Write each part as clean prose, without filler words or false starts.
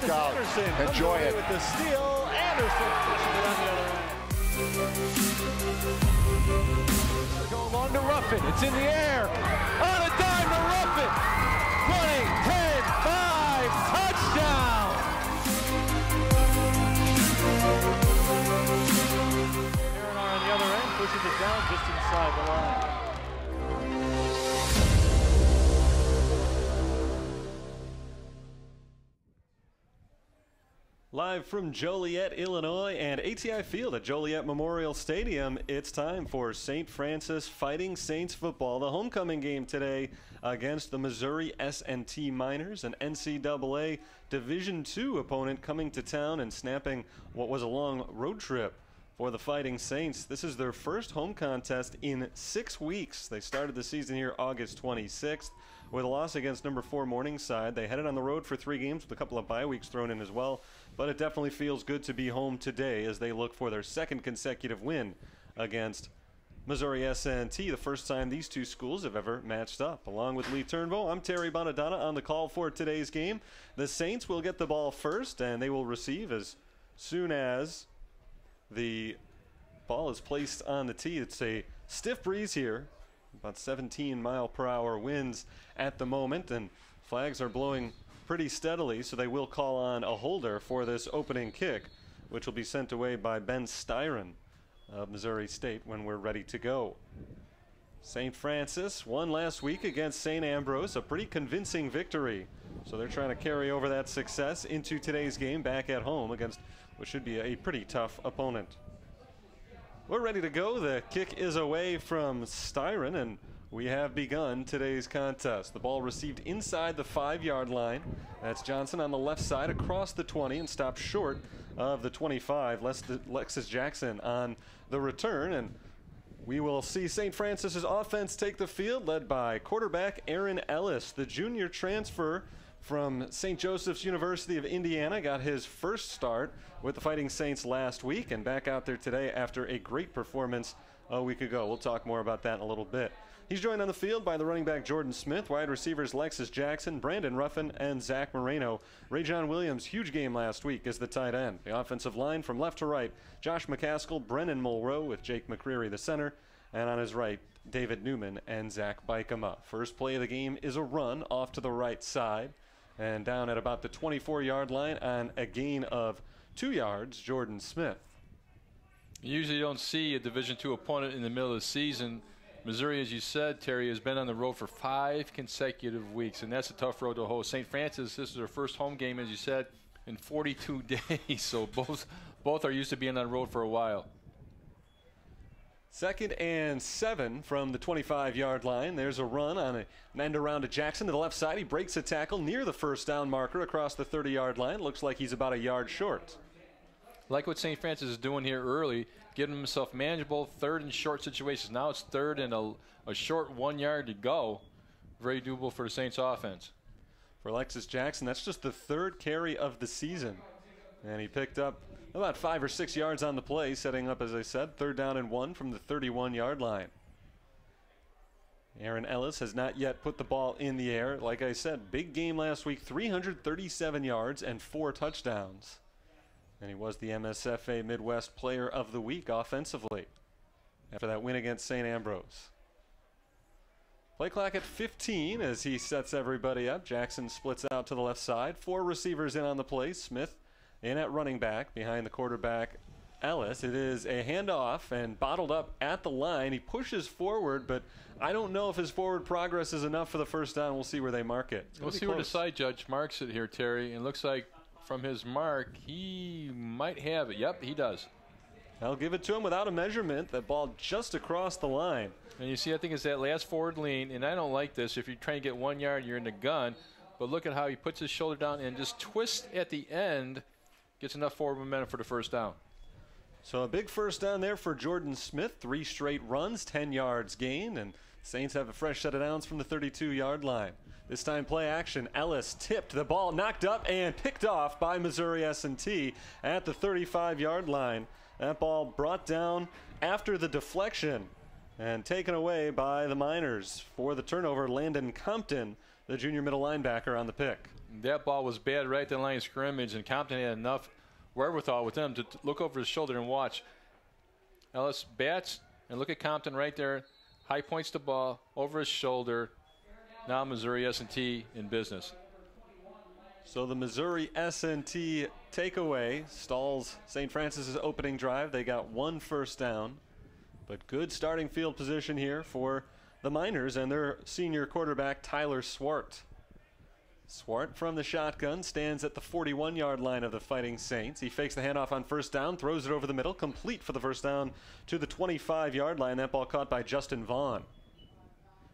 out. Anderson Enjoy it. With the steal, Anderson pushes it on the other end. They go along to Ruffin. It's in the air. On a dime to Ruffin. 20, 10, 5, touchdown. Aaron on the other end pushes it down just inside the line. Live from Joliet, Illinois, and ATI Field at Joliet Memorial Stadium, it's time for St. Francis Fighting Saints football. The homecoming game today against the Missouri S&T Miners, an NCAA Division II opponent coming to town and snapping what was a long road trip for the Fighting Saints. This is their first home contest in 6 weeks. They started the season here August 26th with a loss against number 4 Morningside. They headed on the road for 3 games with a couple of bye weeks thrown in as well. But it definitely feels good to be home today as they look for their second consecutive win against Missouri S&T, the first time these two schools have ever matched up. Along with Lee Turnbow, I'm Terry Bonadonna on the call for today's game. The Saints will get the ball first, and they will receive as soon as the ball is placed on the tee. It's a stiff breeze here, about 17-mile-per-hour winds at the moment, and flags are blowing pretty steadily, so they will call on a holder for this opening kick, which will be sent away by Ben Styron of Missouri State when we're ready to go. St. Francis won last week against St. Ambrose, a pretty convincing victory. So they're trying to carry over that success into today's game back at home against what should be a pretty tough opponent. We're ready to go. The kick is away from Styron, and we have begun today's contest. The ball received inside the 5-yard line. That's Johnson on the left side across the 20 and stopped short of the 25. Lexus Jackson on the return, and we will see St. Francis's offense take the field, led by quarterback Aaron Ellis, the junior transfer from St. Joseph's University of Indiana. Got his first start with the Fighting Saints last week and back out there today after a great performance a week ago. We'll talk more about that in a little bit. He's joined on the field by the running back Jordan Smith, wide receivers Lexus Jackson, Brandon Ruffin, and Zach Moreno. Ray John Williams, huge game last week as the tight end. The offensive line from left to right, Josh McCaskill, Brennan Mulrow with Jake McCreary the center, and on his right, David Newman and Zach Bykema. First play of the game is a run off to the right side, and down at about the 24-yard line on a gain of 2 yards, Jordan Smith. You usually don't see a Division II opponent in the middle of the season. Missouri, as you said, Terry, has been on the road for 5 consecutive weeks, and that's a tough road to host. St. Francis, this is their first home game, as you said, in 42 days, so both are used to being on the road for a while. 2nd and 7 from the 25-yard line. There's a run on an end around to Jackson to the left side. He breaks a tackle near the first down marker across the 30-yard line. Looks like he's about a yard short. Like what St. Francis is doing here early, getting himself manageable 3rd and short situations. Now it's 3rd and a short 1 yard to go. Very doable for the Saints offense. For Lexus Jackson, that's just the 3rd carry of the season. And he picked up about 5 or 6 yards on the play, setting up, as I said, 3rd down and 1 from the 31-yard line. Aaron Ellis has not yet put the ball in the air. Like I said, big game last week, 337 yards and 4 touchdowns. And he was the MSFA Midwest Player of the Week offensively after that win against St. Ambrose. Play clock at 15 as he sets everybody up. Jackson splits out to the left side. 4 receivers in on the play. Smith in at running back behind the quarterback Ellis. It is a handoff and bottled up at the line. He pushes forward, but I don't know if his forward progress is enough for the first down. We'll see where they mark it. We'll see where the side judge marks it here, Terry. And it looks like from his mark, he might have it. Yep, he does. I'll give it to him without a measurement. That ball just across the line. And you see, I think it's that last forward lean, and I don't like this. If you're trying to get 1 yard, you're in the gun. But look at how he puts his shoulder down and just twists at the end, gets enough forward momentum for the first down. So a big first down there for Jordan Smith. 3 straight runs, 10 yards gained, and Saints have a fresh set of downs from the 32-yard line. This time play action. Ellis tipped the ball, knocked up and picked off by Missouri S&T at the 35-yard line. That ball brought down after the deflection And taken away by the Miners. For the turnover, Landon Compton, the junior middle linebacker, on the pick. That ball was bad right at the line of scrimmage, and Compton had enough wherewithal with him to look over his shoulder and watch. Ellis bats, and look at Compton right there. High points the ball over his shoulder. Now Missouri S&T in business. So the Missouri S&T takeaway stalls St. Francis's opening drive. They got 1 first down, but good starting field position here for the Miners and their senior quarterback, Tyler Swart. Swart from the shotgun stands at the 41-yard line of the Fighting Saints. He fakes the handoff on first down, throws it over the middle, complete for the first down to the 25-yard line. That ball caught by Justin Vaughn.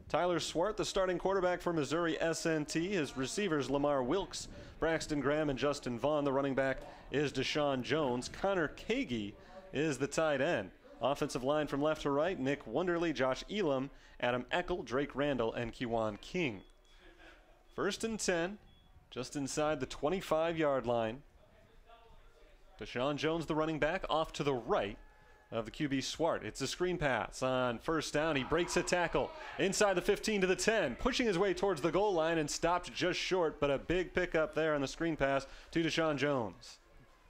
Tyler Swart, the starting quarterback for Missouri S&T. His receivers, Lamar Wilkes, Braxton Graham, and Justin Vaughn. The running back is Deshaun Jones. Connor Kagi is the tight end. Offensive line from left to right, Nick Wonderly, Josh Elam, Adam Eckel, Drake Randall, and Kiwan King. First and 10, just inside the 25-yard line. Deshaun Jones, the running back, off to the right of the QB Swart. It's a screen pass on first down. He breaks a tackle inside the 15 to the 10, pushing his way towards the goal line and stopped just short, but a big pickup there on the screen pass to Deshaun Jones.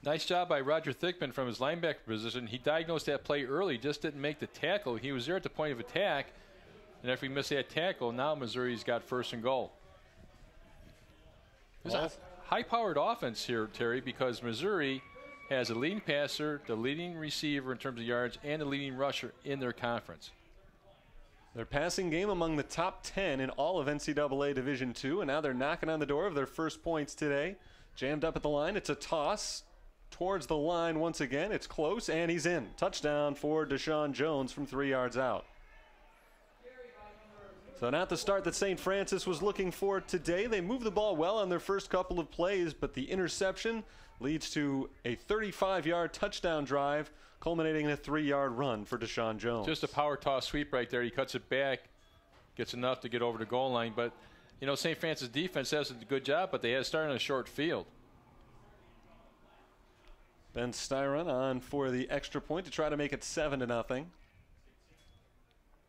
Nice job by Roger Thickman from his linebacker position. He diagnosed that play early, just didn't make the tackle. He was there at the point of attack, and if he missed that tackle, now Missouri's got first and goal. There's a high-powered offense here, Terry, because Missouri has a leading passer, the leading receiver in terms of yards, and the leading rusher in their conference. Their passing game among the top 10 in all of NCAA Division II, and now they're knocking on the door of their first points today. Jammed up at the line. It's a toss towards the line once again. It's close, and he's in. Touchdown for Deshaun Jones from 3 yards out. So not the start that St. Francis was looking for today. They moved the ball well on their first couple of plays, but the interception leads to a 35-yard touchdown drive, culminating in a 3-yard run for Deshaun Jones. Just a power toss sweep right there. He cuts it back, gets enough to get over the goal line. But, you know, St. Francis defense does a good job, but they had to start on a short field. Ben Styron on for the extra point to try to make it 7-0.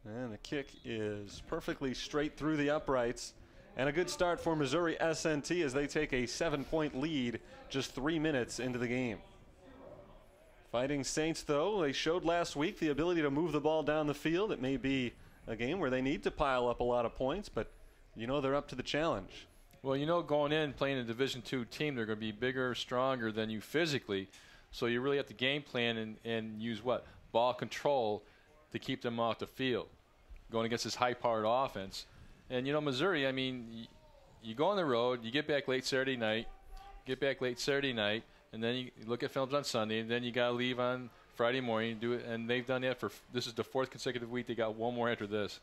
And the kick is perfectly straight through the uprights. And a good start for Missouri S&T as they take a 7-point lead just 3 minutes into the game. Fighting Saints, though, they showed last week the ability to move the ball down the field. It may be a game where they need to pile up a lot of points, but you know they're up to the challenge. Well, you know, going in, playing a Division II team, they're going to be bigger, stronger than you physically. So you really have to game plan and use what? Ball control to keep them off the field, going against this high-powered offense. And, you know, Missouri, I mean, you go on the road, you get back late Saturday night, and then you look at films on Sunday, and then you got to leave on Friday morning and do it. And they've done that for this is the 4th consecutive week. They got one more after this.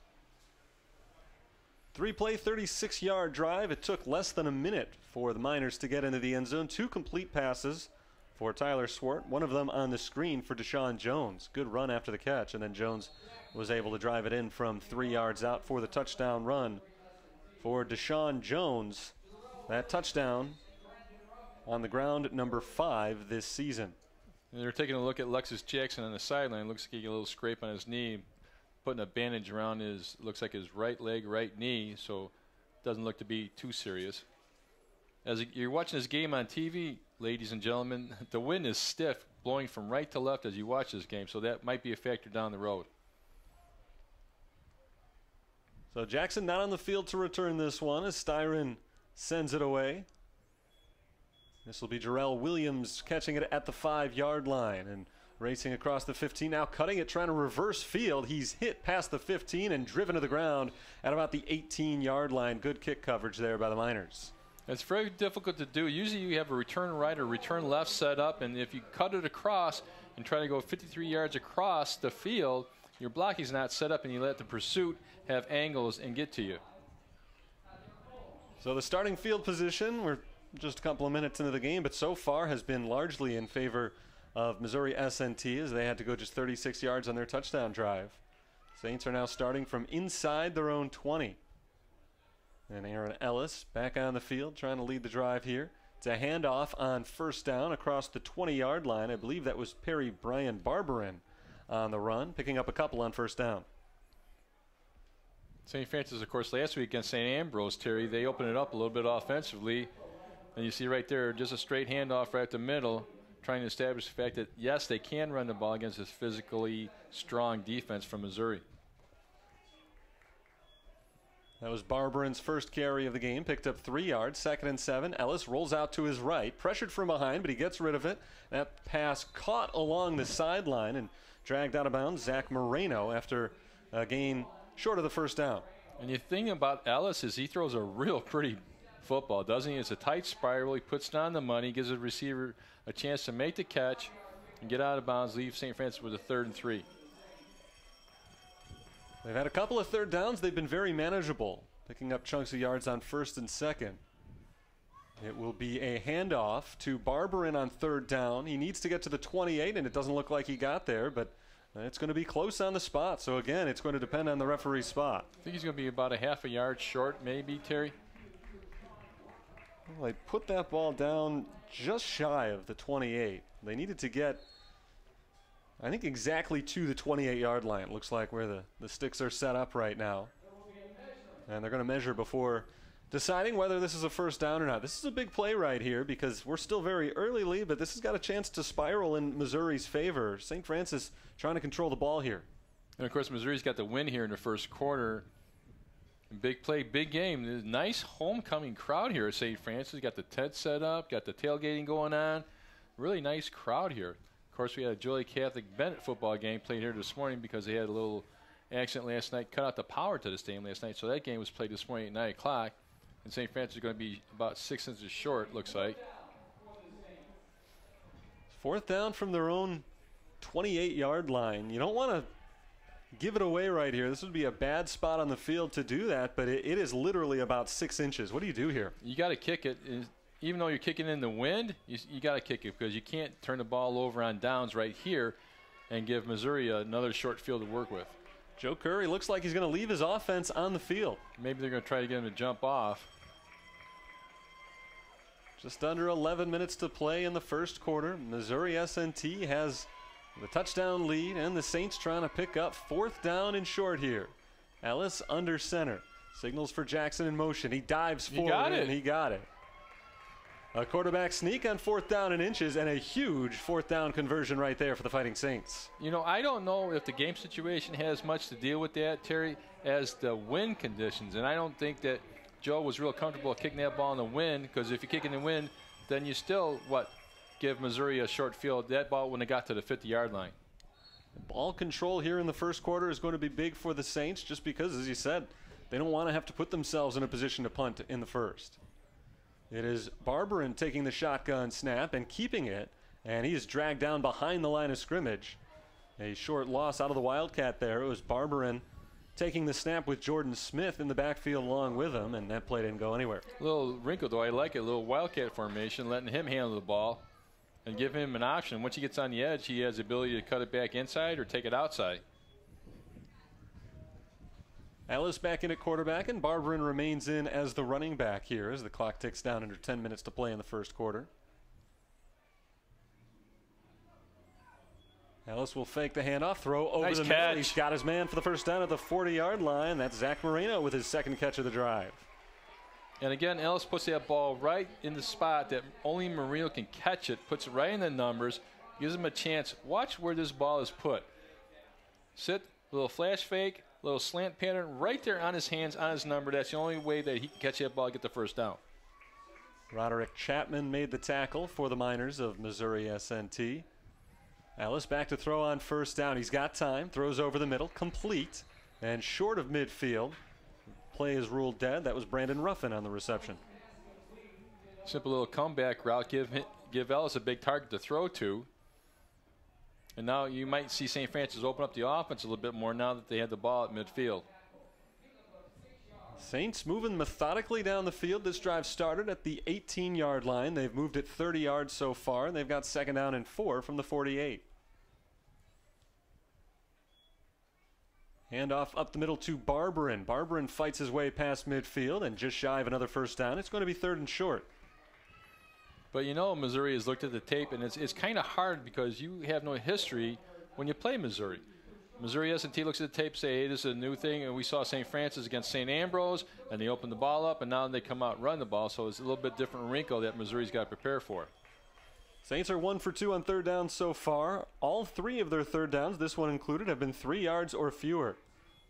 3-play, 36-yard drive. It took less than a minute for the Miners to get into the end zone. 2 complete passes for Tyler Swart, one of them on the screen for Deshaun Jones. Good run after the catch, and then Jones was able to drive it in from 3 yards out for the touchdown run for Deshaun Jones. That touchdown on the ground, number 5 this season. And they're taking a look at Lexus Jackson on the sideline. Looks like he got a little scrape on his knee, putting a bandage around his, looks like his right leg, right knee, so doesn't look to be too serious. As you're watching this game on TV, ladies and gentlemen, the wind is stiff, blowing from right to left as you watch this game, so that might be a factor down the road. So Jackson not on the field to return this one as Styron sends it away. This will be Jarrell Williams catching it at the 5-yard line and racing across the 15, now cutting it, trying to reverse field. He's hit past the 15 and driven to the ground at about the 18-yard line. Good kick coverage there by the Miners. It's very difficult to do. Usually you have a return right or return left set up, and if you cut it across and try to go 53 yards across the field, your blocking is not set up and you let the pursuit have angles and get to you. So the starting field position, we're just a couple of minutes into the game, but so far has been largely in favor of Missouri S&T as they had to go just 36 yards on their touchdown drive. Saints are now starting from inside their own 20. And Aaron Ellis back on the field trying to lead the drive here. It's a handoff on first down across the 20-yard line. I believe that was Perry Brian Barberin on the run, picking up a couple on first down. St. Francis, of course, last week against St. Ambrose, Terry, they opened it up a little bit offensively. And you see right there, just a straight handoff right at the middle, trying to establish the fact that, yes, they can run the ball against this physically strong defense from Missouri. That was Barberin's first carry of the game. Picked up 3 yards, 2nd and 7. Ellis rolls out to his right, pressured from behind, but he gets rid of it. That pass caught along the sideline and dragged out of bounds. Zach Moreno after a gain short of the first down. And the thing about Ellis is he throws a real pretty football, doesn't he? It's a tight spiral. He puts down the money, gives the receiver a chance to make the catch and get out of bounds, leave St. Francis with a 3rd and 3. They've had a couple of 3rd downs. They've been very manageable, picking up chunks of yards on 1st and 2nd. It will be a handoff to Barberin on 3rd down. He needs to get to the 28, and it doesn't look like he got there, but it's going to be close on the spot. So, again, it's going to depend on the referee's spot. I think he's going to be about a half a yard short, maybe, Terry. Well, they put that ball down just shy of the 28. They needed to get, I think, exactly to the 28-yard line. It looks like where the sticks are set up right now. And they're going to measure before deciding whether this is a 1st down or not. This is a big play right here because we're still very early lead, but this has got a chance to spiral in Missouri's favor. St. Francis trying to control the ball here. And, of course, Missouri's got the win here in the 1st quarter. Big play, big game. There's a nice homecoming crowd here at St. Francis. Got the tent set up, got the tailgating going on. Really nice crowd here. Of course, we had a Joliet Catholic Bennett football game played here this morning because they had a little accident last night, cut out the power to the stadium last night. So that game was played this morning at 9 o'clock. And St. Francis is going to be about 6 inches short, looks like. 4th down from their own 28-yard line. You don't want to give it away right here. This would be a bad spot on the field to do that, but it is literally about 6 inches. What do you do here? You got to kick it. Even though you're kicking in the wind, you got to kick it because you can't turn the ball over on downs right here and give Missouri another short field to work with. Joe Curry looks like he's going to leave his offense on the field. Maybe they're going to try to get him to jump off. Just under 11 minutes to play in the 1st quarter. Missouri S&T has the touchdown lead, and the Saints trying to pick up 4th down and short here. Ellis under center. Signals for Jackson in motion. He dives forward, and he got it. A quarterback sneak on 4th down and inches, and a huge 4th down conversion right there for the Fighting Saints. You know, I don't know if the game situation has much to deal with that, Terry, as the wind conditions. And I don't think that Joe was real comfortable kicking that ball in the wind, because if you kick in the wind, then you still, give Missouri a short field. That ball wouldn't have got to the 50-yard line. Ball control here in the 1st quarter is going to be big for the Saints just because, as you said, they don't want to have to put themselves in a position to punt in the 1st. It is Barberin taking the shotgun snap and keeping it, and he is dragged down behind the line of scrimmage. A short loss out of the Wildcat there. It was Barberin taking the snap with Jordan Smith in the backfield along with him, and that play didn't go anywhere. A little wrinkle, though. I like it. A little Wildcat formation, letting him handle the ball and give him an option. Once he gets on the edge, he has the ability to cut it back inside or take it outside. Ellis back in at quarterback, and Barberin remains in as the running back here as the clock ticks down under 10 minutes to play in the 1st quarter. Ellis will fake the handoff, throw over the middle. He's got his man for the 1st down at the 40-yard line. That's Zach Moreno with his 2nd catch of the drive. And again, Ellis puts that ball right in the spot that only Moreno can catch it, puts it right in the numbers, gives him a chance. Watch where this ball is put. Sit, little flash fake, little slant pattern right there on his hands, on his number. That's the only way that he can catch that ball and get the 1st down. Roderick Chapman made the tackle for the Miners of Missouri S&T. Ellis back to throw on 1st down. He's got time, throws over the middle, complete, and short of midfield. Play is ruled dead. That was Brandon Ruffin on the reception. Simple little comeback route. Give Ellis a big target to throw to. And now you might see St. Francis open up the offense a little bit more now that they had the ball at midfield. Saints moving methodically down the field. This drive started at the 18-yard line. They've moved it 30 yards so far, and they've got 2nd down and 4 from the 48. Handoff up the middle to Barberin. Barberin fights his way past midfield and just shy of another 1st down. It's going to be 3rd and short. But you know, Missouri has looked at the tape, and it's kind of hard because you have no history when you play Missouri. Missouri S&T looks at the tape, say, hey, this is a new thing, and we saw St. Francis against St. Ambrose, and they opened the ball up, and now they come out and run the ball, so it's a little bit different wrinkle that Missouri's got to prepare for. Saints are 1 for 2 on third down so far. All 3 of their third downs, this one included, have been 3 yards or fewer.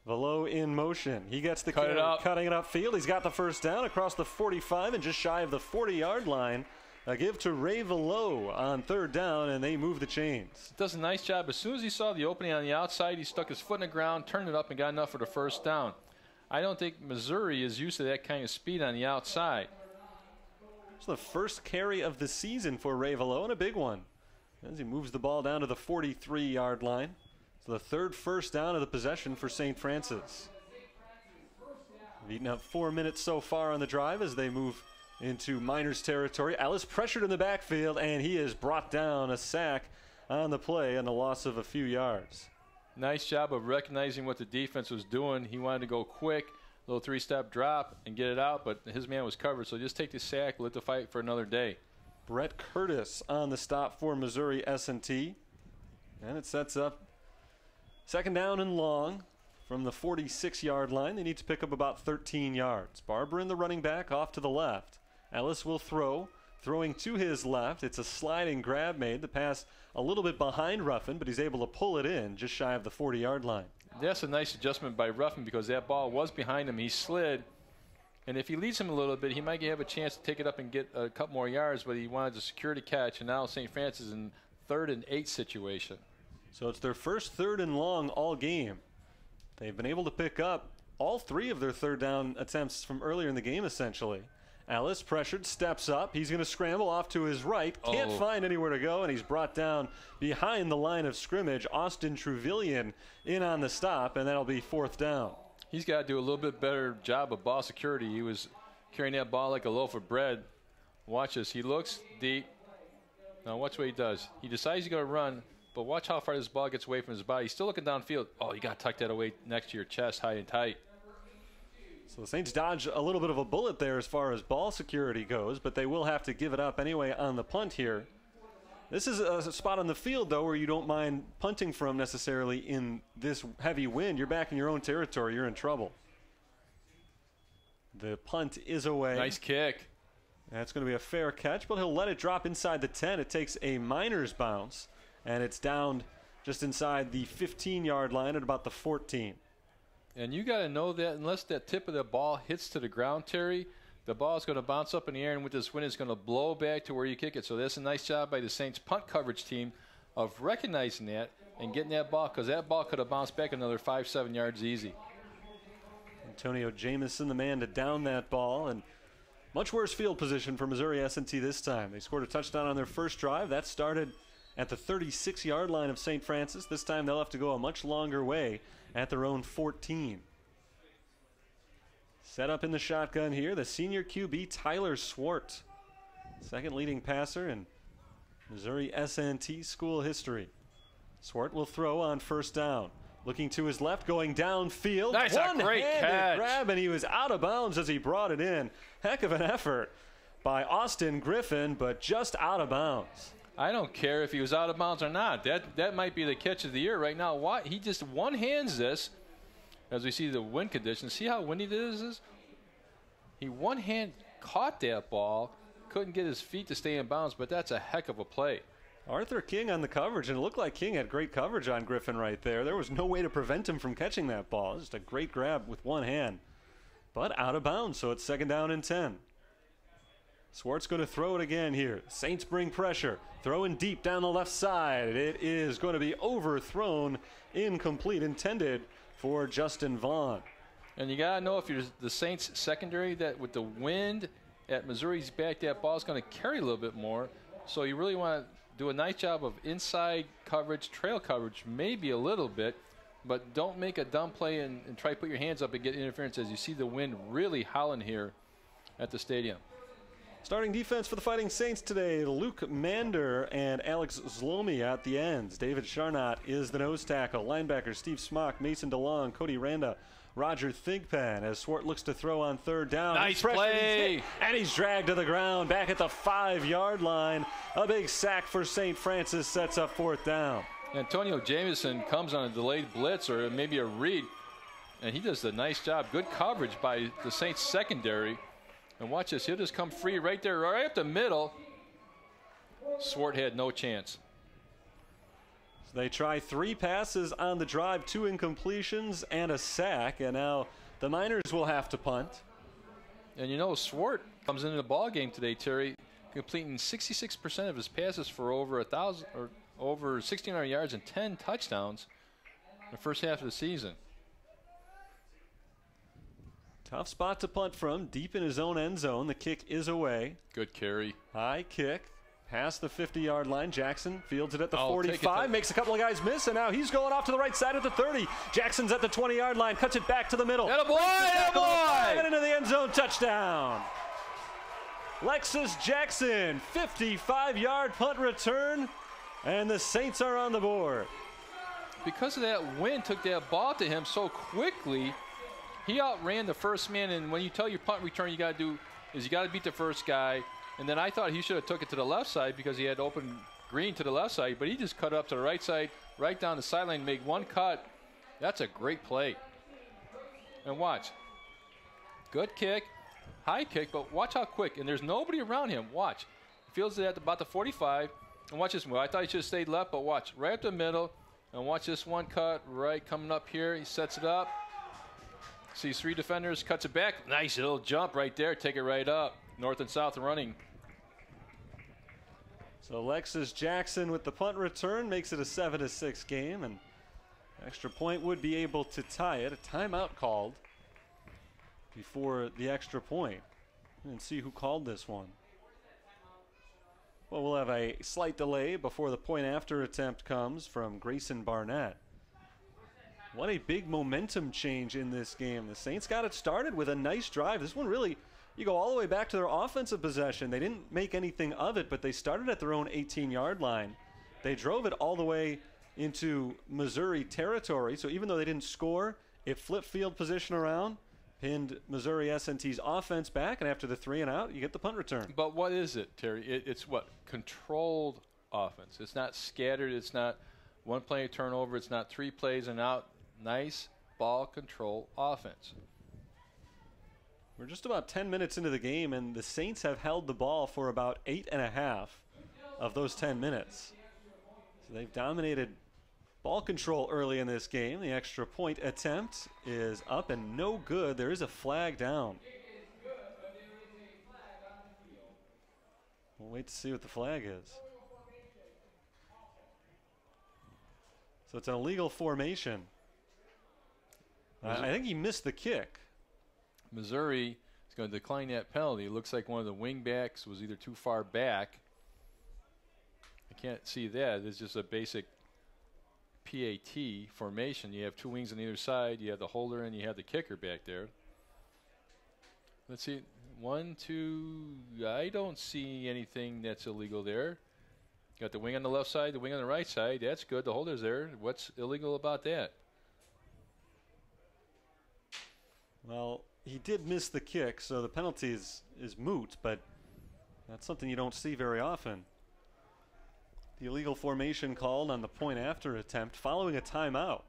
Velo in motion. He gets the cutting it upfield. He's got the first down across the 45 and just shy of the 40-yard line. A give to Ray Velo on third down, and they move the chains. Does a nice job. As soon as he saw the opening on the outside, he stuck his foot in the ground, turned it up, and got enough for the first down. I don't think Missouri is used to that kind of speed on the outside. It's the first carry of the season for Ray Velo, and a big one, as he moves the ball down to the 43-yard line. So the third first down of the possession for St. Francis. We've eaten up 4 minutes so far on the drive as they move into Miners territory. Ellis pressured in the backfield, and he is brought down, a sack on the play and a loss of a few yards. Nice job of recognizing what the defense was doing. He wanted to go quick, little 3-step drop and get it out, but his man was covered. So just take the sack, let the fight for another day. Brett Curtis on the stop for Missouri S&T. And it sets up second down and long from the 46-yard line. They need to pick up about 13 yards. Barber in the running back off to the left. Ellis will throw, throwing to his left. It's a sliding grab made. The pass a little bit behind Ruffin, but he's able to pull it in just shy of the 40-yard line. That's a nice adjustment by Ruffin because that ball was behind him. He slid, and if he leads him a little bit, he might have a chance to take it up and get a couple more yards, but he wanted to secure the catch, and now St. Francis is in 3rd and 8 situation. So it's their first 3rd and long all game. They've been able to pick up all 3 of their third down attempts from earlier in the game, essentially. Ellis pressured, steps up. He's going to scramble off to his right. Can't find anywhere to go, and he's brought down behind the line of scrimmage. Austin Trevelyan in on the stop, and that'll be 4th down. He's got to do a little bit better job of ball security. He was carrying that ball like a loaf of bread. Watch this. He looks deep. Now watch what he does. He decides he's going to run, but watch how far this ball gets away from his body. He's still looking downfield. Oh, you got to tuck that away next to your chest, high and tight. So the Saints dodge a little bit of a bullet there as far as ball security goes, but they will have to give it up anyway on the punt here. This is a spot on the field, though, where you don't mind punting from necessarily in this heavy wind. You're back in your own territory. You're in trouble. The punt is away. Nice kick. That's going to be a fair catch, but he'll let it drop inside the 10. It takes a Miners bounce, and it's down just inside the 15-yard line at about the 14. And you got to know that unless that tip of the ball hits to the ground, Terry, the ball is going to bounce up in the air, and with this wind, it's going to blow back to where you kick it. So that's a nice job by the Saints punt coverage team of recognizing that and getting that ball, because that ball could have bounced back another 5-7 yards easy. Antonio Jamison, the man to down that ball, and much worse field position for Missouri S&T this time. They scored a touchdown on their first drive. That started at the 36-yard line of St. Francis. This time they'll have to go a much longer way at their own 14. Set up in the shotgun here, the senior QB Tyler Swart, second leading passer in Missouri S&T school history. Swart will throw on first down. Looking to his left, going downfield. Nice, a great catch. Grab, and he was out of bounds as he brought it in. Heck of an effort by Austin Griffin, but just out of bounds. I don't care if he was out of bounds or not. That might be the catch of the year right now. Why? He just one-hands this as we see the wind conditions. See how windy this is? He one-hand caught that ball, couldn't get his feet to stay in bounds, but that's a heck of a play. Arthur King on the coverage, and it looked like King had great coverage on Griffin right there. There was no way to prevent him from catching that ball. Just a great grab with one hand, but out of bounds, so it's second down and 10. Swart's going to throw it again here. Saints bring pressure. Throwing deep down the left side. It is going to be overthrown, incomplete, intended for Justin Vaughn. And you got to know if you're the Saints secondary that with the wind at Missouri's back, that ball's going to carry a little bit more. So you really want to do a nice job of inside coverage, trail coverage, maybe a little bit, but don't make a dumb play and try to put your hands up and get interference as you see the wind really howling here at the stadium. Starting defense for the Fighting Saints today, Luke Mander and Alex Zlomi at the ends. David Charnot is the nose tackle. Linebackers Steve Smock, Mason DeLong, Cody Randa, Roger Thigpen as Swart looks to throw on third down. Nice play. And he's dragged to the ground back at the 5-yard line. A big sack for St. Francis sets up fourth down. Antonio Jameson comes on a delayed blitz or maybe a read, and he does a nice job. Good coverage by the Saints secondary. And watch this. He'll just come free right there, right up the middle. Swart had no chance. So they try 3 passes on the drive, 2 incompletions, and a sack. And now the Miners will have to punt. And you know, Swart comes into the ball game today, Terry, completing 66% of his passes for over 1,000 or over 1,600 yards and 10 touchdowns in the first half of the season. Tough spot to punt from, deep in his own end zone. The kick is away. Good carry. High kick, past the 50-yard line. Jackson fields it at the Oh, 45, makes a couple of guys miss, and now he's going off to the right side at the 30. Jackson's at the 20-yard line, cuts it back to the middle. Attaboy, attaboy! And into the end zone, touchdown. Lexus Jackson, 55-yard punt return, and the Saints are on the board. Because of that wind took that ball to him so quickly, he outran the first man. And when you tell your punt return, you got to do is you got to beat the first guy. And then I thought he should have took it to the left side because he had open green to the left side, but he just cut up to the right side, right down the sideline, make one cut. That's a great play. And watch. Good kick, high kick, but watch how quick. And there's nobody around him. Watch. He fields it at about the 45. And watch this move. I thought he should have stayed left, but watch. Right up the middle. And watch this one cut right coming up here. He sets it up. Sees 3 defenders, cuts it back. Nice little jump right there. Take it right up. North and south running. So Lexus Jackson with the punt return makes it a 7-6 game, and extra point would be able to tie it. A timeout called before the extra point. And see who called this one. Well, we'll have a slight delay before the point after attempt comes from Grayson Barnett. What a big momentum change in this game. The Saints got it started with a nice drive. This one really, you go all the way back to their offensive possession. They didn't make anything of it, but they started at their own 18-yard line. They drove it all the way into Missouri territory. So even though they didn't score, it flipped field position around, pinned Missouri S&T's offense back, and after the 3 and out, you get the punt return. But what is it, Terry? It's what? Controlled offense. It's not scattered. It's not one play turnover. It's not 3 plays and out. Nice ball control offense. We're just about 10 minutes into the game, and the Saints have held the ball for about 8.5 of those 10 minutes. So they've dominated ball control early in this game. The extra point attempt is up and no good. There is a flag down. We'll wait to see what the flag is. So it's an illegal formation. I think he missed the kick. Missouri is going to decline that penalty. It looks like one of the wing backs was either too far back. I can't see that. It's just a basic PAT formation. You have 2 wings on either side. You have the holder and you have the kicker back there. Let's see. 1, 2. I don't see anything that's illegal there. Got the wing on the left side, the wing on the right side. That's good. The holder's there. What's illegal about that? Well, he did miss the kick, so the penalty is moot, but that's something you don't see very often. The illegal formation called on the point after attempt following a timeout.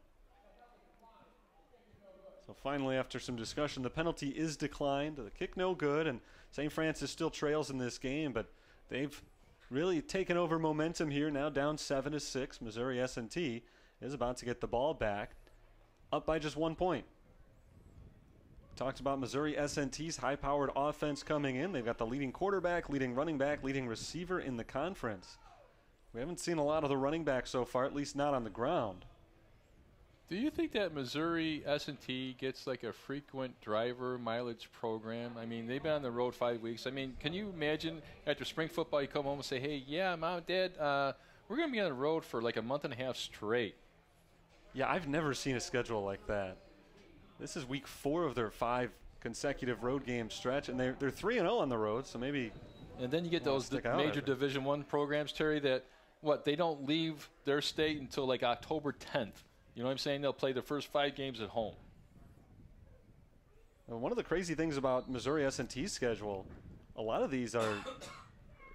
So finally, after some discussion, the penalty is declined. The kick no good, and St. Francis still trails in this game, but they've really taken over momentum here, now down 7-6. Missouri S&T is about to get the ball back, up by just 1 point. Talks about Missouri S&T's high-powered offense coming in. They've got the leading quarterback, leading running back, leading receiver in the conference. We haven't seen a lot of the running backs so far, at least not on the ground. Do you think that Missouri S&T gets like a frequent driver mileage program? I mean, they've been on the road 5 weeks. I mean, can you imagine after spring football you come home and say, hey, yeah, Mom, Dad, we're going to be on the road for like a month and a half straight. Yeah, I've never seen a schedule like that. This is week 4 of their 5 consecutive road game stretch, and they're 3-0 on the road, so maybe. And then you get those major Division I programs, Terry, that they don't leave their state until like October 10th. You know what I'm saying? They'll play the first 5 games at home. Well, one of the crazy things about Missouri S&T's schedule, a lot of these are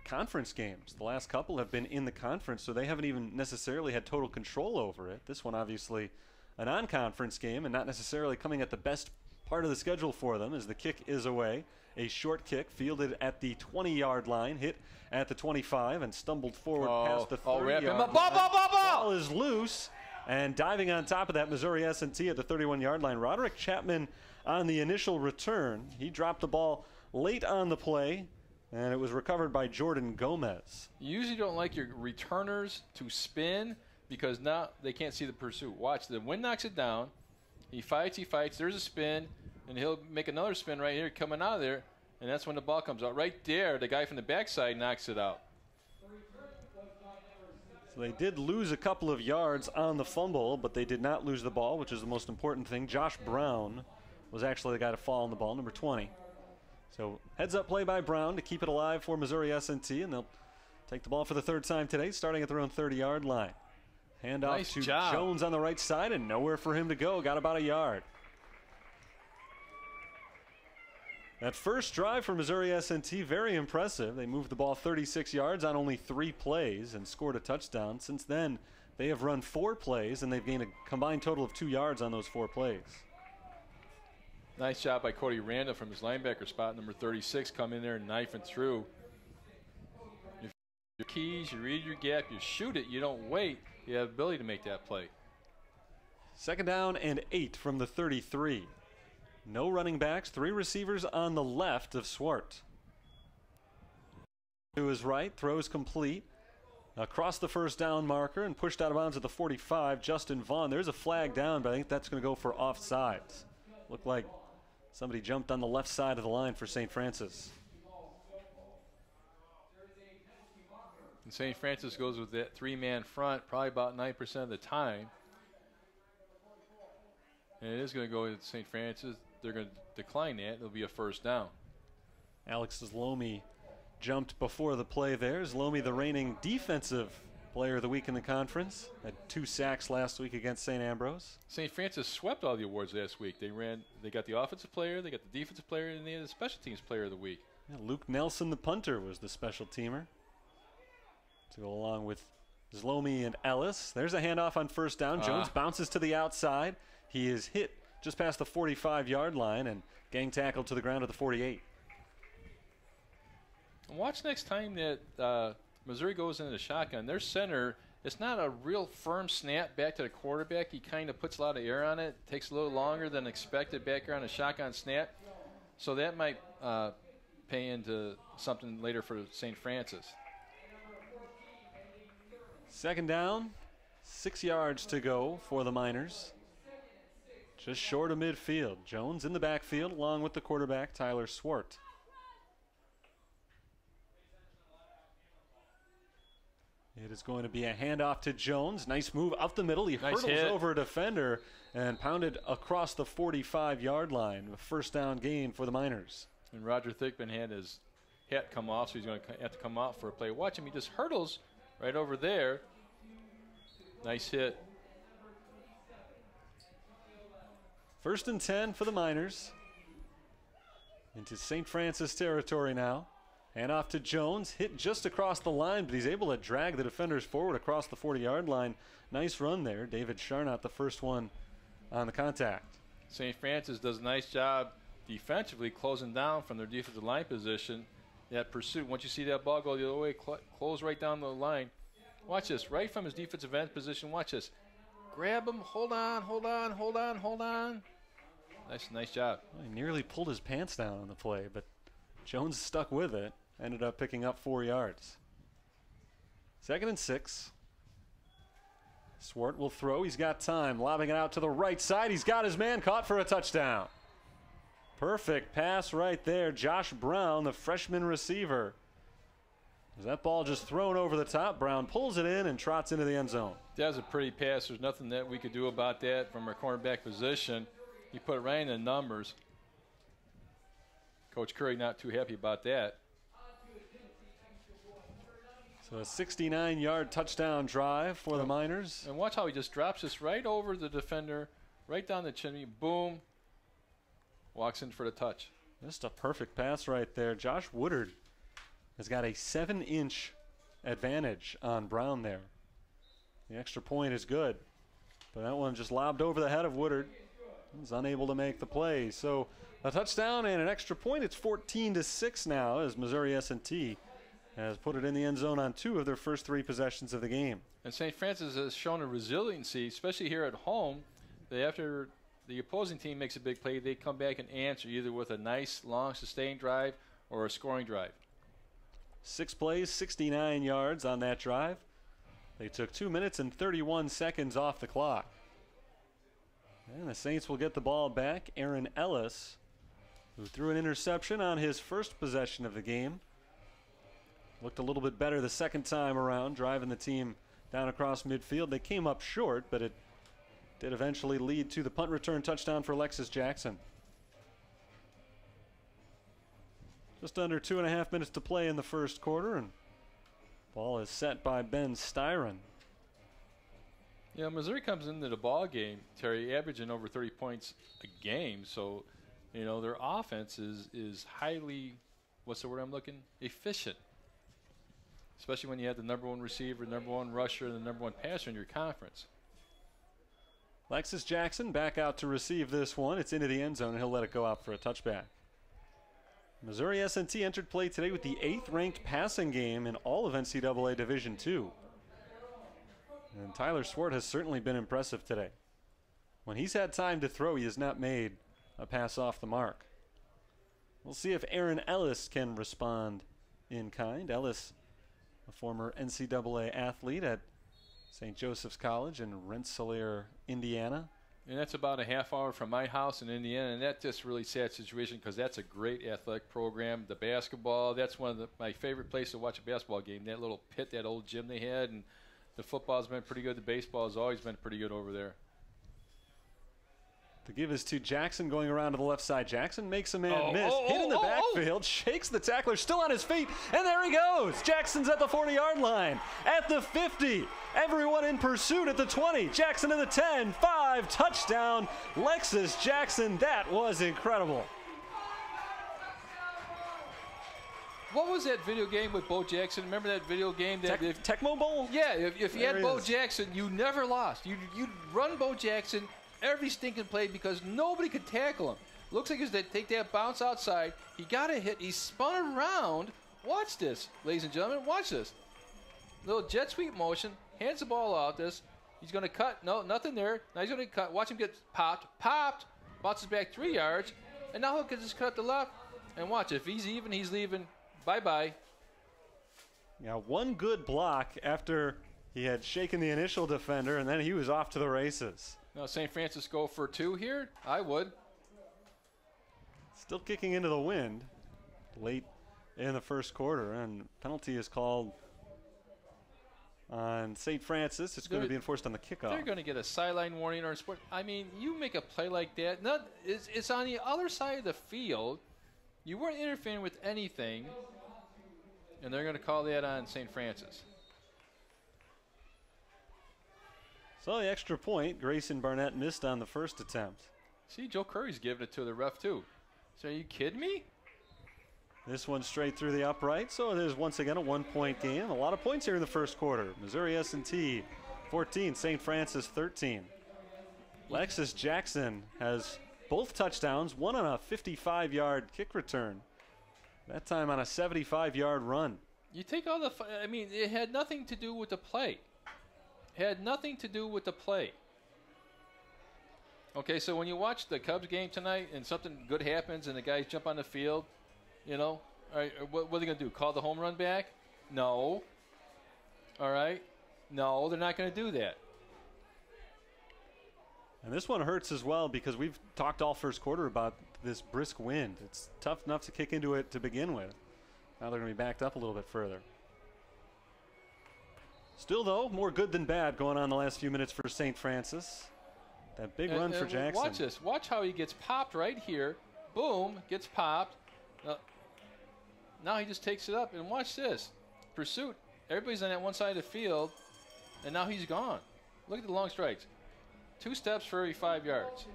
conference games. The last couple have been in the conference, so they haven't even necessarily had total control over it. This one, obviously, a non-conference game and not necessarily coming at the best part of the schedule for them, as the kick is away. A short kick fielded at the 20-yard line, hit at the 25 and stumbled forward past the 30-yard line. Ball is loose, and diving on top of that, Missouri S&T at the 31-yard line. Roderick Chapman on the initial return. He dropped the ball late on the play, and it was recovered by Jordan Gomez. You usually don't like your returners to spin because now they can't see the pursuit. Watch, the wind knocks it down. He fights, there's a spin, and he'll make another spin right here coming out of there, and that's when the ball comes out. Right there, the guy from the backside knocks it out. So they did lose a couple of yards on the fumble, but they did not lose the ball, which is the most important thing. Josh Brown was actually the guy to fall on the ball, number 20. So heads-up play by Brown to keep it alive for Missouri S&T, and they'll take the ball for the third time today, starting at their own 30-yard line. Handoff to Jones on the right side, and nowhere for him to go. Got about a yard. That first drive for Missouri S&T, very impressive. They moved the ball 36 yards on only 3 plays and scored a touchdown. Since then, they have run 4 plays, and they've gained a combined total of 2 yards on those 4 plays. Nice job by Cody Randall from his linebacker spot, number 36, come in there and knifing through. Your keys, you read your gap, you shoot it, you don't wait. You have the ability to make that play. Second down and 8 from the 33. No running backs, 3 receivers on the left of Swart. To his right, throws complete. Across the first down marker and pushed out of bounds at the 45. Justin Vaughn, there's a flag down, but I think that's going to go for offsides. Looked like somebody jumped on the left side of the line for St. Francis. And St. Francis goes with that 3-man front probably about 9% of the time. And it is going to go to St. Francis. They're going to decline that. It'll be a first down. Alex Zlomi jumped before the play there. Zlomi, the reigning defensive player of the week in the conference, had 2 sacks last week against St. Ambrose. St. Francis swept all the awards last week. They got the offensive player, they got the defensive player, and they had the special teams player of the week. Yeah, Luke Nelson, the punter, was the special teamer to go along with Zlomi and Ellis. There's a handoff on first down. Jones bounces to the outside. He is hit just past the 45-yard line and gang tackled to the ground at the 48. And watch next time that Missouri goes into the shotgun. Their center, it's not a real firm snap back to the quarterback. He kind of puts a lot of air on it. Takes a little longer than expected back here on a shotgun snap. So that might pay into something later for St. Francis. Second down, 6 yards to go for the Miners. Just short of midfield. Jones in the backfield along with the quarterback, Tyler Swart. It is going to be a handoff to Jones. Nice move up the middle. He hurdles over a defender and pounded across the 45-yard line. A first down gain for the Miners. And Roger Thigpen had his hat come off, so he's going to have to come out for a play. Watch him. He just hurdles right over there. Nice hit. First and 10 for the Miners. Into St. Francis territory now. Hand off to Jones, hit just across the line, but he's able to drag the defenders forward across the 40-yard line. Nice run there. David Charnot, the first one on the contact. St. Francis does a nice job defensively closing down from their defensive line position. That pursuit, once you see that ball go the other way, close right down the line. Watch this, right from his defensive end position. Watch this. Grab him, hold on. Nice job. Well, he nearly pulled his pants down on the play, but Jones stuck with it. Ended up picking up 4 yards. Second and 6. Swart will throw. He's got time. Lobbing it out to the right side. He's got his man caught for a touchdown. Perfect pass right there. Josh Brown, the freshman receiver. Is that ball just thrown over the top? Brown pulls it in and trots into the end zone. That was a pretty pass. There's nothing that we could do about that from our cornerback position. He put it right in the numbers. Coach Curry not too happy about that. So a 69-yard touchdown drive for the Miners. And watch how he just drops this right over the defender, right down the chimney, boom, walks in for the touch. Just a perfect pass right there. Josh Woodard has got a 7-inch advantage on Brown there. The extra point is good, but that one just lobbed over the head of Woodard. He's unable to make the play. So a touchdown and an extra point. It's 14-6 now as Missouri S&T has put it in the end zone on 2 of their first 3 possessions of the game. And St. Francis has shown a resiliency, especially here at home. After the opposing team makes a big play, they come back and answer either with a nice, long, sustained drive or a scoring drive. 6 plays, 69 yards on that drive. They took 2 minutes and 31 seconds off the clock. And the Saints will get the ball back. Aaron Ellis, who threw an interception on his first possession of the game, looked a little bit better the second time around, driving the team down across midfield. They came up short, but it did eventually lead to the punt return touchdown for Alexis Jackson. Just under 2.5 minutes to play in the first quarter, and ball is set by Ben Styron. Yeah, Missouri comes into the ball game, Terry, averaging over 30 points a game. So, you know, their offense is highly, what's the word I'm looking? Efficient. Especially when you have the #1 receiver, #1 rusher, and the #1 passer in your conference. Alexis Jackson back out to receive this one. It's into the end zone, and he'll let it go out for a touchback. Missouri S&T entered play today with the 8th-ranked passing game in all of NCAA Division II. And Tyler Swart has certainly been impressive today. When he's had time to throw, he has not made a pass off the mark. We'll see if Aaron Ellis can respond in kind. Ellis, a former NCAA athlete at St. Joseph's College in Rensselaer, Indiana. And that's about a half hour from my house in Indiana, and that's just really sad situation because that's a great athletic program. The basketball, that's one of my favorite places to watch a basketball game, that little pit, that old gym they had, and the football's been pretty good. The baseball has always been pretty good over there. The give is to Jackson going around to the left side. Jackson makes a man miss. Hit in the backfield. Shakes the tackler. Still on his feet. And there he goes. Jackson's at the 40-yard line. At the 50. Everyone in pursuit at the 20. Jackson to the 10. 5. Touchdown. Alexis Jackson. That was incredible. What was that video game with Bo Jackson? Remember that video game? Tecmo Bowl? Yeah, if you had Bo Jackson, you never lost. You'd run Bo Jackson every stinking play because nobody could tackle him. Looks like he's going to take that bounce outside. He got a hit. He spun around. Watch this, ladies and gentlemen. Watch this. Little jet sweep motion. Hands the ball out this. He's going to cut. No, nothing there. Now he's going to cut. Watch him get popped. Bounces back 3 yards. And now he'll just cut the left. And watch, if he's even, he's leaving. Bye-bye. Yeah, one good block after he had shaken the initial defender, and then he was off to the races. Now, St. Francis go for 2 here? I would. Still kicking into the wind late in the first quarter, and penalty is called on St. Francis. It's going to be enforced on the kickoff. They're going to get a sideline warning or a sport. I mean, you make a play like that. It's on the other side of the field. You weren't interfering with anything, and they're going to call that on St. Francis. So the extra point, Grayson Barnett missed on the first attempt. See, Joe Curry's giving it to the ref, too. So are you kidding me? This one straight through the upright, so it is once again a 1-point game. A lot of points here in the first quarter. Missouri S&T 14, St. Francis 13. Alexis Jackson has both touchdowns, one on a 55-yard kick return. That time on a 75-yard run. You take all the, I mean, it had nothing to do with the play. Had nothing to do with the play. Okay, so when you watch the Cubs game tonight and something good happens and the guys jump on the field, you know, all right, what are they going to do? Call the home run back? No. All right? No, they're not going to do that. And this one hurts as well because we've talked all first quarter about this brisk wind. It's tough enough to kick into it to begin with. Now they're going to be backed up a little bit further. Still, though, more good than bad going on the last few minutes for St. Francis. That big run for Jackson. Watch this. Watch how he gets popped right here. Boom, gets popped. Now he just takes it up, and watch this. Pursuit. Everybody's on that one side of the field, and now he's gone. Look at the long strikes. 2 steps for every 5 yards.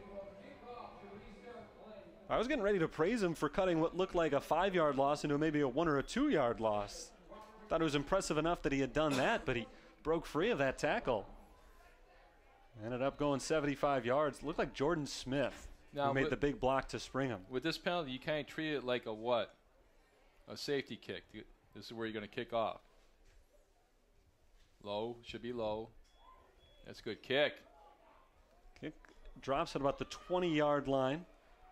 I was getting ready to praise him for cutting what looked like a 5-yard loss into maybe a 1 or a 2-yard loss. Thought it was impressive enough that he had done that, but he broke free of that tackle. Ended up going 75 yards. Looked like Jordan Smith, who made the big block to spring him. With this penalty, you kind of treat it like a what? A safety kick. This is where you're going to kick off. Low, should be low. That's a good kick. Kick drops at about the 20-yard line.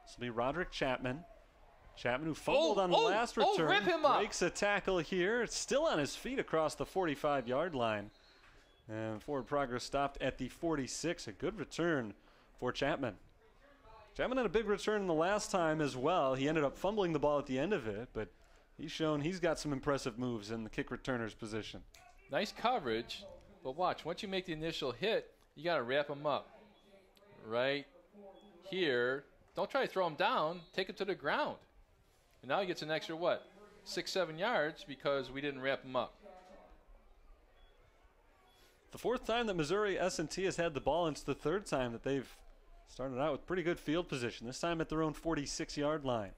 This will be Roderick Chapman. Chapman, who fumbled on the last return, rip him up. Breaks a tackle here. It's still on his feet across the 45-yard line. And forward progress stopped at the 46. A good return for Chapman. Chapman had a big return the last time as well. He ended up fumbling the ball at the end of it, but he's shown he's got some impressive moves in the kick returner's position. Nice coverage, but watch. Once you make the initial hit, you got to wrap him up. Right here. Don't try to throw him down. Take him to the ground. And now he gets an extra, 6-7 yards because we didn't wrap him up. The 4th time that Missouri S&T has had the ball, and it's the 3rd time that they've started out with pretty good field position, this time at their own 46-yard line.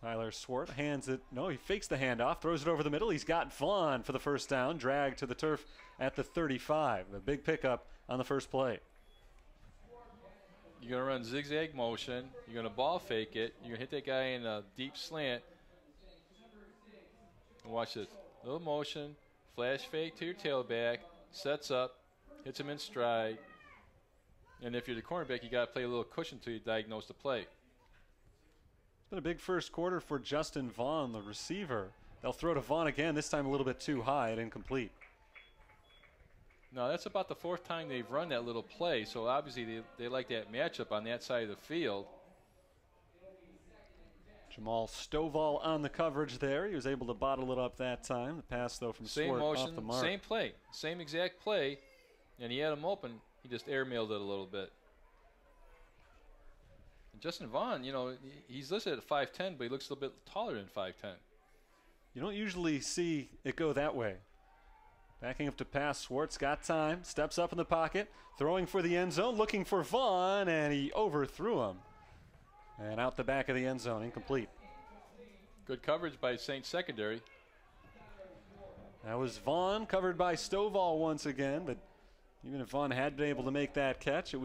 Tyler Swart hands it. No, he fakes the handoff, throws it over the middle. He's got Vaughn for the first down, dragged to the turf at the 35. A big pickup on the first play. You're going to run zigzag motion. You're going to ball fake it. You're going to hit that guy in a deep slant. And watch this. Little motion, flash fake to your tailback, sets up, hits him in stride. And if you're the cornerback, you got to play a little cushion until you diagnose the play. It's been a big first quarter for Justin Vaughn, the receiver. They'll throw to Vaughn again, this time a little bit too high and incomplete. No, that's about the 4th time they've run that little play, so obviously they like that matchup on that side of the field. Jamal Stovall on the coverage there. He was able to bottle it up that time. The pass, though, from Swart off the mark. Same play, same exact play, and he had him open. He just airmailed it a little bit. And Justin Vaughn, he's listed at 5'10", but he looks a little bit taller than 5'10". You don't usually see it go that way. Backing up to pass, Swartz got time, steps up in the pocket, throwing for the end zone, looking for Vaughn, and he overthrew him. And out the back of the end zone, incomplete. Good coverage by Saints secondary. That was Vaughn, covered by Stovall once again, but even if Vaughn had been able to make that catch, it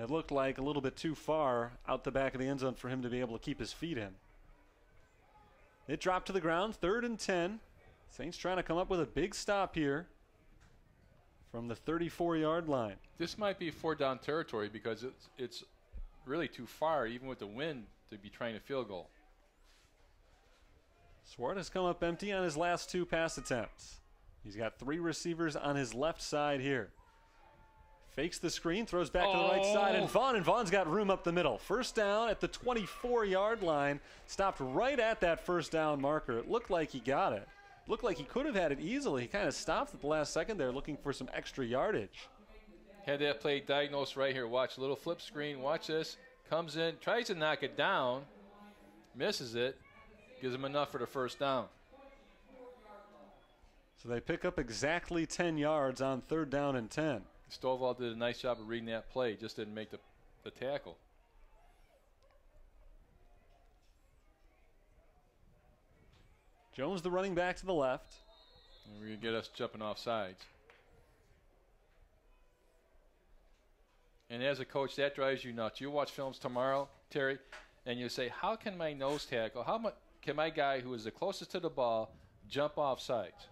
looked like a little bit too far out the back of the end zone for him to be able to keep his feet in. It dropped to the ground, 3rd and 10. Saints trying to come up with a big stop here from the 34-yard line. This might be 4-down territory because it's really too far, even with the wind, to be trying a field goal. Swart has come up empty on his last 2 pass attempts. He's got 3 receivers on his left side here. Fakes the screen, throws back to the right side, and Vaughn's got room up the middle. First down at the 24-yard line. Stopped right at that first down marker. It looked like he got it. Looked like he could have had it easily. He kind of stopped at the last second there looking for some extra yardage. Had that play diagnosed right here. Watch, little flip screen. Watch this. Comes in, tries to knock it down, misses it, gives him enough for the first down. So they pick up exactly 10 yards on 3rd down and 10. Stovall did a nice job of reading that play, just didn't make the tackle. Jones, the running back to the left. And we're going to get us jumping off sides. And as a coach, that drives you nuts. You watch films tomorrow, Terry, and you say, how can my nose tackle, can my guy who is the closest to the ball jump off sides?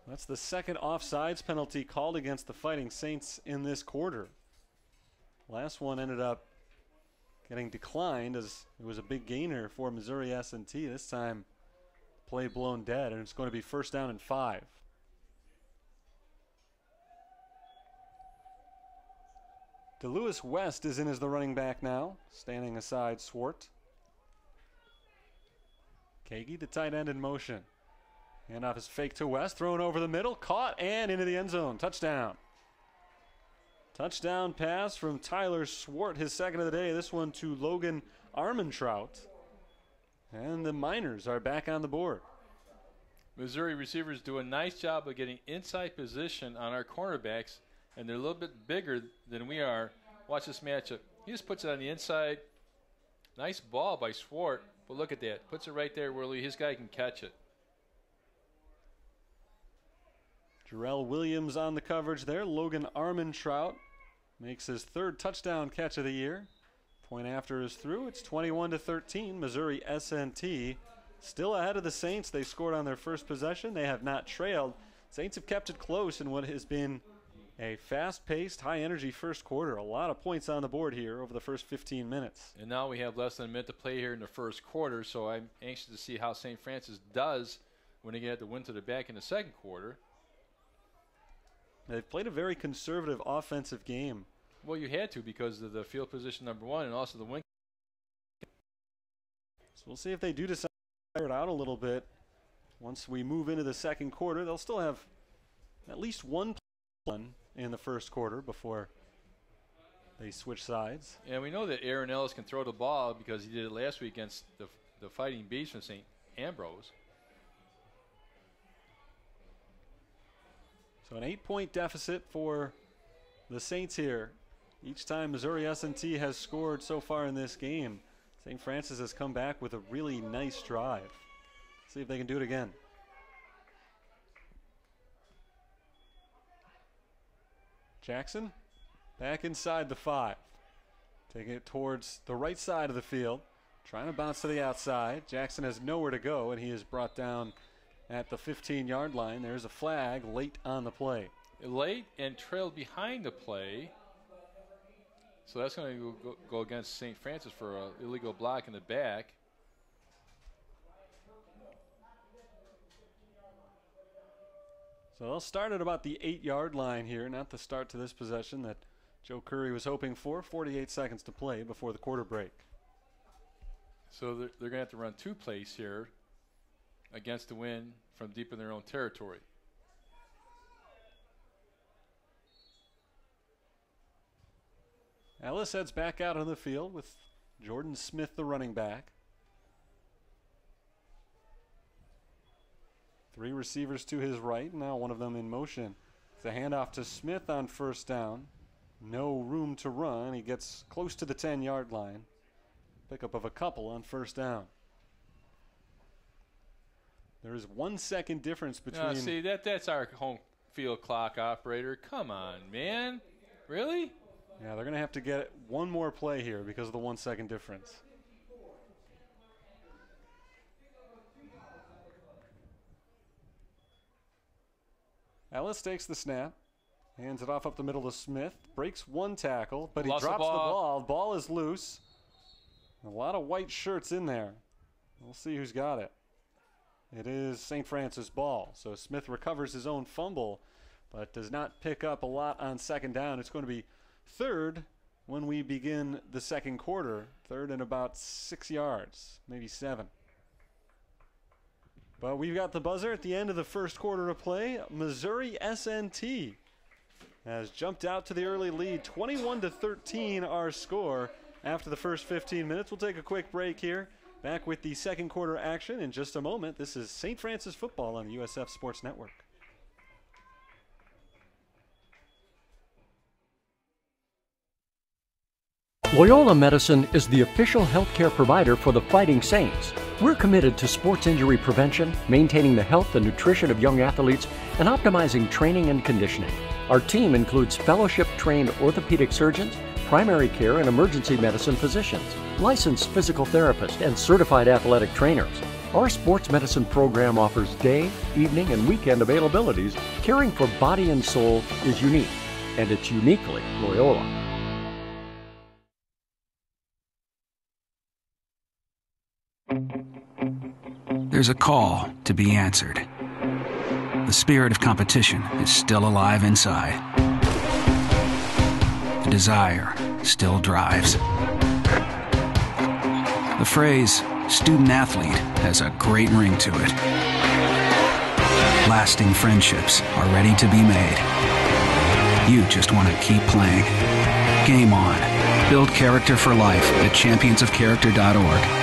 That's the 2nd offsides penalty called against the Fighting Saints in this quarter. Last one ended up getting declined as it was a big gainer for Missouri S&T. This time, play blown dead, and it's going to be 1st down and 5. DeLewis West is in as the running back now, standing aside Swart. Kagi, the tight end, in motion. Handoff is fake to West, thrown over the middle, caught, and into the end zone. Touchdown. Touchdown pass from Tyler Swart, his 2nd of the day. This one to Logan Armentrout. And the Miners are back on the board. Missouri receivers do a nice job of getting inside position on our cornerbacks, and they're a little bit bigger than we are. Watch this matchup. He just puts it on the inside. Nice ball by Swart, but look at that. Puts it right there where his guy can catch it. Jarrell Williams on the coverage there. Logan Armentrout makes his 3rd touchdown catch of the year. Point after is through. It's 21-13. Missouri S&T still ahead of the Saints. They scored on their first possession. They have not trailed. Saints have kept it close in what has been a fast-paced, high-energy first quarter. A lot of points on the board here over the first 15 minutes. And now we have less than a minute to play here in the first quarter, so I'm anxious to see how St. Francis does when they get the win to the back in the second quarter. They've played a very conservative offensive game. Well, you had to because of the field position number 1 and also the win. So we'll see if they do decide to fire it out a little bit. Once we move into the second quarter, they'll still have at least one in the first quarter before they switch sides. And we know that Aaron Ellis can throw the ball because he did it last week against the Fighting Bees from St. Ambrose. So an 8-point deficit for the Saints here. Each time Missouri S&T has scored so far in this game, St. Francis has come back with a really nice drive. See if they can do it again. Jackson back inside the 5. Taking it towards the right side of the field. Trying to bounce to the outside. Jackson has nowhere to go, and he is brought down at the 15-yard line. There's a flag late on the play. Late and trailed behind the play. So that's going to go against St. Francis for an illegal block in the back. So they'll start at about the 8-yard line here, not the start to this possession that Joe Curry was hoping for. 48 seconds to play before the quarter break. So they're going to have to run 2 plays here against the win from deep in their own territory. Ellis heads back out on the field with Jordan Smith, the running back. 3 receivers to his right, now one of them in motion. It's a handoff to Smith on first down. No room to run. He gets close to the 10-yard line. Pickup of a couple on first down. There is 1 second difference between... see, that's our home field clock operator. Come on, man. Really? Yeah, they're going to have to get one more play here because of the 1 second difference. Ellis takes the snap, hands it off up the middle to Smith, breaks 1 tackle, but he drops the ball. Ball is loose. A lot of white shirts in there. We'll see who's got it. It is St. Francis ball. So Smith recovers his own fumble, but does not pick up a lot on second down. It's going to be 3rd when we begin the second quarter. 3rd and about 6 yards, maybe 7. But we've got the buzzer at the end of the first quarter of play. Missouri S&T has jumped out to the early lead. 21-13 our score after the first 15 minutes. We'll take a quick break here. Back with the second quarter action in just a moment. This is St. Francis football on the USF Sports Network. Loyola Medicine is the official healthcare provider for the Fighting Saints. We're committed to sports injury prevention, maintaining the health and nutrition of young athletes, and optimizing training and conditioning. Our team includes fellowship-trained orthopedic surgeons, primary care and emergency medicine physicians, licensed physical therapists, and certified athletic trainers. Our sports medicine program offers day, evening, and weekend availabilities. Caring for body and soul is unique, and it's uniquely Loyola. There's a call to be answered. The spirit of competition is still alive inside. The desire still drives. The phrase student athlete has a great ring to it. Lasting friendships are ready to be made. You just want to keep playing. Game on. Build character for life at championsofcharacter.org.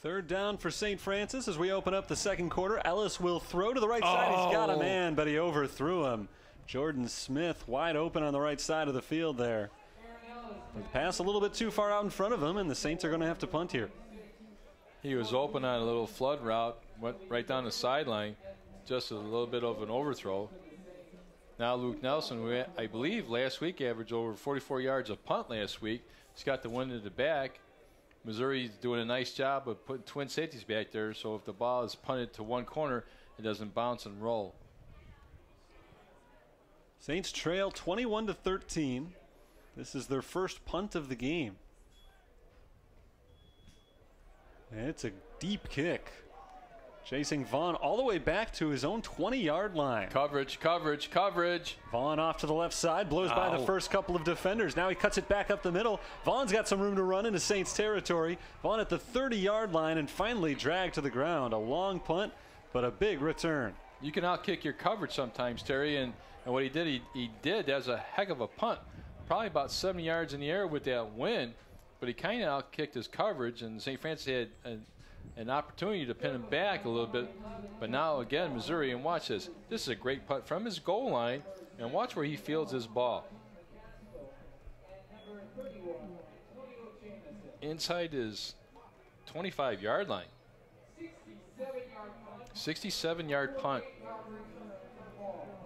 3rd down for St. Francis as we open up the second quarter. Ellis will throw to the right side. He's got a man, but he overthrew him. Jordan Smith wide open on the right side of the field there. But the pass a little bit too far out in front of him, and the Saints are going to have to punt here. He was open on a little flood route, went right down the sideline, just a little bit of an overthrow. Now Luke Nelson, who I believe last week averaged over 44 yards of punt last week, he's got the wind at the back. Missouri's doing a nice job of putting twin safeties back there, so if the ball is punted to one corner, it doesn't bounce and roll. Saints trail 21-13. This is their first punt of the game. And it's a deep kick. Chasing Vaughn all the way back to his own 20-yard line. Coverage, coverage, coverage. Vaughn off to the left side, blows by the first couple of defenders. Now he cuts it back up the middle. Vaughn's got some room to run into Saints territory. Vaughn at the 30-yard line and finally dragged to the ground. A long punt, but a big return. You can outkick your coverage sometimes, Terry, and what he did, that's a heck of a punt. Probably about 70 yards in the air with that wind, but he kind of outkicked his coverage, and St. Francis had an opportunity to pin him back a little bit. But now again, Missouri, and watch this. This is a great punt from his goal line, and watch where he fields his ball. Inside his 25-yard line. 67-yard punt.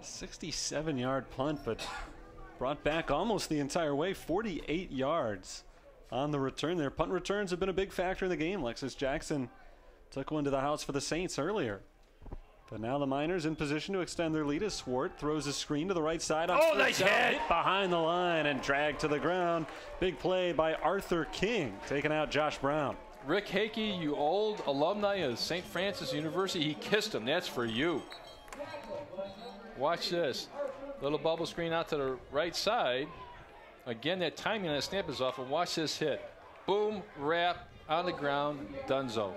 67-yard punt, but brought back almost the entire way, 48 yards on the return there. Punt returns have been a big factor in the game. Lexus Jackson took one to the house for the Saints earlier. But now the Miners in position to extend their lead as Swart throws a screen to the right side. Nice hit! Behind the line and dragged to the ground. Big play by Arthur King, taking out Josh Brown. Rick Hakey, you old alumni of St. Francis University, he kissed him. That's for you. Watch this. Little bubble screen out to the right side. Again, that timing on that snap is off, and watch this hit. Boom, wrap, on the ground, donezo.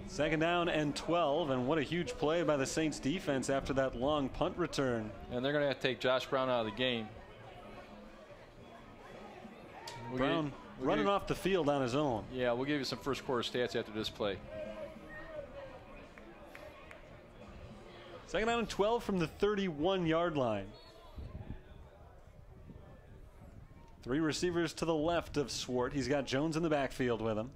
Second down and 12, and what a huge play by the Saints defense after that long punt return. And they're going to have to take Josh Brown out of the game. Brown running off the field on his own. Yeah, we'll give you some first quarter stats after this play. Second down and 12 from the 31-yard line. Three receivers to the left of Swart. He's got Jones in the backfield with him.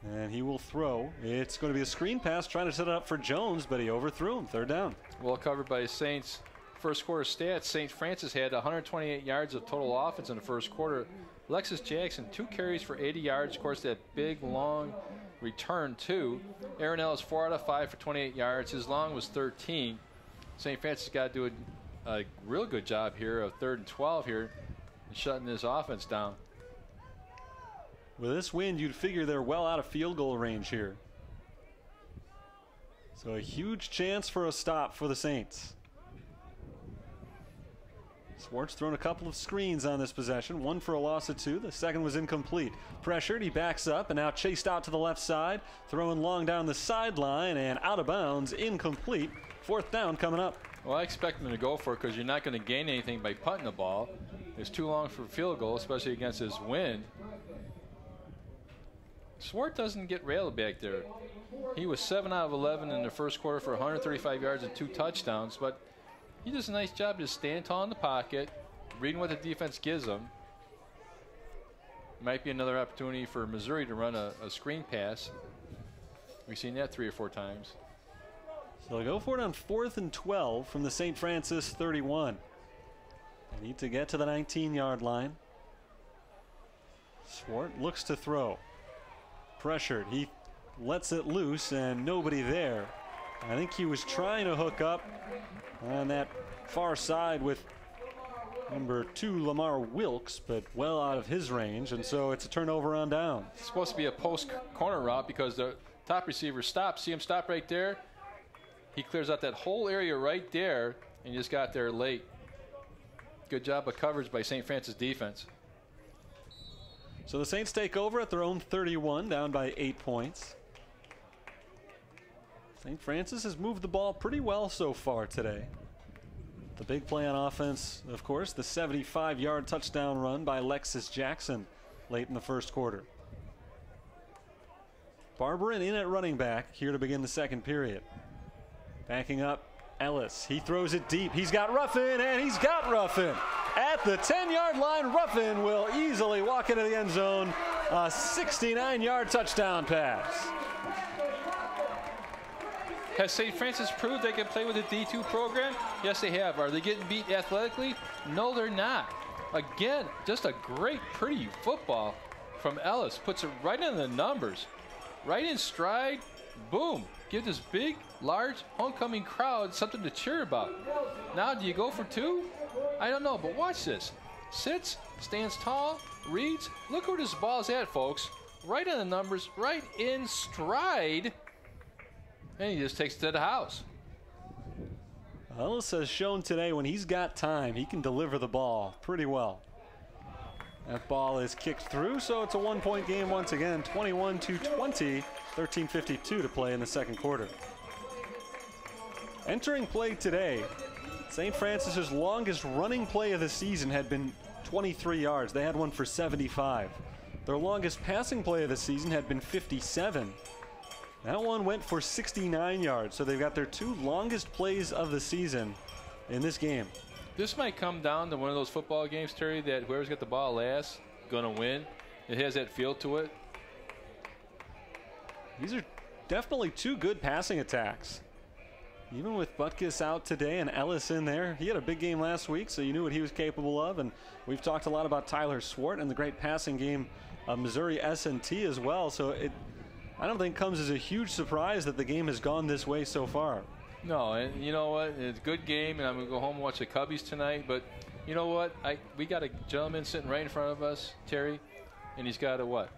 And he will throw. It's going to be a screen pass trying to set it up for Jones, but he overthrew him. Third down. Well covered by Saints. First quarter stats, St. Francis had 128 yards of total offense in the first quarter. Lexus Jackson, 2 carries for 80 yards. Of course, that big, long return, too. Aaron Ellis, 4 out of 5 for 28 yards. His long was 13. St. Francis got to do a real good job here of 3rd and 12 here, and shutting this offense down. With this wind, you'd figure they're well out of field goal range here. So a huge chance for a stop for the Saints. Swartz thrown a couple of screens on this possession. One for a loss of 2. The second was incomplete. Pressured, he backs up and now chased out to the left side. Throwing long down the sideline and out of bounds, incomplete. 4th down coming up. Well, I expect them to go for it because you're not going to gain anything by punting the ball. It's too long for a field goal, especially against this wind. Swart doesn't get railed back there. He was 7 out of 11 in the first quarter for 135 yards and 2 touchdowns, but he does a nice job just staying tall in the pocket, reading what the defense gives him. Might be another opportunity for Missouri to run a screen pass. We've seen that 3 or 4 times. So they'll go for it on 4th and 12 from the St. Francis 31. They need to get to the 19-yard line. Swart looks to throw. Pressured. He lets it loose and nobody there. I think he was trying to hook up on that far side with number 2 Lamar Wilkes, but well out of his range, and so it's a turnover on down. It's supposed to be a post corner route because the top receiver stops. See him stop right there? He clears out that whole area right there and just got there late. Good job of coverage by St. Francis defense. So the Saints take over at their own 31, down by 8 points. St. Francis has moved the ball pretty well so far today. The big play on offense, of course, the 75-yard touchdown run by Lexus Jackson late in the first quarter. Barberin in at running back here to begin the second period. Backing up Ellis, he throws it deep. He's got Ruffin, and he's got Ruffin. At the 10-yard line, Ruffin will easily walk into the end zone. A 69-yard touchdown pass. Has St. Francis proved they can play with a D2 program? Yes, they have. Are they getting beat athletically? No, they're not. Again, just a great, pretty football from Ellis. Puts it right in the numbers. Right in stride. Boom. Give this big, large, homecoming crowd something to cheer about. Now, do you go for two? I don't know, but watch this. Sits, stands tall, reads. Look where this ball's at, folks. Right in the numbers, right in stride. And he just takes it to the house. Ellis has shown today when he's got time, he can deliver the ball pretty well. That ball is kicked through, so it's a one-point game once again, 21-20, 13:52 to play in the second quarter. Entering play today, St. Francis's longest running play of the season had been 23 yards. They had one for 75. Their longest passing play of the season had been 57. That one went for 69 yards, so they've got their two longest plays of the season in this game. This might come down to one of those football games, Terry, that whoever's got the ball last gonna win. It has that feel to it. These are definitely two good passing attacks. Even with Butkus out today and Ellis in there, he had a big game last week, so you knew what he was capable of. And we've talked a lot about Tyler Swart and the great passing game of Missouri S&T as well. So I don't think comes as a huge surprise that the game has gone this way so far. No, and you know what? It's a good game, and I'm going to go home and watch the Cubbies tonight. But you know what? We got a gentleman sitting right in front of us, Terry, and he's got a what?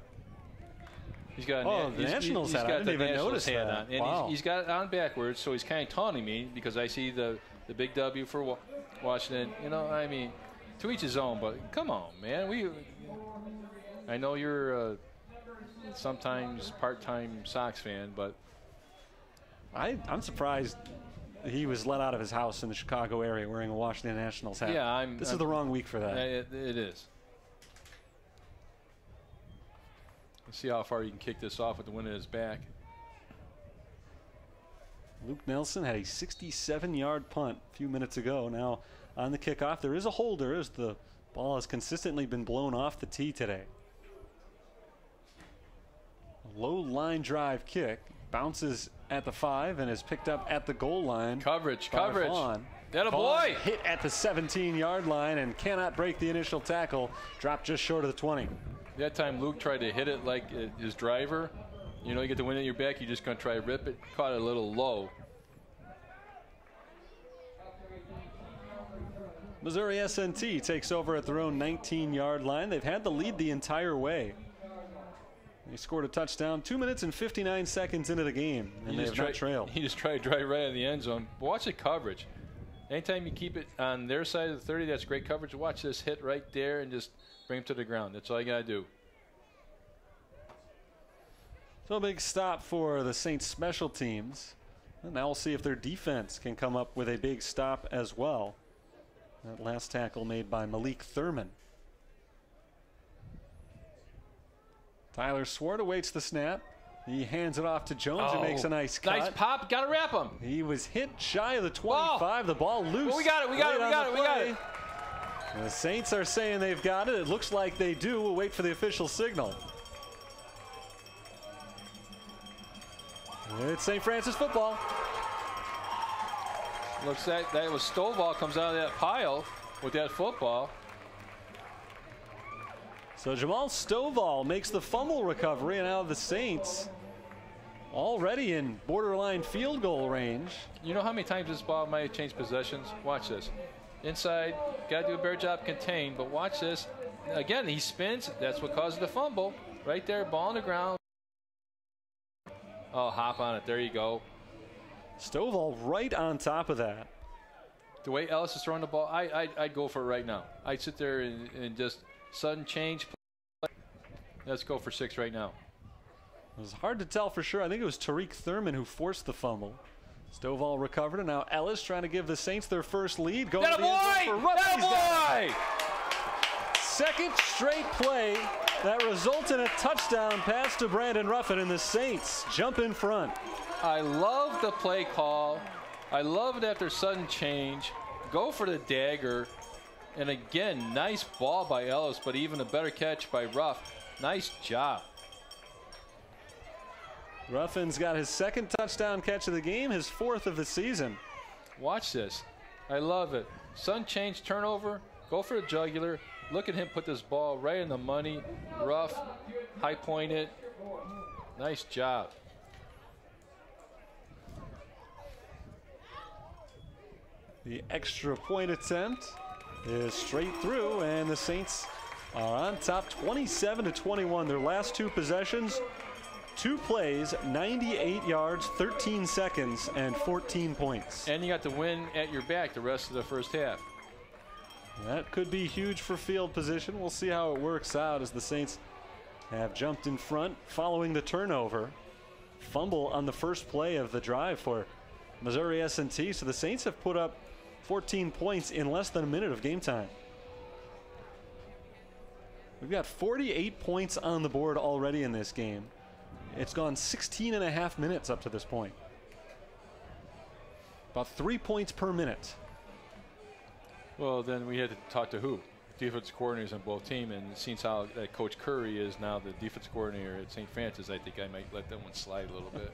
He's got the Nationals hat. I didn't even notice that. On. And wow. he's got it on backwards, so he's kind of taunting me because I see the big W for Washington. You know, I mean, to each his own, but come on, man. I know you're sometimes part-time Sox fan, but I'm surprised he was let out of his house in the Chicago area wearing a Washington Nationals hat. Yeah, this is the wrong week for that. It is. Let's see how far you can kick this off with the wind at his back. Luke Nelson had a 67-yard punt a few minutes ago. Now on the kickoff, there is a holder as the ball has consistently been blown off the tee today. A low line drive kick. Bounces at the 5 and is picked up at the goal line. Coverage. That a boy! Hit at the 17-yard line and cannot break the initial tackle. Dropped just short of the 20. That time Luke tried to hit it like his driver. You know, you get the wind at your back, you're just going to try to rip it. Caught it a little low. Missouri S&T takes over at their own 19-yard line. They've had the lead the entire way. They scored a touchdown 2 minutes and 59 seconds into the game, and they have not trailed. He just tried to drive right in the end zone. Watch the coverage. Anytime you keep it on their side of the 30, that's great coverage. Watch this hit right there and just bring him to the ground. That's all you got to do. So a big stop for the Saints special teams. And now we'll see if their defense can come up with a big stop as well. That last tackle made by Malik Thurman. Tyler Swart awaits the snap. He hands it off to Jones, who makes a nice cut. Nice pop. Got to wrap him. He was hit shy of the 25. Whoa. The ball loose. Well, we got it. And the Saints are saying they've got it. It looks like they do. We'll wait for the official signal. It's St. Francis football. Looks like that was Stovall comes out of that pile with that football. So Jamal Stovall makes the fumble recovery, and now the Saints already in borderline field goal range. You know how many times this ball might have changed possessions? Watch this. Inside, got to do a better job contained, but watch this. Again, he spins. That's what causes the fumble. Right there, ball on the ground. Oh, hop on it. There you go. Stovall right on top of that. The way Ellis is throwing the ball, I'd go for it right now. I'd sit there and just sudden change. Let's go for 6 right now. It was hard to tell for sure. I think it was Tariq Thurman who forced the fumble. Stovall recovered, and now Ellis trying to give the Saints their first lead. Going to the end zone for Ruffin. Second straight play that results in a touchdown pass to Brandon Ruffin, and the Saints jump in front. I love the play call I love it after sudden change. Go for the dagger. And again, nice ball by Ellis, but even a better catch by Ruff. Nice job. Ruffin's got his second touchdown catch of the game, his fourth of the season. Watch this. I love it. Sudden change, turnover, go for the jugular. Look at him put this ball right in the money. Ruff, high point it. Nice job. The extra point attempt is straight through, and the Saints are on top 27-21. Their last two possessions, 2 plays, 98 yards, 13 seconds, and 14 points. And you got the win at your back the rest of the first half. That could be huge for field position. We'll see how it works out as the Saints have jumped in front following the turnover. Fumble on the first play of the drive for Missouri S&T. So the Saints have put up 14 points in less than a minute of game time. We've got 48 points on the board already in this game. It's gone 16 and a half minutes up to this point. About 3 points per minute. Well, then we had to talk to who? Defense coordinators on both teams, and it seems how that Coach Curry is now the defense coordinator at St. Francis. I think I might let that one slide a little bit.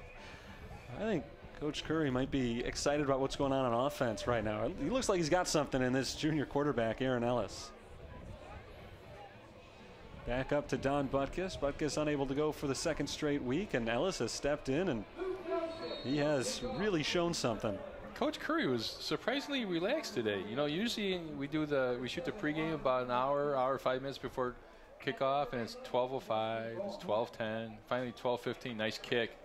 I think Coach Curry might be excited about what's going on offense right now. He looks like he's got something in this junior quarterback, Aaron Ellis. Back up to Don Butkus. Butkus unable to go for the second straight week, and Ellis has stepped in, and he has really shown something. Coach Curry was surprisingly relaxed today. You know, usually we shoot the pregame about an hour, 5 minutes before kickoff, and it's 12:05, it's 12:10, finally 12:15, nice kick.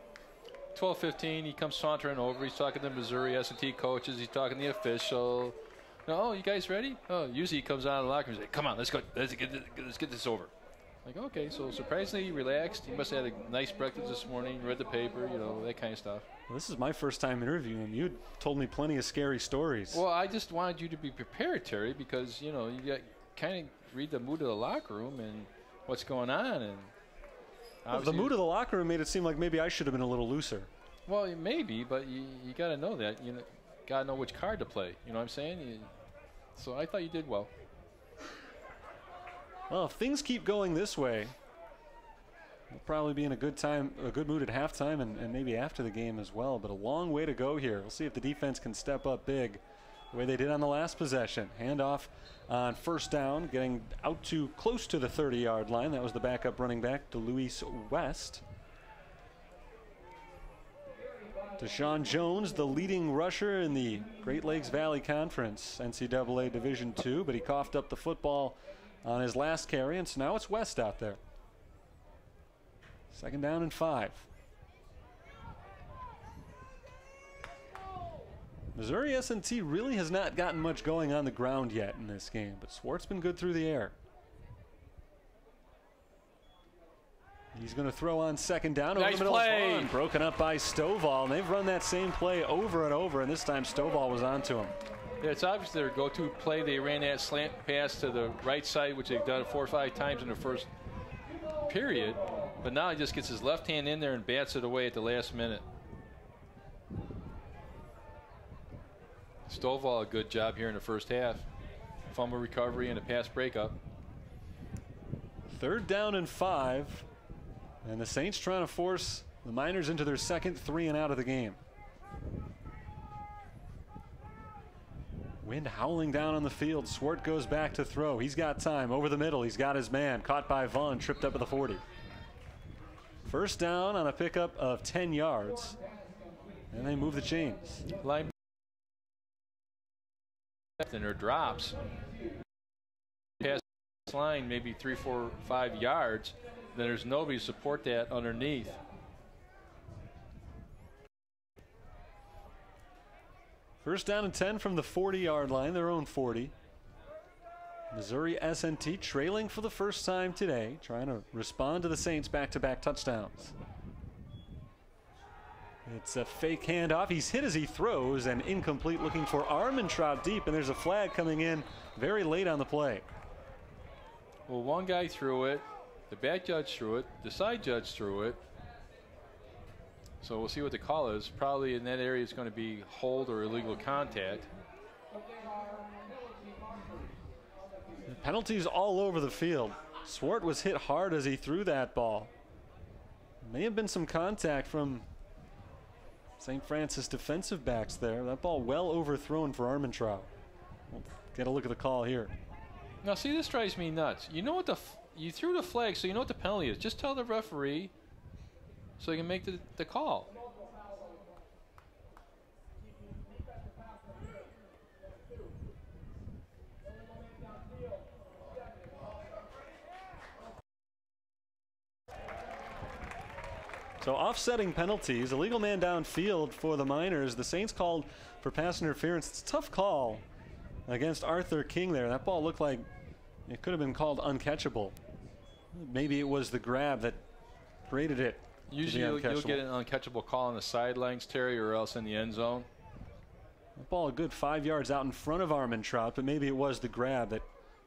12:15, he comes sauntering over. He's talking to Missouri S&T coaches. He's talking to the official. Oh, you guys ready? Oh, usually he comes out of the locker room and says, "Come on, let's go. Let's get this over." Like, okay, so surprisingly relaxed. He must have had a nice breakfast this morning, read the paper, you know, that kind of stuff. Well, this is my first time interviewing him. You told me plenty of scary stories. Well, I just wanted you to be prepared, Terry, because, you know, you got kind of read the mood of the locker room and what's going on. And well, the mood of the locker room made it seem like maybe I should have been a little looser. Well, maybe, but you got to know that. You got to know which card to play. You know what I'm saying? So I thought you did well. Well, if things keep going this way, we'll probably be in a good mood at halftime and maybe after the game as well. But a long way to go here. We'll see if the defense can step up big the way they did on the last possession. Handoff on first down, getting out to close to the 30-yard line. That was the backup running back, DeLuis West. Deshaun Jones, the leading rusher in the Great Lakes Valley Conference, NCAA Division II, but he coughed up the football on his last carry, and so now it's West out there. 2nd down and 5. Missouri S&T really has not gotten much going on the ground yet in this game, but Swart's been good through the air. He's going to throw on 2nd down. Nice over the middle play. Vaughn, broken up by Stovall, and they've run that same play over and over, and this time Stovall was onto him. Yeah, it's obvious their go-to play. They ran that slant pass to the right side, which they've done 4 or 5 times in the first period. But now he just gets his left hand in there and bats it away at the last minute. Stovall, a good job here in the first half. Fumble recovery and a pass breakup. 3rd down and 5. And the Saints trying to force the Miners into their second 3 and out of the game. Wind howling down on the field. Swart goes back to throw. He's got time. Over the middle. He's got his man. Caught by Vaughn. Tripped up at the 40. 1st down on a pickup of 10 yards. And they move the chains. Line and their drops. Pass line maybe 3, 4, 5 yards. Then there's nobody to support that underneath. First down and 10 from the 40-yard line, their own 40. Missouri S&T trailing for the first time today, trying to respond to the Saints' back-to-back touchdowns. It's a fake handoff. He's hit as he throws and incomplete, looking for Armentrout deep, and there's a flag coming in very late on the play. Well, one guy threw it. The back judge threw it. The side judge threw it. So we'll see what the call is. Probably in that area it's going to be hold or illegal contact. Penalties all over the field. Swart was hit hard as he threw that ball. May have been some contact from St. Francis defensive backs there. That ball well overthrown for Armentrout. We'll get a look at the call here. Now see, this drives me nuts. You know what you threw the flag, so you know what the penalty is. Just tell the referee so he can make the call. So offsetting penalties, illegal man downfield for the Miners. The Saints called for pass interference. It's a tough call against Arthur King there. That ball looked like it could have been called uncatchable. Maybe it was the grab that created it. Usually you'll get an uncatchable call on the sidelines, Terry, or else in the end zone. The ball a good 5 yards out in front of Armentrout, but maybe it was the grab that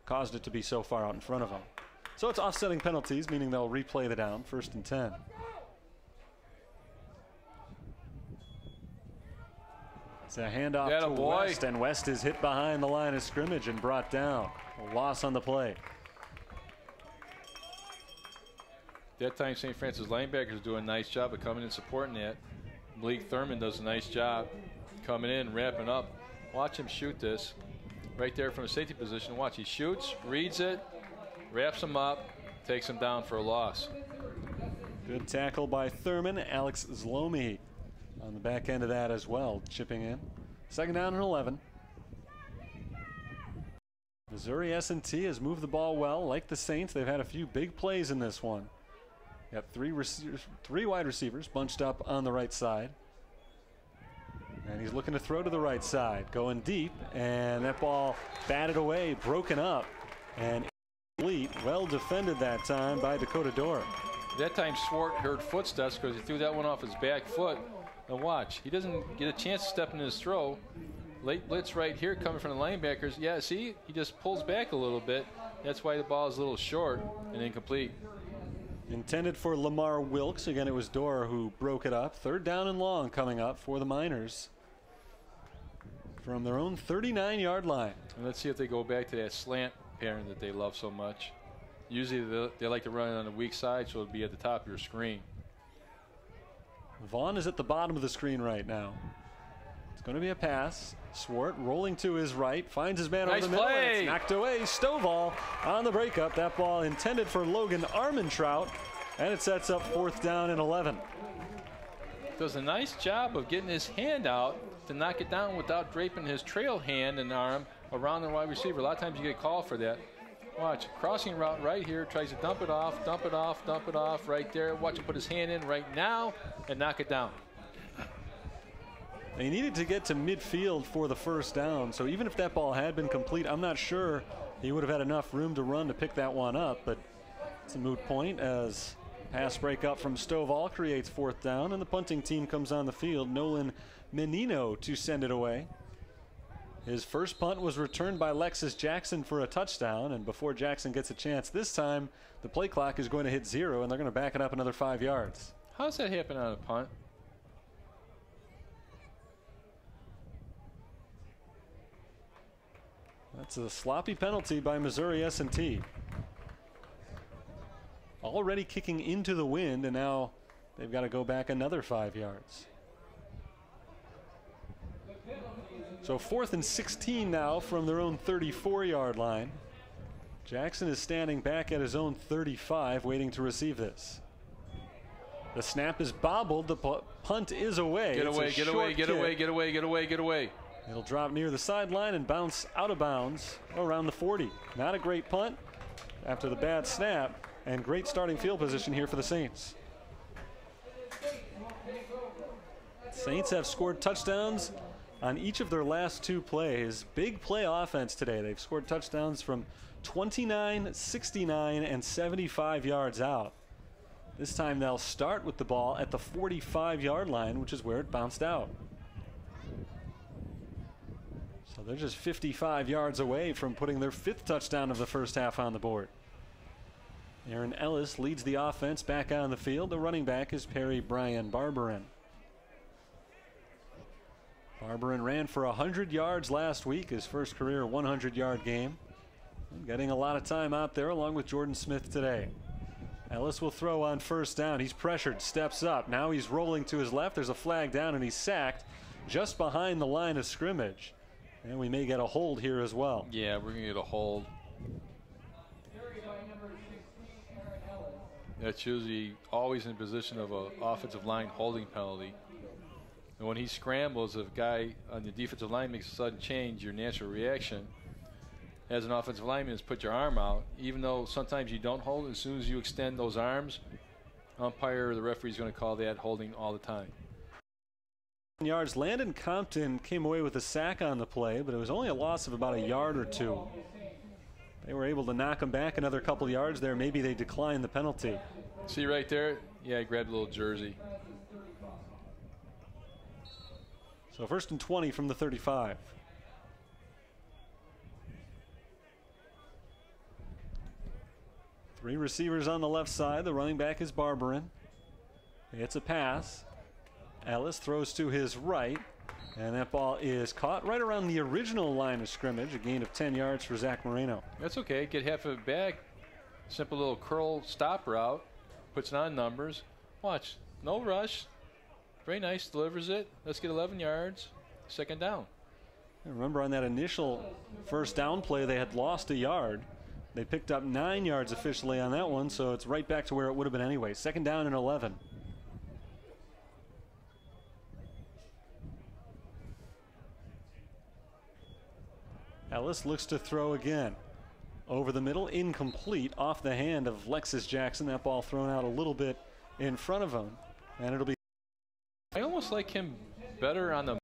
caused it to be so far out in front of him. So it's offsetting penalties, meaning they'll replay the down, 1st and 10. It's a handoff to West, and West is hit behind the line of scrimmage and brought down. A loss on the play. That time St. Francis linebackers do a nice job of coming in supporting that. Malik Thurman does a nice job coming in, wrapping up. Watch him shoot this right there from a safety position. Watch, he shoots, reads it, wraps him up, takes him down for a loss. Good tackle by Thurman. Alex Zlomi on the back end of that as well, chipping in. 2nd down and 11. Missouri S&T has moved the ball well. Like the Saints, they've had a few big plays in this one. Got three wide receivers bunched up on the right side. And he's looking to throw to the right side, going deep, and that ball batted away, broken up, and complete. Well defended that time by Dakota Dorr. That time Swart heard footsteps because he threw that one off his back foot. And watch, he doesn't get a chance to step in his throw. Late blitz right here coming from the linebackers. Yeah, see, he just pulls back a little bit. That's why the ball is a little short and incomplete. Intended for Lamar Wilkes. Again, it was Dorr who broke it up. 3rd down and long coming up for the Miners from their own 39-yard line. And let's see if they go back to that slant pattern that they love so much. Usually they like to run it on the weak side, so it'll be at the top of your screen. Vaughn is at the bottom of the screen right now. It's going to be a pass. Swart rolling to his right, finds his man over the middle, and it's knocked away. Stovall on the breakup. That ball intended for Logan Armentrout, and it sets up 4th down and 11. Does a nice job of getting his hand out to knock it down without draping his trail hand and arm around the wide receiver. A lot of times you get called for that. Watch, crossing route right here, tries to dump it off, dump it off, dump it off right there. Watch him put his hand in right now and knock it down. He needed to get to midfield for the 1st down, so even if that ball had been complete, I'm not sure he would have had enough room to run to pick that one up, but it's a moot point as pass break up from Stovall creates 4th down, and the punting team comes on the field. Nolan Menino to send it away. His first punt was returned by Lexus Jackson for a touchdown, and before Jackson gets a chance this time, the play clock is going to hit 0, and they're going to back it up another 5 yards. How does that happen on a punt? That's a sloppy penalty by Missouri S&T. Already kicking into the wind, and now they've got to go back another 5 yards. So 4th and 16 now from their own 34-yard line. Jackson is standing back at his own 35, waiting to receive this. The snap is bobbled. The punt is away. Get away, get away, get away, get away, get away, get away. It'll drop near the sideline and bounce out of bounds around the 40. Not a great punt after the bad snap, and great starting field position here for the Saints. Saints have scored touchdowns on each of their last 2 plays. Big play offense today. They've scored touchdowns from 29, 69, and 75 yards out. This time they'll start with the ball at the 45-yard line, which is where it bounced out. So they're just 55 yards away from putting their 5th touchdown of the first half on the board. Aaron Ellis leads the offense back on the field. The running back is Perry Brian Barberin. Barberin ran for 100 yards last week, his first career 100-yard game. Getting a lot of time out there along with Jordan Smith today. Ellis will throw on first down. He's pressured, steps up. Now he's rolling to his left. There's a flag down, and he's sacked just behind the line of scrimmage. And we may get a hold here as well. Yeah, we're going to get a hold. That's usually always in position of an offensive line holding penalty. And when he scrambles, if a guy on the defensive line makes a sudden change, your natural reaction as an offensive lineman is put your arm out. Even though sometimes you don't hold, as soon as you extend those arms, umpire or the referee is going to call that holding all the time. Yards. Landon Compton came away with a sack on the play, but it was only a loss of about a yard or two. They were able to knock him back another couple yards there. Maybe they declined the penalty. See right there? Yeah, he grabbed a little jersey. So 1st and 20 from the 35. Three receivers on the left side. The running back is Barberin. It's a pass. Ellis throws to his right, and that ball is caught right around the original line of scrimmage. A gain of 10 yards for Zach Moreno. That's okay. Get half of it back. Simple little curl stop route. Puts it on numbers. Watch. No rush. Very nice. Delivers it. Let's get 11 yards. 2nd down. Remember on that initial first down play, they had lost a yard. They picked up 9 yards officially on that one, so it's right back to where it would have been anyway. 2nd down and 11. Ellis looks to throw again. Over the middle, incomplete, off the hand of Lexus Jackson. That ball thrown out a little bit in front of him, and it'll be. I almost like him better on the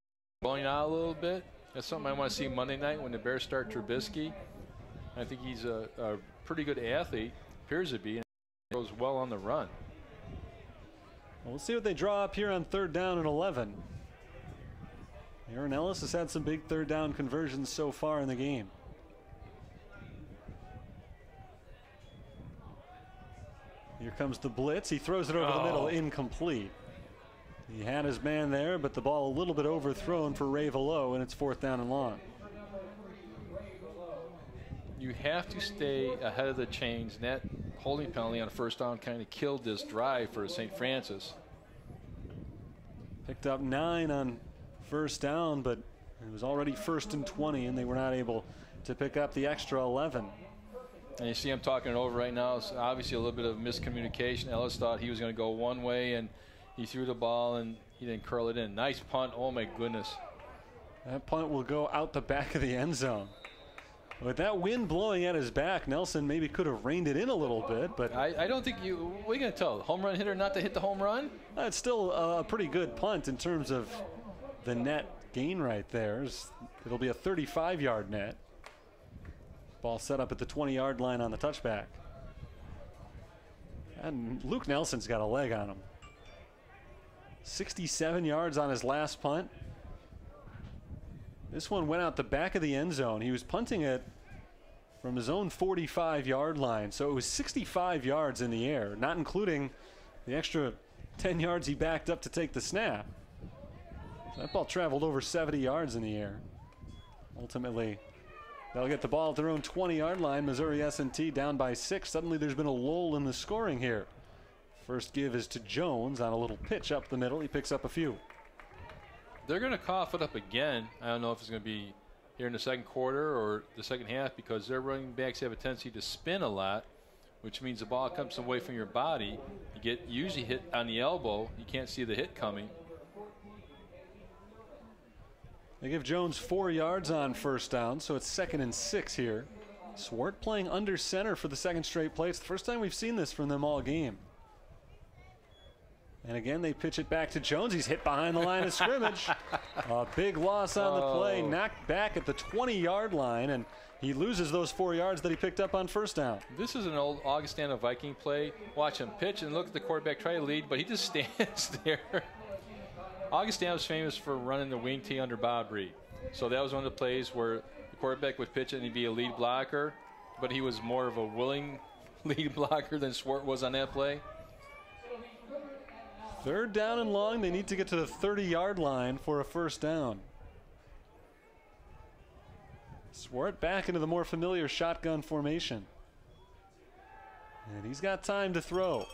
going out a little bit. That's something I want to see Monday night when the Bears start Trubisky. I think he's a pretty good athlete, appears to be, and goes well on the run. Well, we'll see what they draw up here on 3rd down and 11. Aaron Ellis has had some big 3rd down conversions so far in the game. Here comes the blitz. He throws it over the middle, incomplete. He had his man there, but the ball a little bit overthrown for Ray Velo, and it's 4th down and long. You have to stay ahead of the chains, and that holding penalty on 1st down kind of killed this drive for St. Francis. Picked up 9 on 1st down, but it was already 1st and 20, and they were not able to pick up the extra 11. And you see him talking it over right now. It's obviously a little bit of miscommunication. Ellis thought he was going to go one way, and he threw the ball, and he didn't curl it in. Nice punt. Oh, my goodness. That punt will go out the back of the end zone. With that wind blowing at his back, Nelson maybe could have reined it in a little bit, but I don't think you. What are you going to tell? Home run hitter not to hit the home run? It's still a pretty good punt in terms of the net gain right there. It'll be a 35-yard net. Ball set up at the 20-yard line on the touchback. And Luke Nelson's got a leg on him. 67 yards on his last punt. This one went out the back of the end zone. He was punting it from his own 45-yard line. So it was 65 yards in the air, not including the extra 10 yards he backed up to take the snap. So that ball traveled over 70 yards in the air. Ultimately, they'll get the ball at their own 20-yard line. Missouri S&T down by 6. Suddenly there's been a lull in the scoring here. First give is to Jones on a little pitch up the middle. He picks up a few. They're going to cough it up again. I don't know if it's going to be here in the 2nd quarter or the 2nd half, because their running backs have a tendency to spin a lot, which means the ball comes away from your body. You get usually hit on the elbow. You can't see the hit coming. They give Jones 4 yards on 1st down, so it's 2nd and 6 here. Swart playing under center for the 2nd straight play. It's the first time we've seen this from them all game. And again, they pitch it back to Jones. He's hit behind the line of scrimmage. A big loss on the play, knocked back at the 20-yard line, and he loses those 4 yards that he picked up on 1st down. This is an old Augustana Viking play. Watch him pitch and look at the quarterback try to lead, but he just stands there. Augustana was famous for running the wing tee under Bob Reed. So that was one of the plays where the quarterback would pitch it and he'd be a lead blocker, but he was more of a willing lead blocker than Swart was on that play. 3rd down and long. They need to get to the 30-yard line for a 1st down. Swart back into the more familiar shotgun formation. And he's got time to throw.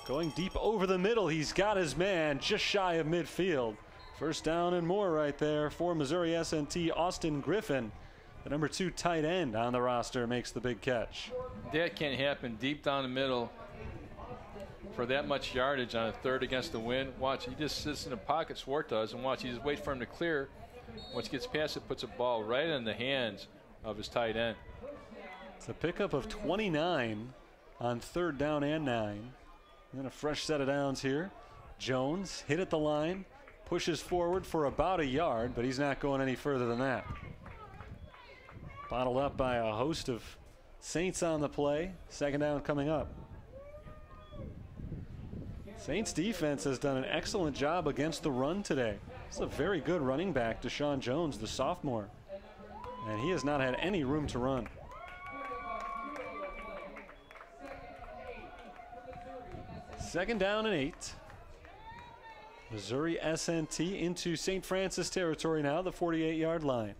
Going deep over the middle, he's got his man just shy of midfield. First down and more right there for Missouri S&T. Austin Griffin, the number 2 tight end on the roster, makes the big catch. That can't happen deep down the middle for that much yardage on a third against the wind. Watch, he just sits in the pocket, Swart does, and watch, he just waits for him to clear. Once he gets past it, puts a ball right in the hands of his tight end. It's a pickup of 29 on 3rd down and 9. And a fresh set of downs here. Jones hit at the line, pushes forward for about a yard, but he's not going any further than that. Bottled up by a host of Saints on the play. 2nd down coming up. Saints defense has done an excellent job against the run today. It's a very good running back, Deshaun Jones, the sophomore. And he has not had any room to run. Second down and 8. Missouri S&T into St. Francis territory now, the 48-yard line.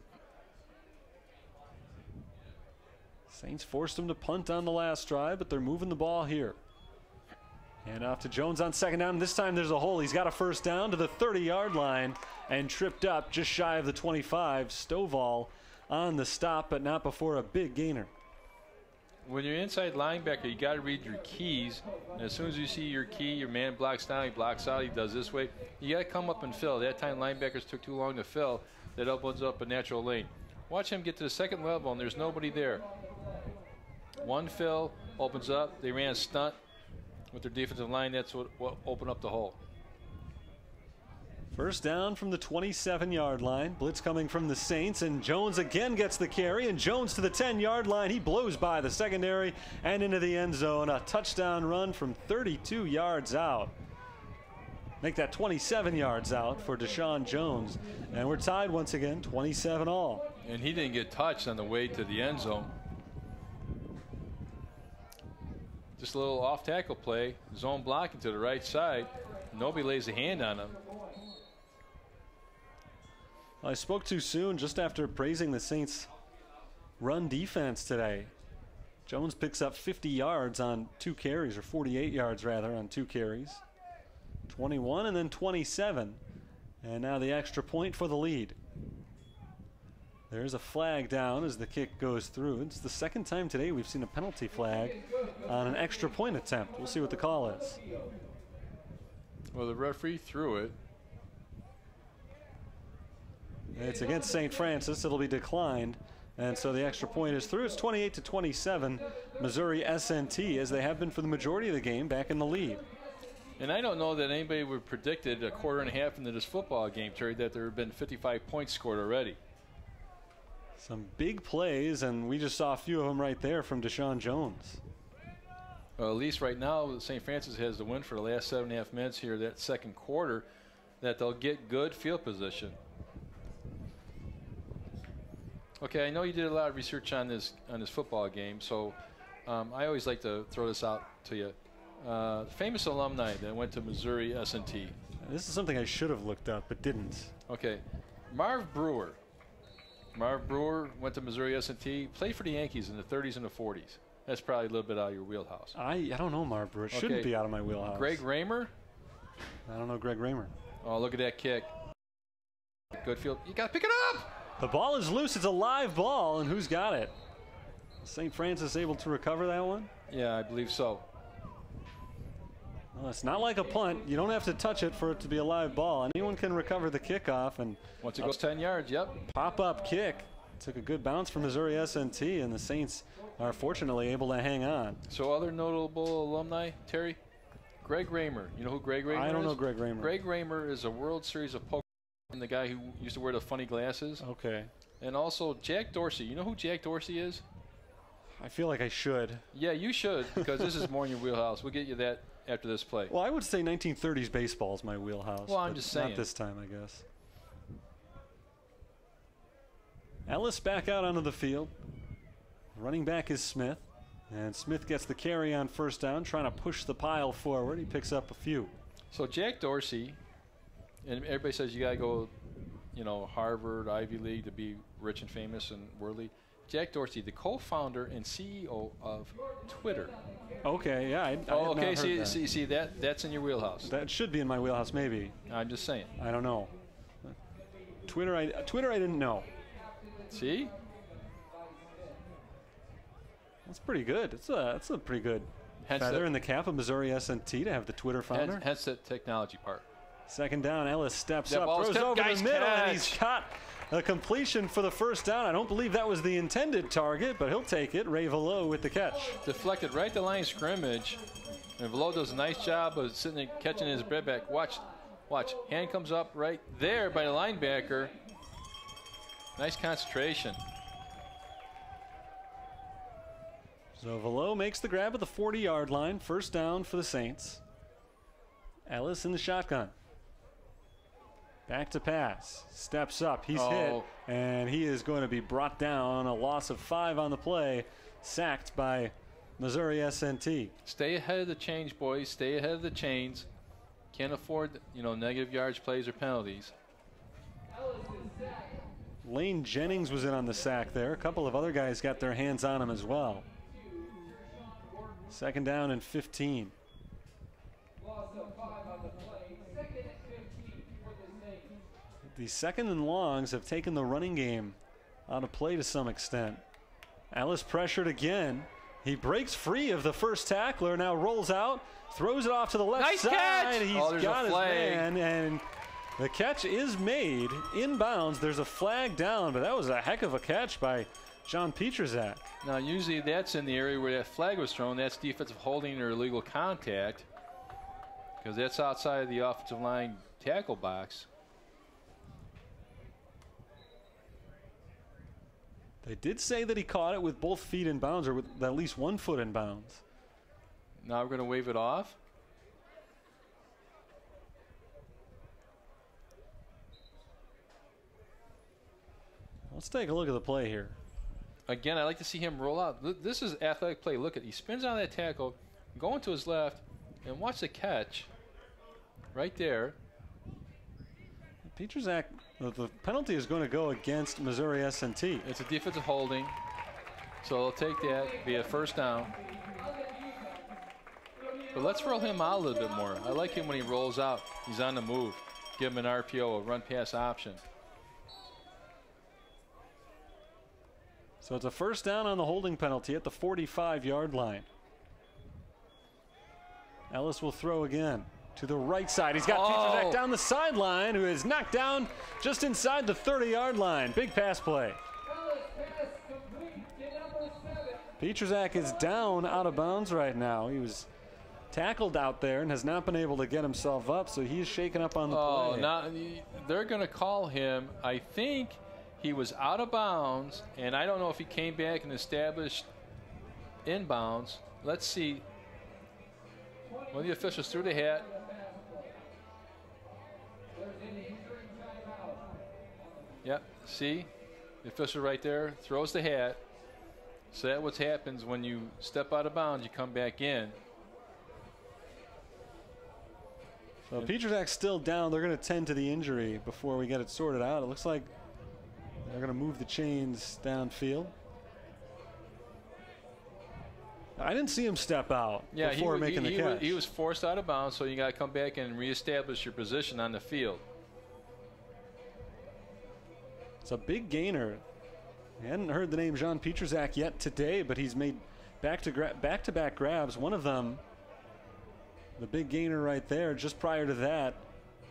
Saints forced them to punt on the last drive, but they're moving the ball here. And off to Jones on 2nd down. This time there's a hole. He's got a first down to the 30-yard line and tripped up just shy of the 25. Stovall on the stop, but not before a big gainer. When you're inside linebacker, you got to read your keys. And as soon as you see your key, your man blocks down, he blocks out, he does this way. You got to come up and fill. That time linebackers took too long to fill. That opens up a natural lane. Watch him get to the 2nd level, and there's nobody there. One fill opens up. They ran a stunt with their defensive line. That's what opened up the hole. First down from the 27-yard line. Blitz coming from the Saints, and Jones again gets the carry, and Jones to the 10-yard line. He blows by the secondary and into the end zone. A touchdown run from 32 yards out. Make that 27 yards out for Deshaun Jones. And we're tied once again, 27 all. And he didn't get touched on the way to the end zone. Just a little off-tackle play, zone blocking to the right side. Nobody lays a hand on him. I spoke too soon just after praising the Saints' run defense today. Jones picks up 50 yards on 2 carries, or 48 yards rather, on 2 carries. 21 and then 27. And now the extra point for the lead. There's a flag down as the kick goes through. It's the 2nd time today we've seen a penalty flag on an extra point attempt. We'll see what the call is. Well, the referee threw it. It's against St. Francis. It'll be declined. And so the extra point is through. It's 28-27. Missouri S&T, as they have been for the majority of the game, back in the lead. And I don't know that anybody would have predicted a quarter and a half into this football game, Terry, that there have been 55 points scored already. Some big plays, and we just saw a few of them right there from Deshaun Jones. Well, at least right now, St. Francis has the win for the last 7.5 minutes here, that 2nd quarter, that they'll get good field position. Okay, I know you did a lot of research on this football game, so I always like to throw this out to you. Famous alumni that went to Missouri S&T. This is something I should have looked up, but didn't. Okay, Marv Brewer. Marv Brewer went to Missouri S&T, played for the Yankees in the 30s and the 40s. That's probably a little bit out of your wheelhouse. I don't know Marv Brewer. It shouldn't be out of my wheelhouse. Greg Raymer? I don't know Greg Raymer. Oh, look at that kick. Good field. You got to pick it up! The ball is loose. It's a live ball, and who's got it? St. Francis able to recover that one? Yeah, I believe so. Well, it's not like a punt. You don't have to touch it for it to be a live ball. Anyone can recover the kickoff. And once it goes 10 yards, yep. Pop-up kick. Took a good bounce from Missouri S&T, and the Saints are fortunately able to hang on. So other notable alumni, Terry? Greg Raymer. You know who Greg Raymer is? I don't know Greg Raymer. Greg Raymer is a World Series of poker. The guy who used to wear the funny glasses. Okay. And also Jack Dorsey. You know who Jack Dorsey is? I feel like I should. Yeah, you should, because this is more in your wheelhouse. We'll get you that after this play. Well, I would say 1930s baseball is my wheelhouse. Well, I'm just saying. Not this time, I guess. Ellis back out onto the field. Running back is Smith. And Smith gets the carry on first down, trying to push the pile forward. He picks up a few. So Jack Dorsey, and everybody says you got to go, you know, Harvard, Ivy League to be rich and famous and worldly. Jack Dorsey, the co-founder and CEO of Twitter. Okay, yeah. I okay. See that's in your wheelhouse. That should be in my wheelhouse, maybe. I'm just saying. I don't know. Twitter, I didn't know. See? That's pretty good. It's a pretty good feather in the cap of Missouri S&T to have the Twitter founder. Hence the technology part. Second down, Ellis steps up, ball's throws over the middle, catch. and he's caught a completion for the first down. I don't believe that was the intended target, but he'll take it. Ray Velo with the catch. Deflected right to line of scrimmage, and Velo does a nice job of sitting there catching his bread back. Watch. Hand comes up right there by the linebacker. Nice concentration. So Velo makes the grab at the 40-yard line. First down for the Saints. Ellis in the shotgun. Back to pass. Steps up. He's hit. And he is going to be brought down. A loss of 5 on the play. Sacked by Missouri S&T. Stay ahead of the change, boys. Stay ahead of the chains. Can't afford, negative yards, plays, or penalties. Lane Jennings was in on the sack there. A couple of other guys got their hands on him as well. Second down and 15. The second and longs have taken the running game out of play to some extent. Ellis pressured again. He breaks free of the first tackler, now rolls out, throws it off to the left side. Catch. He's got his man, and the catch is made inbounds. There's a flag down, but that was a heck of a catch by John Pietrzak. Now, usually that's in the area where that flag was thrown. That's defensive holding or illegal contact, because that's outside of the offensive line tackle box. They did say that he caught it with both feet in bounds, or with at least 1 foot in bounds. Now we're going to wave it off. Let's take a look at the play here. Again, I like to see him roll out. This is athletic play. Look at, he spins on that tackle, going to his left, and watch the catch right there. Pietrzak, the penalty is going to go against Missouri S&T. It's a defensive holding, so they'll take that, be a first down. But let's roll him out a little bit more. I like him when he rolls out. He's on the move. Give him an RPO, a run-pass option. So it's a first down on the holding penalty at the 45-yard line. Ellis will throw again to the right side. He's got Pietrzak down the sideline, who is knocked down just inside the 30-yard line. Big pass play. Pietrzak is down out of bounds right now. He was tackled out there and has not been able to get himself up, so he's shaken up on the play. Now they're going to call him. I think he was out of bounds, and I don't know if he came back and established inbounds. Let's see. One of the officials threw the hat. Yep, see? The official right there throws the hat. So that's what happens when you step out of bounds, you come back in. So Pietrzak's still down. They're going to tend to the injury before we get it sorted out. It looks like they're going to move the chains downfield. I didn't see him step out before making the catch. He was forced out of bounds, so you got to come back and reestablish your position on the field. It's a big gainer. I hadn't heard the name John Pietrzak yet today, but he's made back-to-back grabs. One of them, the big gainer right there, just prior to that,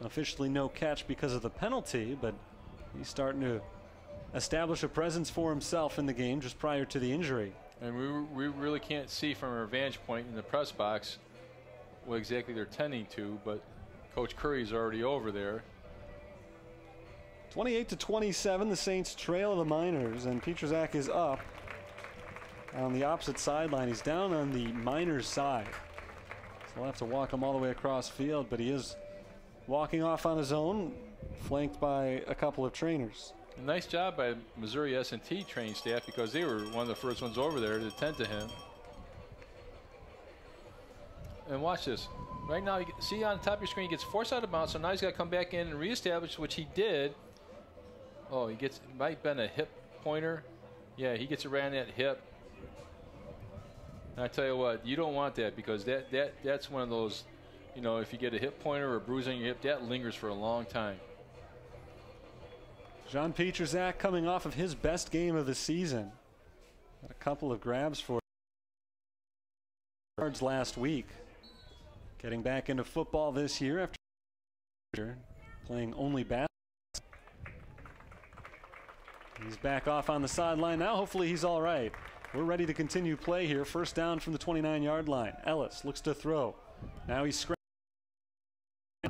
officially no catch because of the penalty, but he's starting to establish a presence for himself in the game just prior to the injury. And we really can't see from our vantage point in the press box what exactly they're tending to, but Coach Curry's already over there. 28-27, the Saints trail the Miners, and Pietrzak is up on the opposite sideline. He's down on the Miners side, so we'll have to walk him all the way across field, but he is walking off on his own, flanked by a couple of trainers. A nice job by Missouri S&T training staff, because they were one of the first ones over there to attend to him. And watch this. Right now, you see on the top of your screen, he gets forced out of bounds, so now he's got to come back in and reestablish, which he did. Oh, he gets, might have been a hip pointer. Yeah, he gets around that hip. And I tell you what, you don't want that, because that's one of those, you know, if you get a hip pointer or a bruise on your hip, that lingers for a long time. John Pietrzak coming off of his best game of the season. Got a couple of grabs for yards last week. Getting back into football this year after playing only basketball. He's back off on the sideline now. Hopefully he's all right. We're ready to continue play here. First down from the 29-yard line. Ellis looks to throw. Now he's scrambling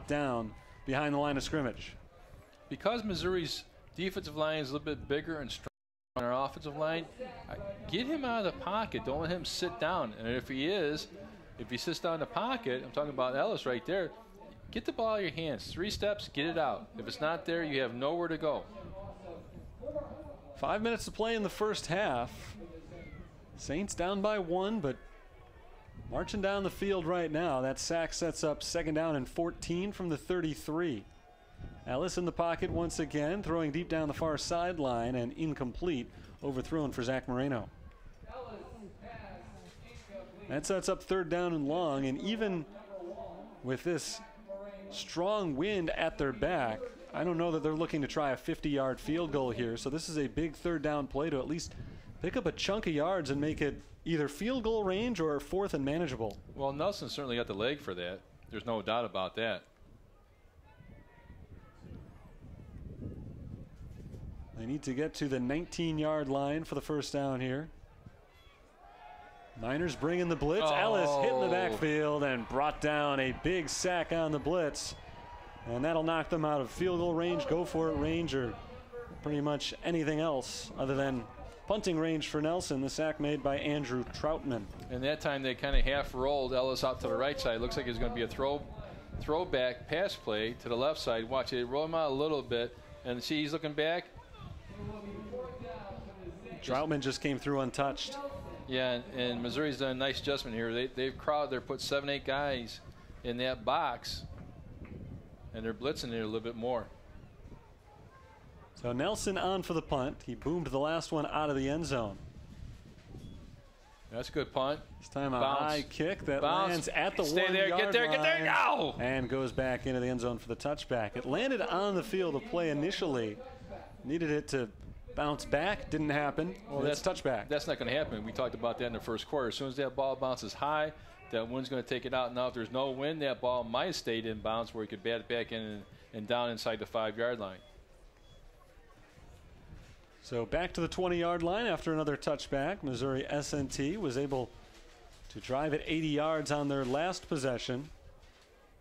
down behind the line of scrimmage. Because Missouri's defensive line is a little bit bigger and stronger on our offensive line, get him out of the pocket. Don't let him sit down. And if he sits down in the pocket, I'm talking about Ellis right there, get the ball out of your hands. 3 steps, get it out. If it's not there, you have nowhere to go. 5 minutes to play in the first half. Saints down by 1, but marching down the field right now. That sack sets up 2nd down and 14 from the 33. Ellis in the pocket once again, throwing deep down the far sideline and incomplete, overthrown for Zach Moreno. That sets up 3rd down and long, and even with this strong wind at their back, I don't know that they're looking to try a 50-yard field goal here. So this is a big 3rd down play to at least pick up a chunk of yards and make it either field goal range or 4th and manageable. Well, Nelson certainly got the leg for that. There's no doubt about that. They need to get to the 19-yard line for the first down here. Niners bringing the blitz. Oh. Ellis hitting the backfield and brought down a big sack on the blitz. And that'll knock them out of field goal range, go for it range, or pretty much anything else other than punting range for Nelson. The sack made by Andrew Troutman. And that time they kind of half rolled Ellis out to the right side. Looks like it's going to be a throwback pass play to the left side. Watch it, roll him out a little bit, and see he's looking back. Troutman just came through untouched. Yeah, and Missouri's done a nice adjustment here. They've put 7, 8 guys in that box, and they're blitzing it a little bit more. So Nelson on for the punt. He boomed the last one out of the end zone. That's a good punt. This time a Bounce. high kick that Bounce. lands at the 1 Stay there, yard get there, line get there, go! And goes back into the end zone for the touchback. It landed on the field of play initially. Needed it to bounce back. Didn't happen. Well, that's touchback. That's not going to happen. We talked about that in the first quarter. As soon as that ball bounces high, that wind's going to take it out. Now, if there's no wind, that ball might have stayed in bounds where he could bat it back in and down inside the 5-yard line. So back to the 20-yard line after another touchback. Missouri S&T was able to drive it 80 yards on their last possession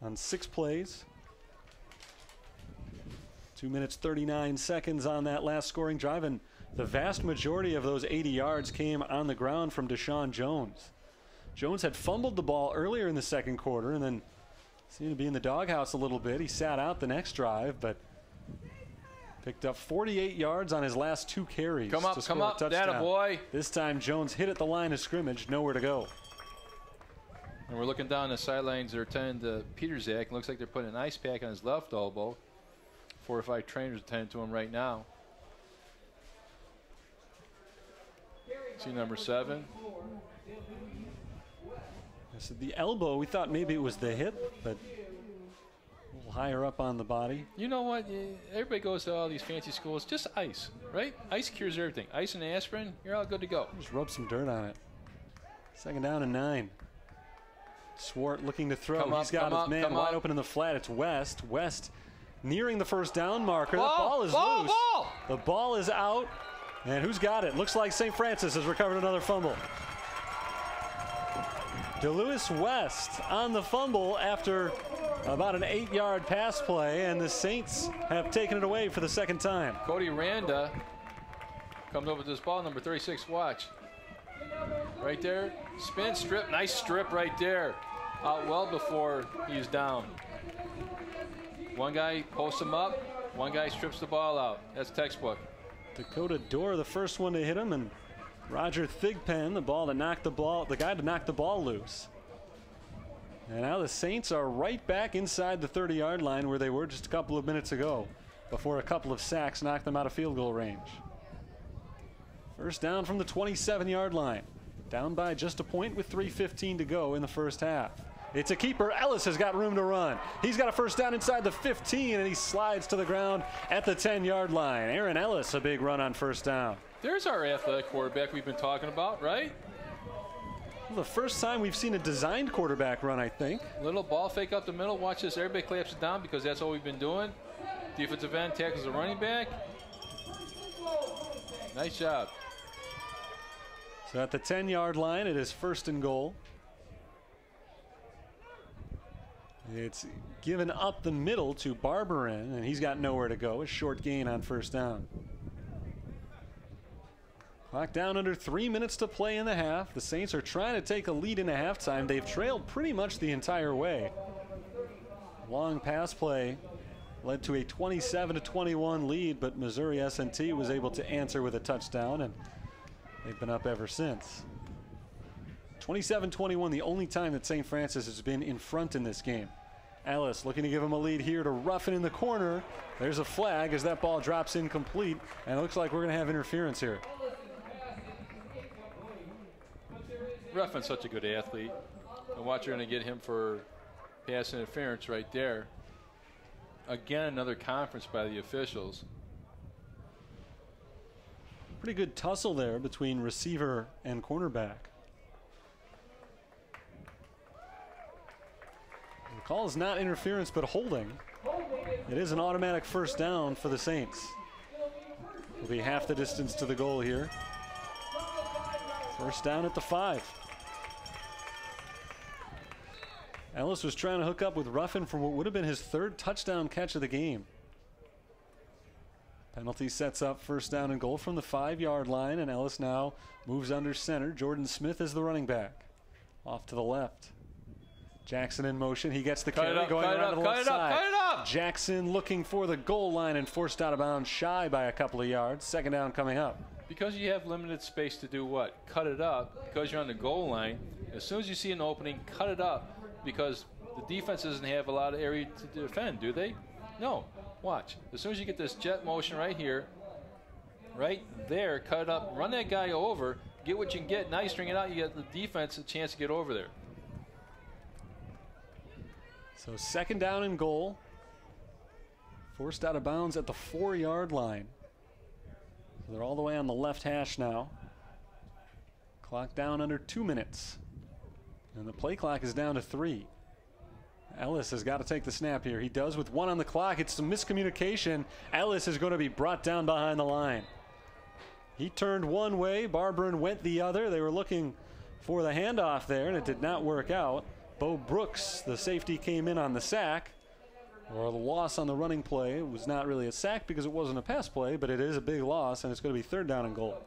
on 6 plays. 2 minutes, 39 seconds on that last scoring drive, and the vast majority of those 80 yards came on the ground from Deshaun Jones. Jones had fumbled the ball earlier in the second quarter and then seemed to be in the doghouse a little bit. He sat out the next drive, but picked up 48 yards on his last 2 carries. Come up, that boy. This time Jones hit at the line of scrimmage, nowhere to go. And we're looking down the sidelines. They're attending to Pietrzak. It looks like they're putting an ice pack on his left elbow. 4 or 5 trainers attending to him right now. See number 7. So the elbow, we thought maybe it was the hip, but a little higher up on the body. You know what? Everybody goes to all these fancy schools. Just ice, right? Ice cures everything. Ice and aspirin, you're all good to go. Just rub some dirt on it. 2nd down and 9. Swart looking to throw. He's got his man wide open in the flat. It's West. West nearing the first down marker. The ball is loose. The ball is out. And who's got it? Looks like St. Francis has recovered another fumble. DeLewis West on the fumble after about an 8-yard pass play, and the Saints have taken it away for the 2nd time. Cody Randa comes over with this ball, number 36. Watch. Right there. Spin, strip. Nice strip right there. Out well before he's down. One guy posts him up. One guy strips the ball out. That's textbook. Dakota Dorr, the first one to hit him, and Roger Thigpen, the guy to knock the ball loose. And now the Saints are right back inside the 30-yard line where they were just a couple of minutes ago, before a couple of sacks knocked them out of field goal range. First down from the 27-yard line. Down by just a point with 3:15 to go in the first half. It's a keeper. Ellis has got room to run. He's got a first down inside the 15, and he slides to the ground at the 10-yard line. Aaron Ellis, a big run on first down. There's our athletic quarterback we've been talking about, right? Well, the first time we've seen a designed quarterback run, I think. Little ball fake up the middle. Watch this. Everybody collapses down because that's all we've been doing. Defensive end tackles the running back. Nice job. So at the 10-yard line, it is first and goal. It's given up the middle to Barberin, and he's got nowhere to go. A short gain on first down. Clock down under 3 minutes to play in the half. The Saints are trying to take a lead into halftime. They've trailed pretty much the entire way. Long pass play led to a 27-21 lead, but Missouri S&T was able to answer with a touchdown, and they've been up ever since. 27-21, the only time that St. Francis has been in front in this game. Ellis looking to give him a lead here to Ruffin in the corner. There's a flag as that ball drops incomplete, and it looks like we're going to have interference here. Ruffin's such a good athlete. And watch, you're going to get him for pass interference right there. Again, another conference by the officials. Pretty good tussle there between receiver and cornerback. The call is not interference but holding. It is an automatic first down for the Saints. It'll be half the distance to the goal here. First down at the 5. Ellis was trying to hook up with Ruffin for what would have been his 3rd touchdown catch of the game. Penalty sets up first down and goal from the 5-yard line, and Ellis now moves under center. Jordan Smith is the running back. Off to the left. Jackson in motion. He gets the carry going around to the left side. Jackson looking for the goal line and forced out of bounds shy by a couple of yards. Second down coming up. Because you have limited space to do what? Cut it up. Because you're on the goal line, as soon as you see an opening, cut it up. Because the defense doesn't have a lot of area to defend, do they? No. Watch. As soon as you get this jet motion right here, right there, cut it up, run that guy over, get what you can get. Now you string it out, you get the defense a chance to get over there. So second down and goal. Forced out of bounds at the 4-yard line. So they're all the way on the left hash now. Clock down under 2 minutes. And the play clock is down to 3. Ellis has got to take the snap here. He does with 1 on the clock. It's some miscommunication. Ellis is going to be brought down behind the line. He turned one way. Barberin went the other. They were looking for the handoff there, and it did not work out. Bo Brooks, the safety, came in on the sack. Or the loss on the running play. It was not really a sack because it wasn't a pass play, but it is a big loss, and it's going to be 3rd down and goal.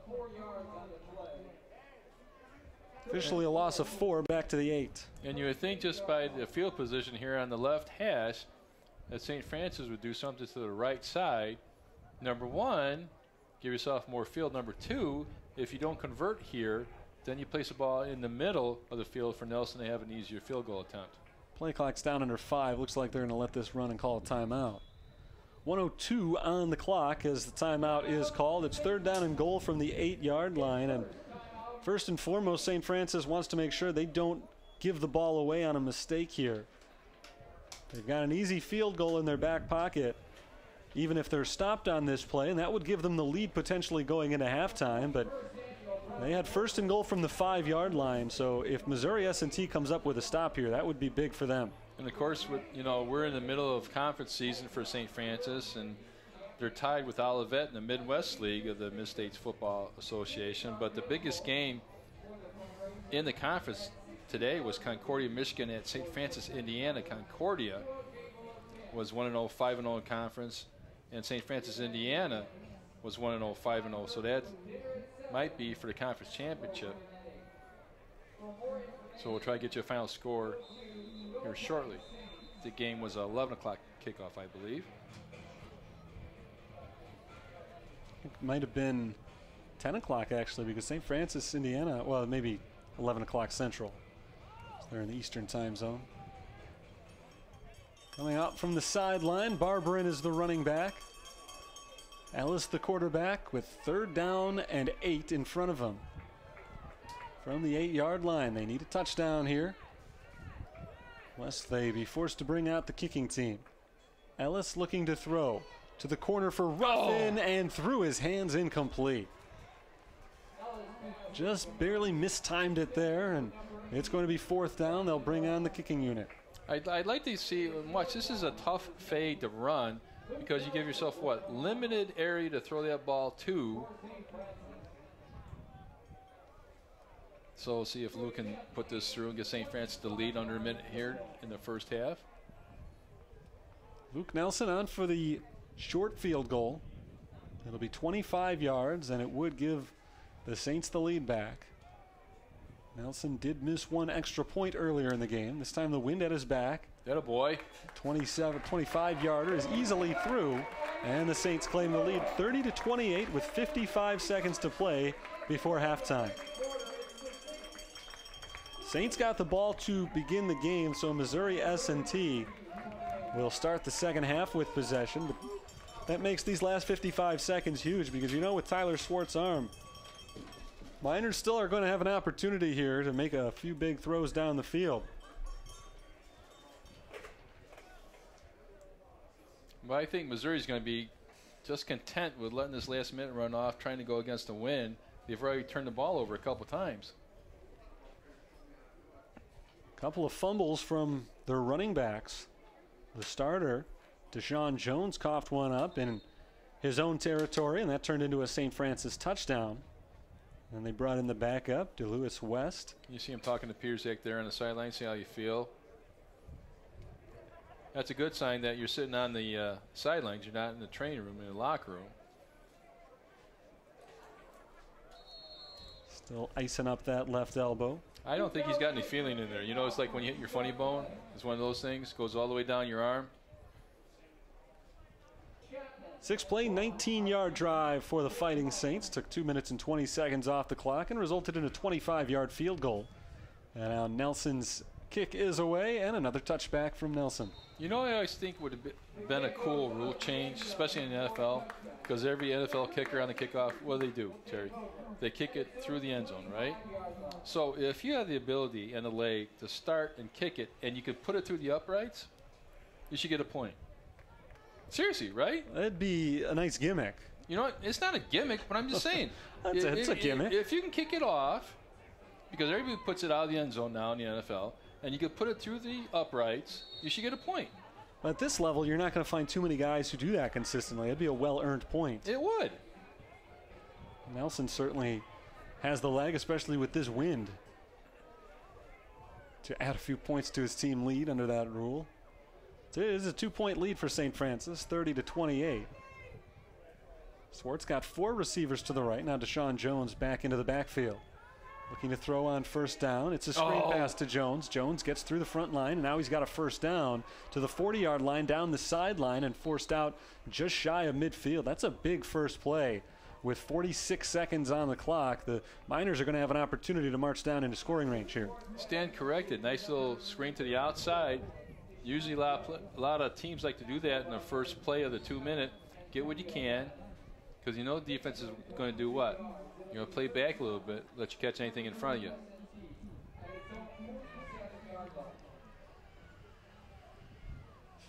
Officially a loss of 4, back to the 8. And you would think just by the field position here on the left hash that St. Francis would do something to the right side. Number 1, give yourself more field. Number 2, if you don't convert here, then you place the ball in the middle of the field for Nelson to have an easier field goal attempt. Play clock's down under 5. Looks like they're going to let this run and call a timeout. 1:02 on the clock as the timeout is called. It's 3rd down and goal from the 8-yard line. And first and foremost, St. Francis wants to make sure they don't give the ball away on a mistake here. They've got an easy field goal in their back pocket, even if they're stopped on this play, and that would give them the lead potentially going into halftime. But they had first and goal from the 5-yard line, so if Missouri S&T comes up with a stop here, that would be big for them. And of course, we're in the middle of conference season for St. Francis, and they're tied with Olivet in the Midwest League of the Mid-States Football Association. But the biggest game in the conference today was Concordia, Michigan at St. Francis, Indiana. Concordia was 1-0, 5-0 in conference, and St. Francis, Indiana was 1-0, 5-0. So that might be for the conference championship. So we'll try to get you a final score here shortly. The game was an 11 o'clock kickoff, I believe. It might have been 10 o'clock actually, because St. Francis, Indiana, well, maybe 11 o'clock Central. So they're in the Eastern time zone. Coming out from the sideline, Barberin is the running back. Ellis, the quarterback, with 3rd down and 8 in front of him. From the 8-yard line, they need a touchdown here, lest they be forced to bring out the kicking team. Ellis looking to throw to the corner for Ruffin, and through his hands, incomplete. Just barely mistimed it there, and it's going to be 4th down. They'll bring on the kicking unit. I'd like to see, watch, this is a tough fade to run because you give yourself, what, limited area to throw that ball to. So we'll see if Luke can put this through and get St. Francis the lead under a minute here in the first half. Luke Nelson on for the short field goal. It'll be 25 yards, and it would give the Saints the lead back. Nelson did miss one extra point earlier in the game. This time the wind at his back. That a boy. 25-yarder is easily through, and the Saints claim the lead 30-28 with 55 seconds to play before halftime. Saints got the ball to begin the game, so Missouri S&T will start the second half with possession. But that makes these last 55 seconds huge because, you know, with Tyler Swart's arm, Miners still are going to have an opportunity here to make a few big throws down the field. Well, I think Missouri's going to be just content with letting this last minute run off, trying to go against the wind. They've already turned the ball over a couple times. Couple of fumbles from their running backs. The starter, Deshaun Jones, coughed one up in his own territory, and that turned into a St. Francis touchdown. And they brought in the backup, DeLewis West. You see him talking to Pierzak there on the sideline, see how you feel. That's a good sign that you're sitting on the sidelines. You're not in the training room, in the locker room. Still icing up that left elbow. I don't think he's got any feeling in there. You know, it's like when you hit your funny bone. It's one of those things, goes all the way down your arm. 6-play, 19-yard drive for the Fighting Saints. Took 2 minutes and 20 seconds off the clock and resulted in a 25-yard field goal. And now Nelson's kick is away, and another touchback from Nelson. You know, I always think would have been a cool rule change, especially in the NFL, because every NFL kicker on the kickoff, what do, Terry? They kick it through the end zone, right? So if you have the ability and the leg to start and kick it, and you could put it through the uprights, you should get a point. Seriously, right? That'd be a nice gimmick. You know what? It's not a gimmick, but I'm just saying. It's a gimmick. If you can kick it off, because everybody puts it out of the end zone now in the NFL, and you could put it through the uprights, you should get a point. At this level, you're not going to find too many guys who do that consistently. It'd be a well-earned point. It would. Nelson certainly has the leg, especially with this wind, to add a few points to his team lead under that rule. It is a 2-point lead for St. Francis, 30-28. Swartz got 4 receivers to the right. Now Deshaun Jones back into the backfield. Looking to throw on first down. It's a screen pass to Jones. Jones gets through the front line, and now he's got a first down to the 40-yard line, down the sideline, and forced out just shy of midfield. That's a big first play. With 46 seconds on the clock, the Miners are going to have an opportunity to march down into scoring range here. Stand corrected. Nice little screen to the outside. Usually a lot of teams like to do that in the first play of the 2-minute. Get what you can, because you know the defense is going to do what? You're going to play back a little bit, let you catch anything in front of you.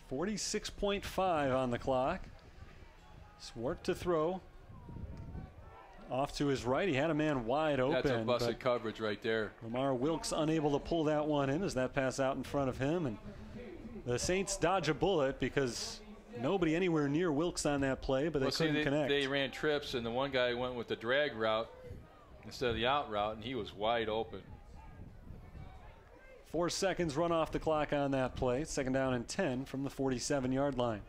.5 on the clock. Swart to throw. Off to his right. He had a man wide open. That's a busted coverage right there. Lamar Wilkes unable to pull that one in as that pass out in front of him. And the Saints dodge a bullet because nobody anywhere near Wilkes on that play, but they couldn't connect. They ran trips, and the one guy went with the drag route instead of the out route, and he was wide open. 4 seconds run off the clock on that play. 2nd down and 10 from the 47-yard line.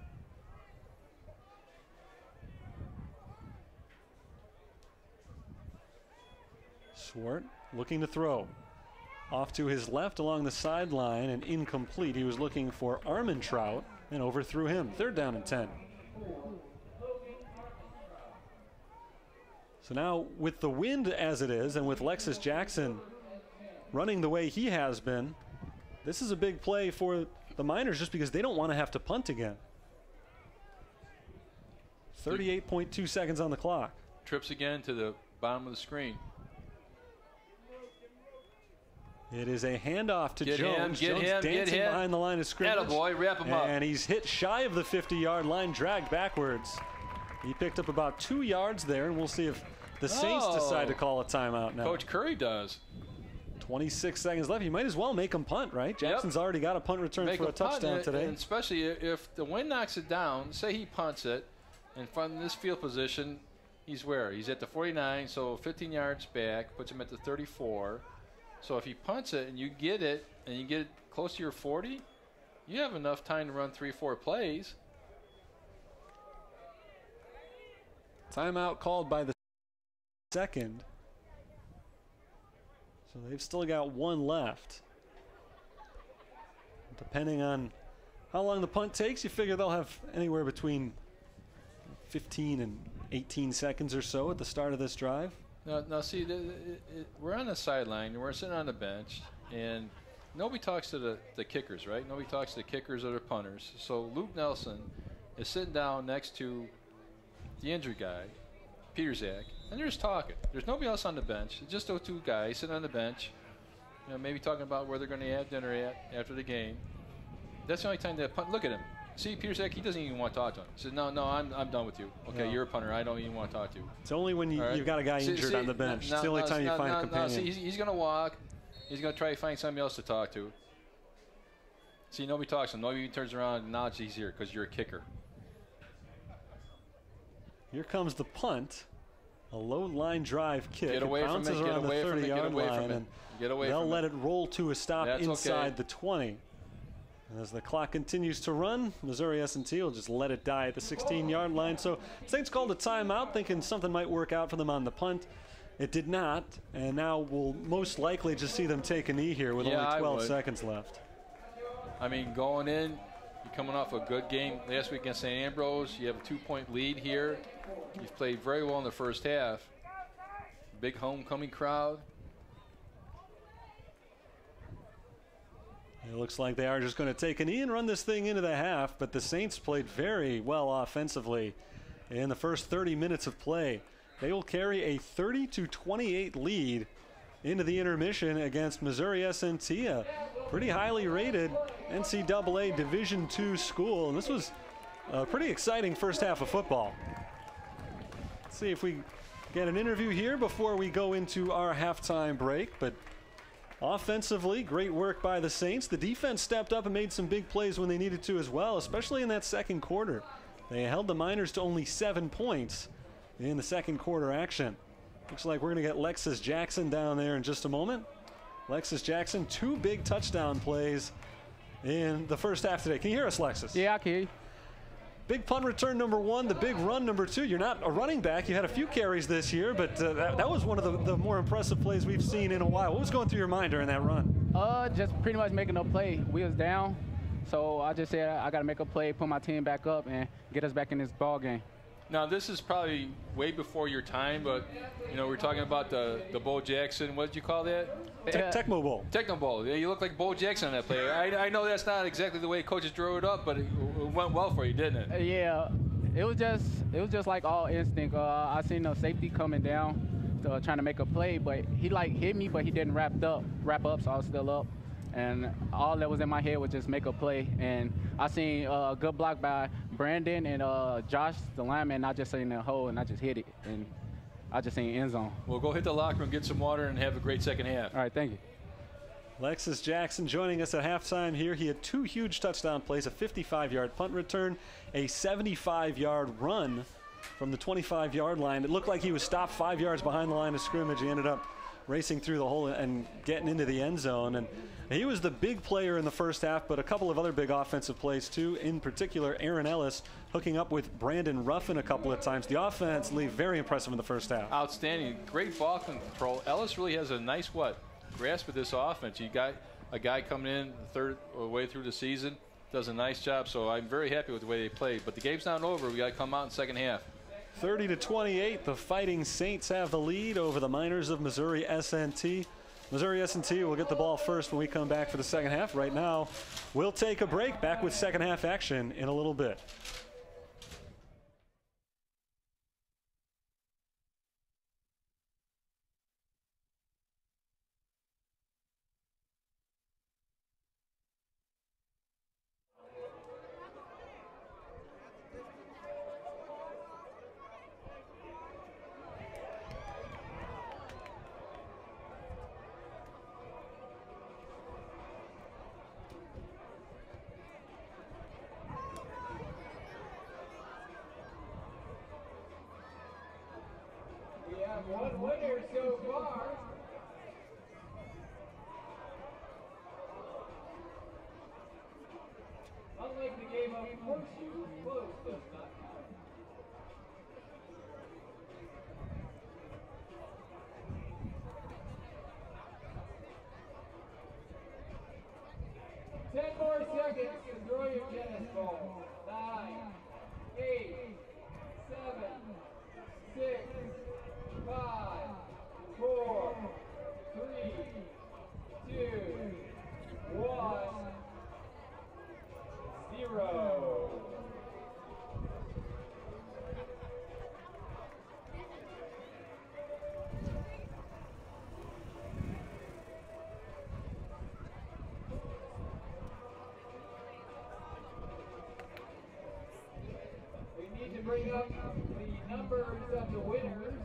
Swart looking to throw. Off to his left along the sideline and incomplete. He was looking for Armentrout and overthrew him. 3rd down and 10. So now with the wind as it is and with Lexus Jackson running the way he has been, this is a big play for the Miners just because they don't want to have to punt again. 38.2 seconds on the clock. Trips again to the bottom of the screen. It is a handoff to Jones. Get Jones him, dancing behind the line of scrimmage. Attaboy, wrap him up. And he's hit shy of the 50-yard line, dragged backwards. He picked up about 2 yards there, and we'll see if the Saints decide to call a timeout now. Coach Curry does. 26 seconds left. You might as well make him punt, right? Jackson's already got a punt return for a touchdown today. And especially if the wind knocks it down, say he punts it, and from this field position, he's where? He's at the 49, so 15 yards back, puts him at the 34. So if he punts it and you get it close to your 40, you have enough time to run 3-4 plays. Timeout called by the second. So they've still got one left. Depending on how long the punt takes, you figure they'll have anywhere between 15 and 18 seconds or so at the start of this drive. Now see, we're on the sideline, and we're sitting on the bench, and nobody talks to the kickers, right? Nobody talks to the kickers or the punters. So Luke Nelson is sitting down next to the injured guy, Peter Zach, and they're just talking. There's nobody else on the bench. It's just those two guys sitting on the bench, maybe talking about where they're going to have dinner at after the game. That's the only time they punt. Look at him. See, Peter Zach, he doesn't even want to talk to him. He says, no, I'm done with you. Okay, you're a punter. I don't even want to talk to you. It's only when you've got a guy injured on the bench. It's the only time you find a companion. See, he's going to walk. He's going to try to find somebody else to talk to. See, nobody talks to him. Nobody turns around and nods he's here because you're a kicker. Here comes the punt. A low line drive kick. Get away from it. Get away from it. Get away from it. Get away from it. They'll let it roll to a stop inside the 20. As the clock continues to run, Missouri S&T will just let it die at the 16-yard line. So Saints called a timeout, thinking something might work out for them on the punt. It did not, and now we'll most likely just see them take a knee here with only 12 seconds left. I mean, going in, you're coming off a good game last week against St. Ambrose. You have a 2-point lead here. You've played very well in the first half. Big homecoming crowd. It looks like they are just going to take a knee and run this thing into the half, but the Saints played very well offensively in the first 30 minutes of play. They will carry a 30-28 lead into the intermission against Missouri S&T, a pretty highly rated NCAA Division II school. And this was a pretty exciting first half of football. Let's see if we get an interview here before we go into our halftime break. But offensively, great work by the Saints. The defense stepped up and made some big plays when they needed to as well, especially in that second quarter. They held the Miners to only 7 points in the second quarter action. Looks like we're going to get Lexus Jackson down there in just a moment. Lexus Jackson, 2 big touchdown plays in the first half today. Can you hear us, Lexus? Yeah, I can hear you. Big punt return number 1, the big run number 2. You're not a running back. You had a few carries this year, but that was one of the more impressive plays we've seen in a while. What was going through your mind during that run? Just pretty much making a play. We was down, so I just said I got to make a play, put my team back up, and get us back in this ball game. Now, this is probably way before your time, but, we're talking about the Bo Jackson. What did you call that? Tecmo Bowl. Tecmo Bowl. Yeah, you look like Bo Jackson on that play. I know that's not exactly the way coaches drew it up, but it went well for you, didn't it? Yeah. It was just like all instinct. I seen the safety coming down, trying to make a play, but he hit me, but he didn't wrap up, so I was still up. And all that was in my head was just make a play. And I seen a good block by Brandon and Josh, the lineman, and I just seen the hole, and I just hit it. And I just seen end zone. Well, go hit the locker room, get some water, and have a great second half. All right, thank you. Lexus Jackson joining us at halftime here. He had 2 huge touchdown plays, a 55-yard punt return, a 75-yard run from the 25-yard line. It looked like he was stopped 5 yards behind the line of scrimmage. He ended up racing through the hole and getting into the end zone. And he was the big player in the first half, but a couple of other big offensive plays too. In particular, Aaron Ellis hooking up with Brandon Ruffin a couple of times. The offense very impressive in the first half. Outstanding. Great ball control. Ellis really has a nice grasp of this offense. You got a guy coming in the third way through the season, does a nice job. So I'm very happy with the way they played. But the game's not over. We got to come out in the second half. 30-28, the Fighting Saints have the lead over the Miners of Missouri S&T. Missouri S&T will get the ball first when we come back for the second half. Right now, we'll take a break. Back with second half action in a little bit. one winner so far. Unlike the game of horseshoe, close does not count. Ten more seconds to throw your tennis ball. 9, 8, 7, 6, 5, 4, 3, 2, 1, 0. We need to bring up the numbers of the winners.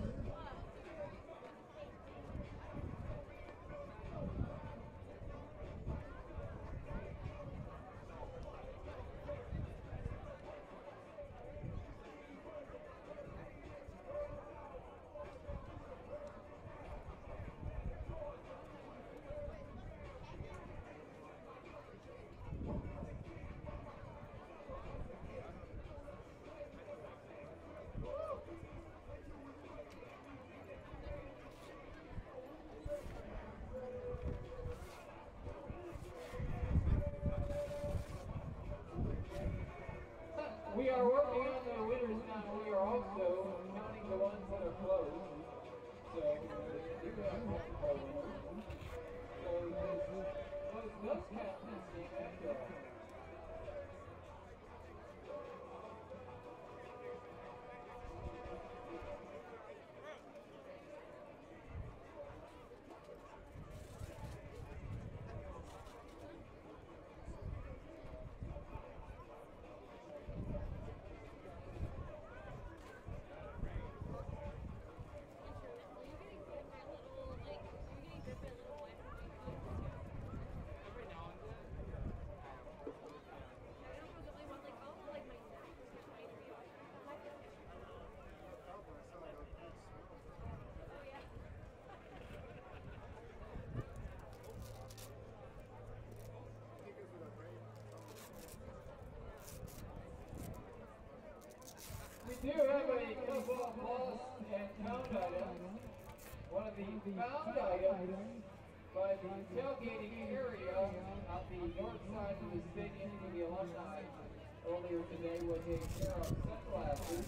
We are working on the winners now. We are also counting the ones that are closed. So, we do have multiple winners. So, those does count this game after all. We do have a couple of lost and found items. One of the found items by the tailgating area on the north side of the stadium for the alumni earlier today was a pair of sunglasses.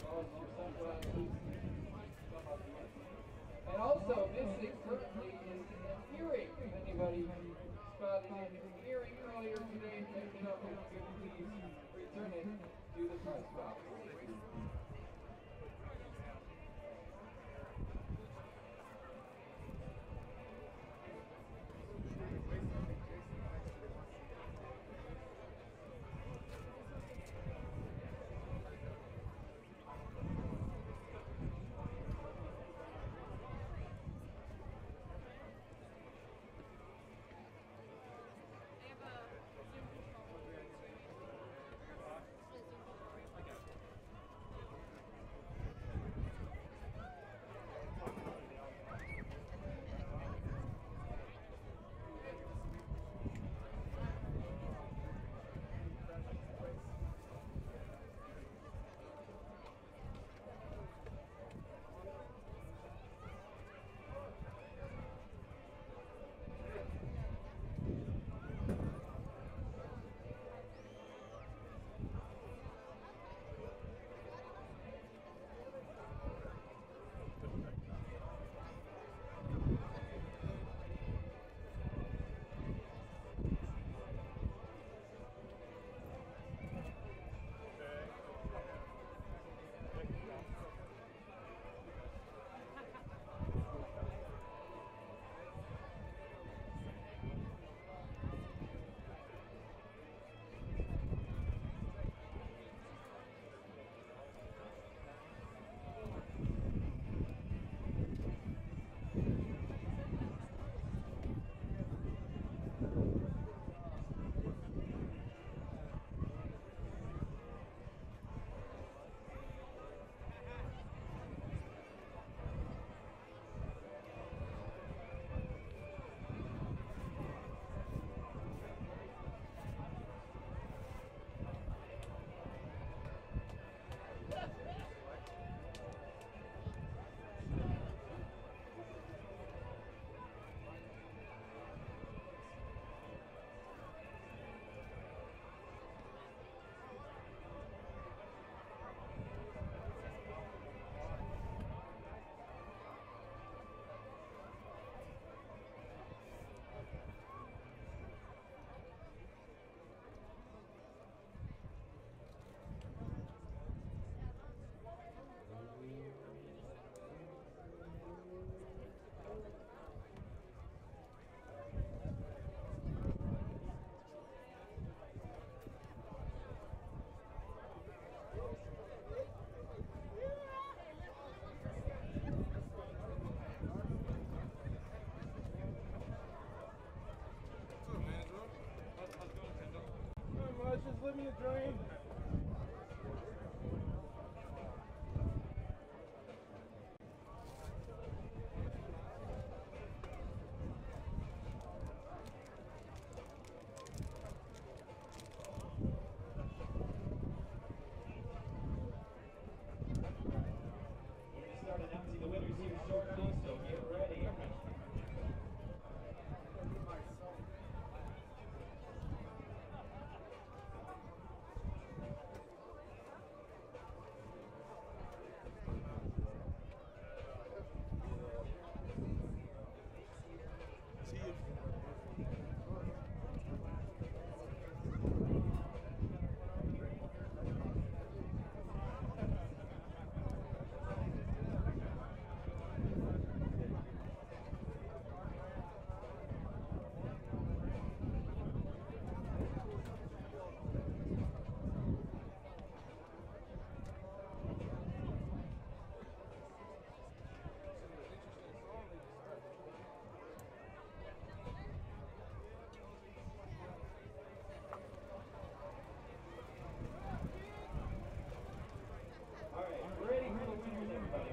Lost your sunglasses. And also missing currently is an earring. If anybody spotted an earring earlier today, picked it up, please return it to the press box. slip me a drain. Start announcing the winners here shortly, so get ready. All right, we're ready for the winners, everybody.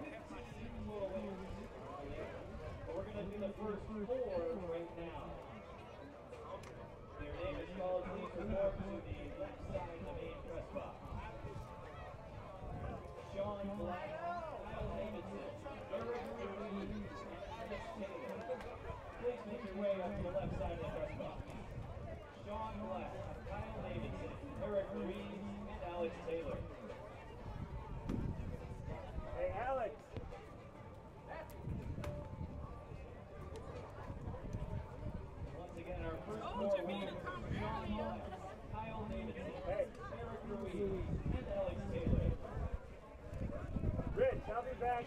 We have 15 total winners. But we're going to do the first 4 right now. Their name is called. Please report to the left side of the main press box. Sean Black, Kyle Davidson, Eric Reed, and Alex Taylor. Please make your way up to the left side of the press box. Sean Black, Kyle Davidson, Eric Reed, and Alex Taylor. Hey, Alex. Once again, our first 4 winners, Sean Black, Kyle Davidson, Eric Reed, and Alex Taylor. Rich, I'll be back.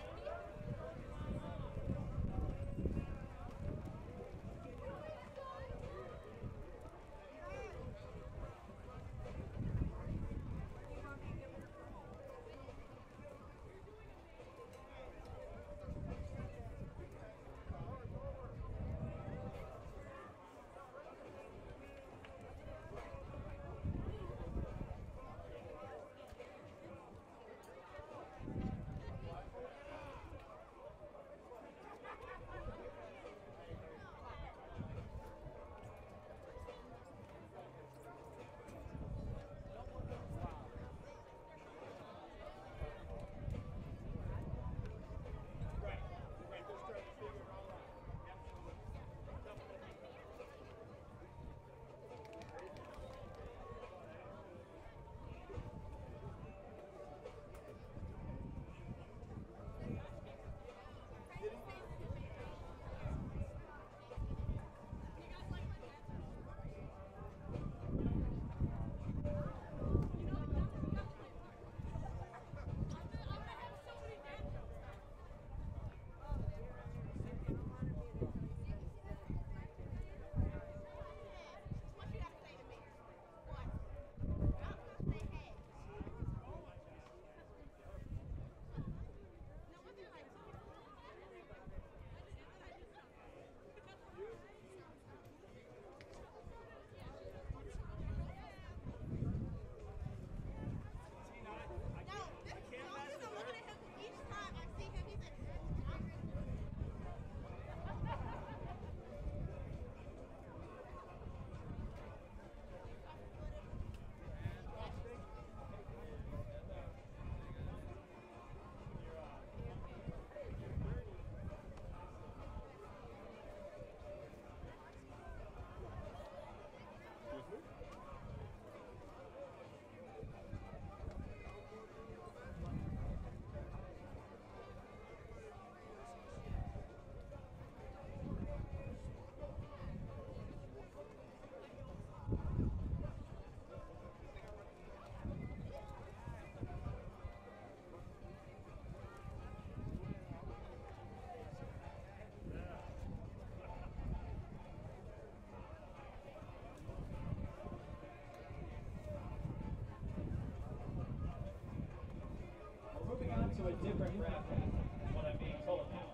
To a different bracket, is what I'm being told now.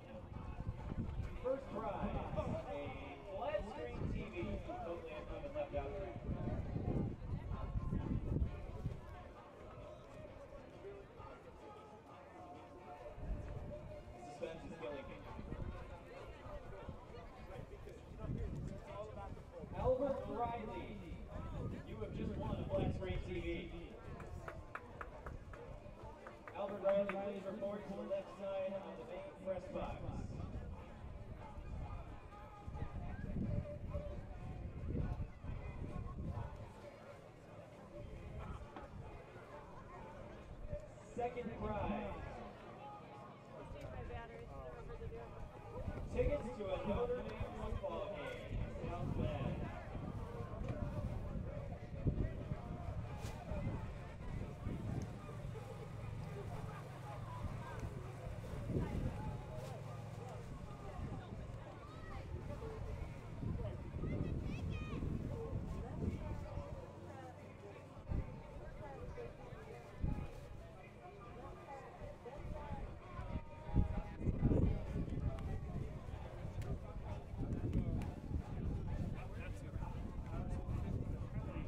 First prize, a flat screen TV. Totally have left out. report to the left side of the main press box. Second prize. Tickets to a Notre Dame football game in South Bend.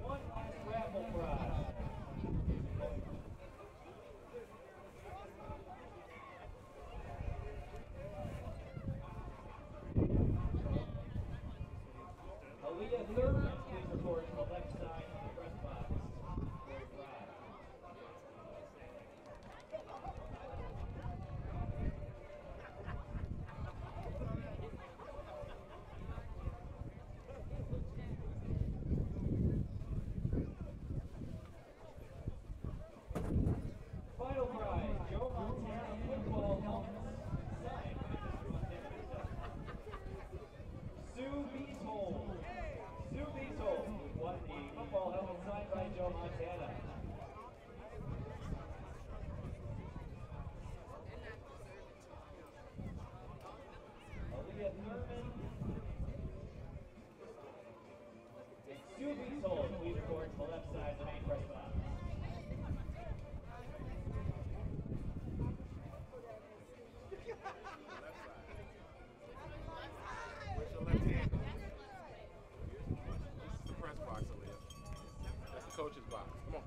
One last raffle prize. Aaliyah Thurman, please report to the left side of the press box. Very proud. Final prize, Joe Montana football helmets, signed by Mr. Montana himself. Sue Beatold. Sue Beatold won the football helmet signed by Joe Montana. Aaliyah Thurman. And Sue Beatold, please report to the left side of the main press box. Where's your left hand? This is the press box, Aaliyah. That's the coach's box. Come on.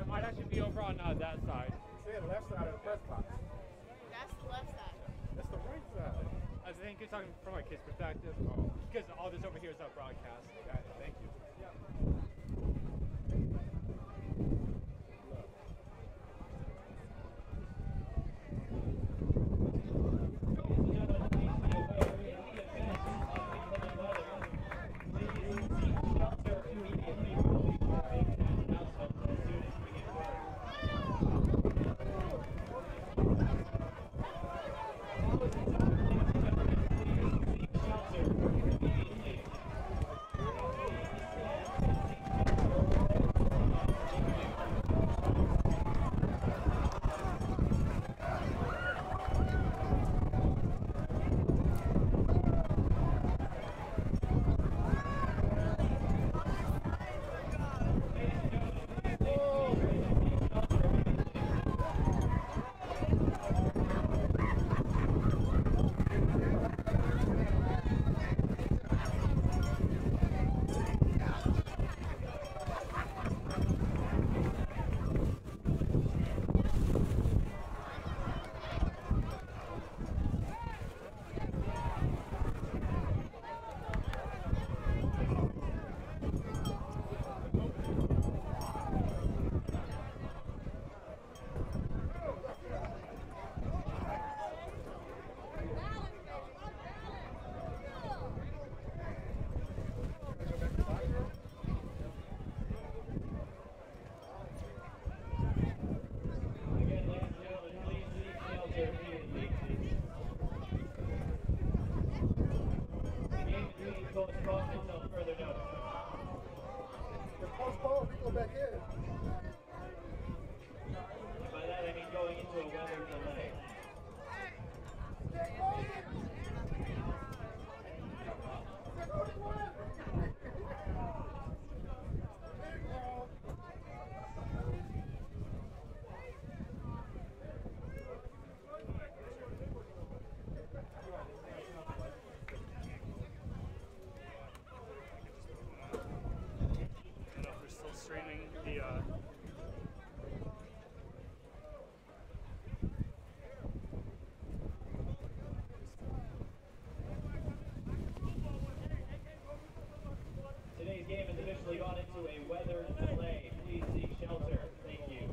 It might actually be over on that side. Say the left side of the press box. That's the left side. That's the right side. I think it's talking from a kid's perspective. Because all this over here is our broadcast. Got it. Thank you. Today's game has officially gone into a weather delay. Please seek shelter. Thank you.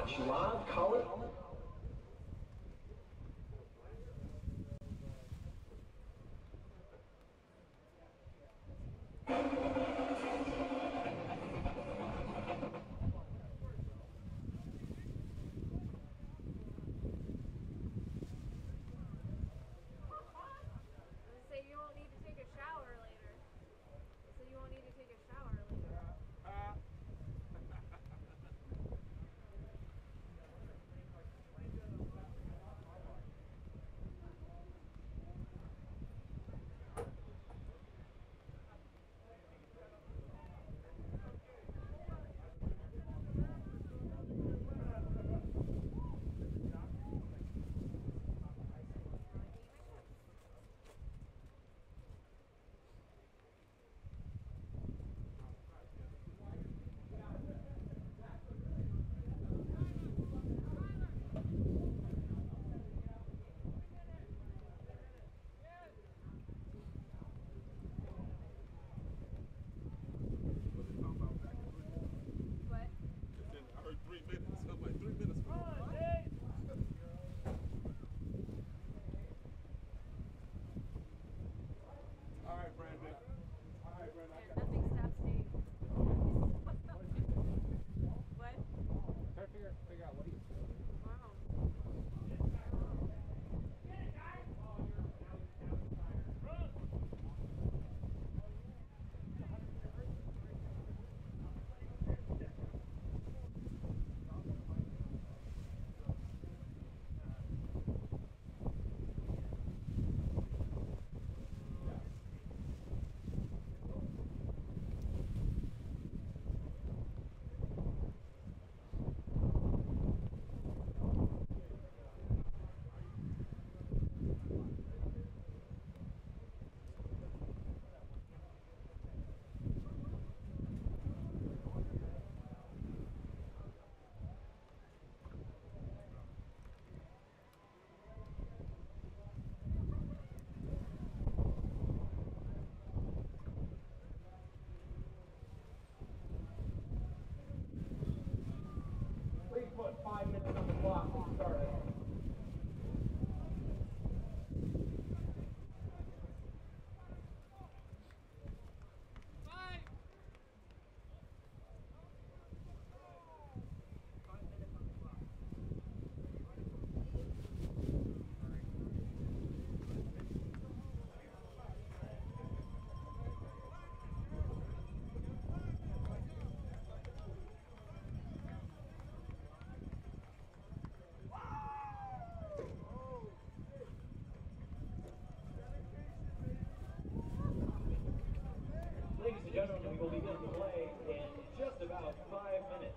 Sherrod Collins. Ladies and gentlemen, we will begin play in just about 5 minutes.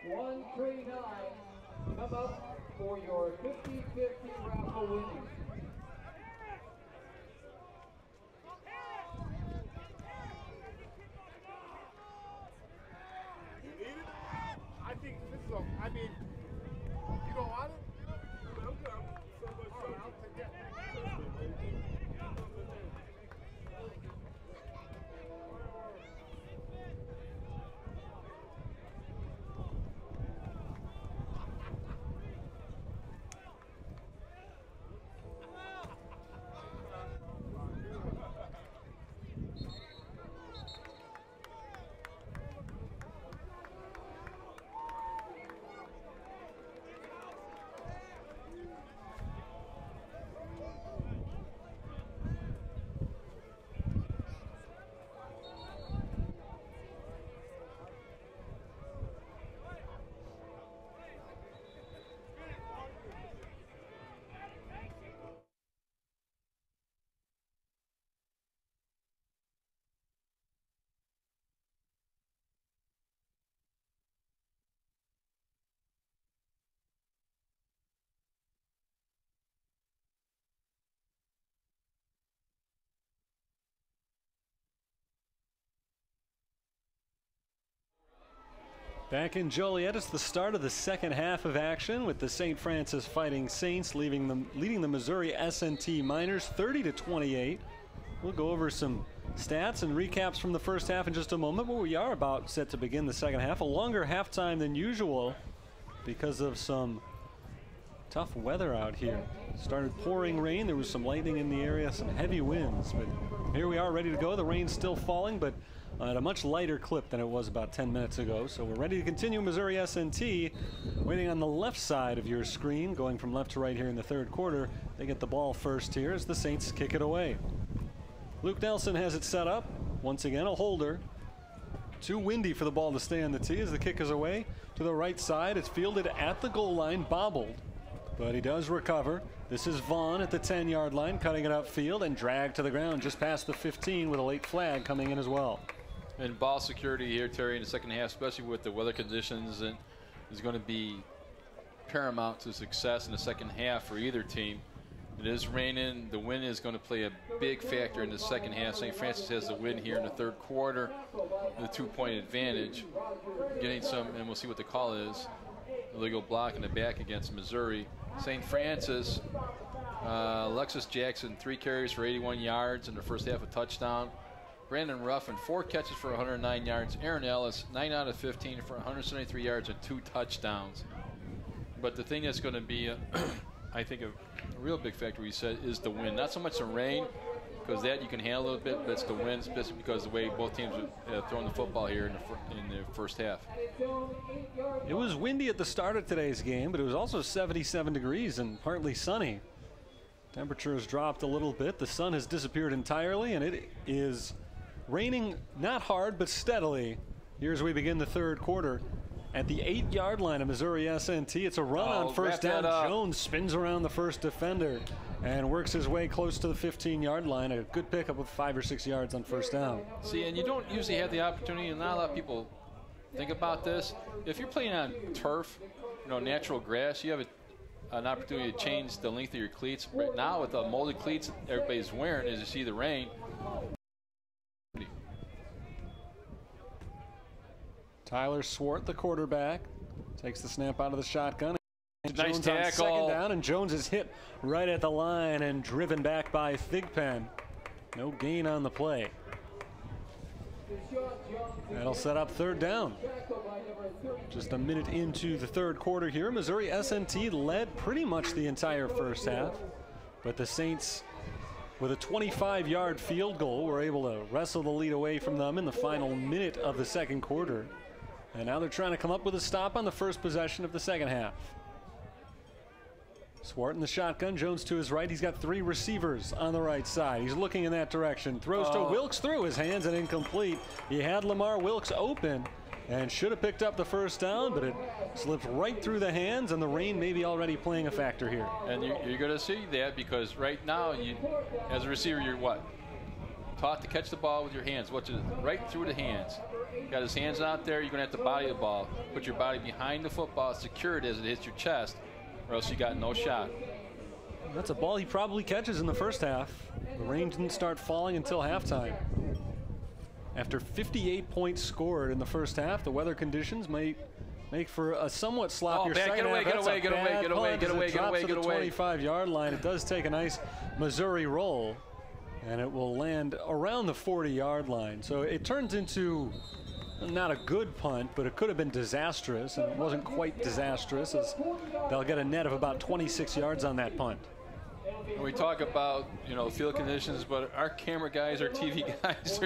139. Come up for your 50-50 raffle winnings. You need it? I think this is I mean, you don't want it? I'm good. So I'll take that. Back in Joliet, it's the start of the second half of action with the St. Francis Fighting Saints leading the Missouri S&T Miners 30-28. We'll go over some stats and recaps from the first half in just a moment, but we are about set to begin the second half. A longer halftime than usual because of some tough weather out here. Started pouring rain, there was some lightning in the area, some heavy winds, but here we are ready to go. The rain's still falling, but at a much lighter clip than it was about 10 minutes ago. So we're ready to continue. Missouri S&T waiting on the left side of your screen, going from left to right here in the third quarter. They get the ball first here as the Saints kick it away. Luke Nelson has it set up. Once again, a holder. Too windy for the ball to stay on the tee as the kick is away to the right side. It's fielded at the goal line, bobbled, but he does recover. This is Vaughn at the 10-yard line, cutting it upfield and dragged to the ground just past the 15 with a late flag coming in as well. And ball security here, Terry, in the second half, especially with the weather conditions, and is going to be paramount to success in the second half for either team. It is raining. The wind is going to play a big factor in the second half. St. Francis has the win here in the third quarter, the 2-point advantage. Getting some, and we'll see what the call is, illegal block in the back against Missouri. St. Francis, Alexis Jackson, 3 carries for 81 yards in the first half, a touchdown. Brandon Ruffin, 4 catches for 109 yards. Aaron Ellis, 9 out of 15 for 173 yards and 2 touchdowns. But the thing that's going to be, I think, a real big factor, we said, is the wind. Not so much the rain, because that you can handle a little bit, but it's the wind, especially because of the way both teams have thrown the football here in the first half. It was windy at the start of today's game, but it was also 77 degrees and partly sunny. Temperature has dropped a little bit. The sun has disappeared entirely, and it is raining not hard, but steadily. Here as we begin the third quarter. At the 8-yard line of Missouri S&T, it's a run on first down. Jones spins around the first defender and works his way close to the 15-yard line. A good pickup of 5 or 6 yards on first down. See, and you don't usually have the opportunity, and not a lot of people think about this. If you're playing on turf, natural grass, you have an opportunity to change the length of your cleats. Right now, with the molded cleats everybody's wearing, as you see the rain. Tyler Swart, the quarterback, takes the snap out of the shotgun. Nice Jones tackle. On second down, and Jones is hit right at the line and driven back by Thigpen. No gain on the play. That'll set up third down. Just a minute into the third quarter here. Missouri S&T led pretty much the entire first half, but the Saints, with a 25-yard field goal, were able to wrestle the lead away from them in the final minute of the second quarter. And now they're trying to come up with a stop on the first possession of the second half. Swart in the shotgun, Jones to his right. He's got 3 receivers on the right side. He's looking in that direction. Throws to Wilkes through his hands and incomplete. He had Lamar Wilkes open and should have picked up the first down, but it slipped right through the hands, and the rain may be already playing a factor here. And you're going to see that because right now, as a receiver, you're what? taught to catch the ball with your hands, which is right through the hands. Got his hands out there, you're going to have to body the ball. Put your body behind the football, secure it as it hits your chest, or else you got no shot. That's a ball he probably catches in the first half. The rain didn't start falling until halftime. After 58 points scored in the first half, the weather conditions might make for a somewhat sloppier second half. Get away. It drops to the 25-yard line. It does take a nice Missouri roll, and it will land around the 40-yard line. So it turns into not a good punt, but it could have been disastrous, and it wasn't quite disastrous, as they'll get a net of about 26 yards on that punt. We talk about, field conditions, but our camera guys, our TV guys,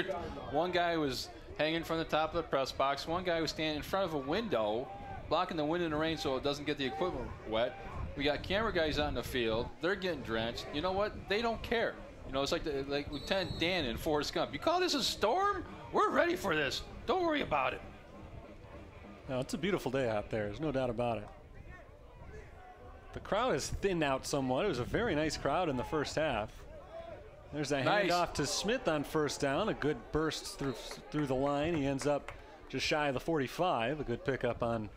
one guy was hanging from the top of the press box. One guy was standing in front of a window, blocking the wind and the rain so it doesn't get the equipment wet. We got camera guys out in the field. They're getting drenched. You know what? They don't care. It's like Lieutenant Dan in Forrest Gump. You call this a storm? We're ready for this. Don't worry about it. No, it's a beautiful day out there. There's no doubt about it. The crowd has thinned out somewhat. It was a very nice crowd in the first half. There's a handoff to Smith on first down. A good burst through the line. He ends up just shy of the 45. A good pickup on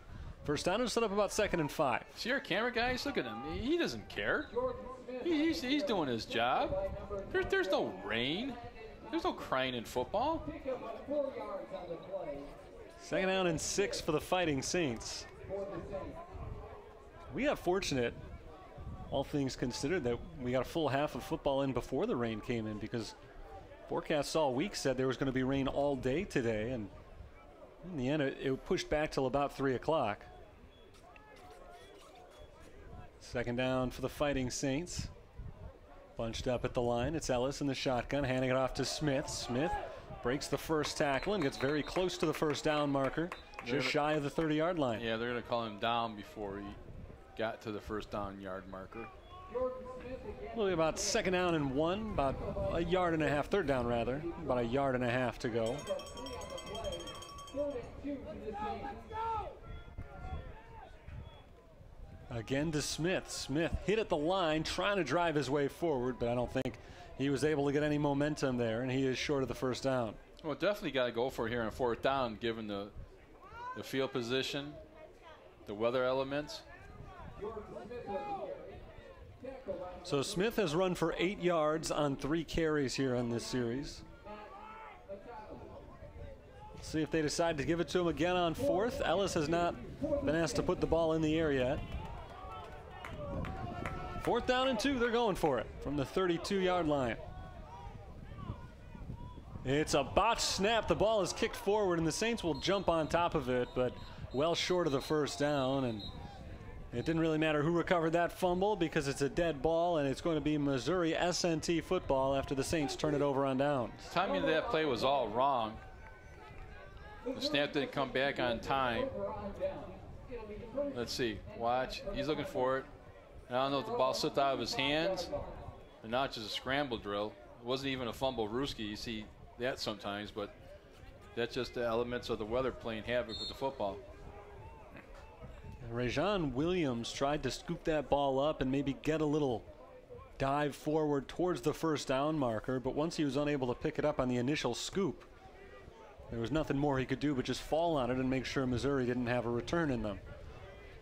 first down. It'll set up about 2nd and 5. See our camera guys? Look at him. He doesn't care. He's doing his job. There's no rain. There's no crying in football. 2nd down and 6 for the Fighting Saints. We got fortunate, all things considered, that we got a full half of football in before the rain came in, because forecasts all week said there was going to be rain all day today, and in the end it pushed back till about 3 o'clock. 2nd down for the Fighting Saints. Bunched up at the line. It's Ellis in the shotgun, handing it off to Smith. Smith breaks the first tackle and gets very close to the first down marker, just shy of the 30-yard line. Yeah, they're going to call him down before he got to the first down yard marker. It'll be about 2nd down and 1, about a yard and a half, 3rd down rather, about a yard and a half to go. Again to Smith. Smith hit at the line, trying to drive his way forward, but I don't think he was able to get any momentum there, and he is short of the first down. Well, definitely got to go for it here on 4th down, given the field position, the weather elements. So Smith has run for 8 yards on 3 carries here on this series. Let's see if they decide to give it to him again on 4th. Ellis has not been asked to put the ball in the air yet. 4th down and 2, they're going for it from the 32-yard line. It's a botched snap. The ball is kicked forward, and the Saints will jump on top of it, but well short of the first down. And it didn't really matter who recovered that fumble, because it's a dead ball, and it's going to be Missouri SNT football after the Saints turn it over on downs. Timing of that play was all wrong. The snap didn't come back on time. Let's see. Watch. He's looking for it. I don't know if the ball slipped out of his hands or not, just a scramble drill. It wasn't even a fumble rooski. You see that sometimes, but that's just the elements of the weather playing havoc with the football. Rajon Williams tried to scoop that ball up and maybe get a little dive forward towards the first down marker, but once he was unable to pick it up on the initial scoop, there was nothing more he could do but just fall on it and make sure Missouri didn't have a return in them.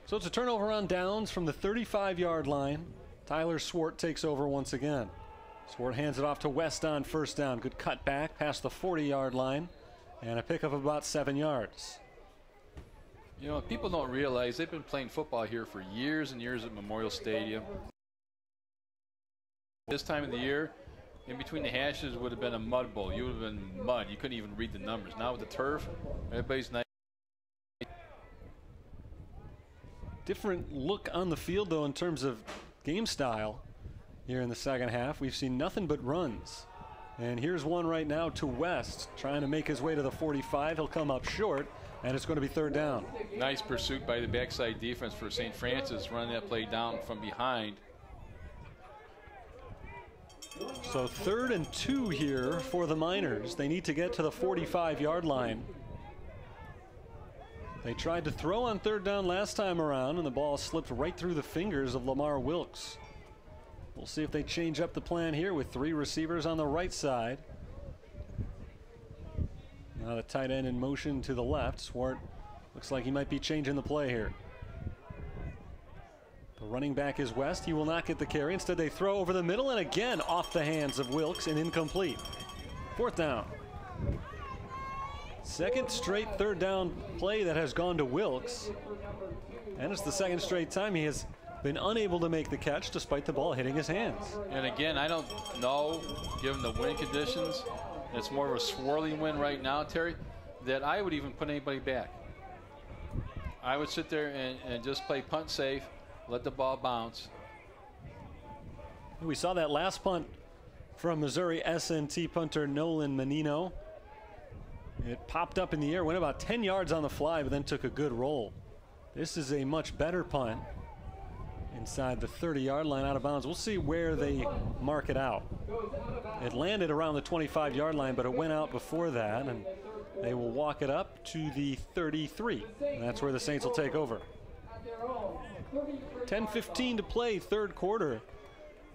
So it's a turnover on downs from the 35-yard line. Tyler Swart takes over once again. Swart hands it off to West on first down. Good cut back past the 40-yard line and a pickup of about 7 yards. People don't realize they've been playing football here for years and years at Memorial Stadium. This time of the year, in between the hashes would have been a mud bowl. You would have been mud. You couldn't even read the numbers. Now with the turf, everybody's nice. Different look on the field, though, in terms of game style here in the second half. We've seen nothing but runs. And here's one right now to West, trying to make his way to the 45. He'll come up short, and it's going to be 3rd down. Nice pursuit by the backside defense for St. Francis, running that play down from behind. So 3rd and 2 here for the Miners. They need to get to the 45-yard line. They tried to throw on 3rd down last time around, and the ball slipped right through the fingers of Lamar Wilkes. We'll see if they change up the plan here with 3 receivers on the right side. Now the tight end in motion to the left. Swart looks like he might be changing the play here. The running back is West. He will not get the carry. Instead, they throw over the middle and again off the hands of Wilkes and incomplete. 4th down. Second straight 3rd down play that has gone to Wilkes. And it's the 2nd straight time he has been unable to make the catch despite the ball hitting his hands. And again, I don't know, given the wind conditions, it's more of a swirling wind right now, Terry, that I would even put anybody back. I would sit there and just play punt safe, let the ball bounce. We saw that last punt from Missouri S&T punter Nolan Menino. It popped up in the air, went about 10 yards on the fly, but then took a good roll. This is a much better punt inside the 30-yard line, out of bounds. We'll see where they mark it out. It landed around the 25-yard line, but it went out before that, and they will walk it up to the 33. And that's where the Saints will take over. 10:15 to play, 3rd quarter.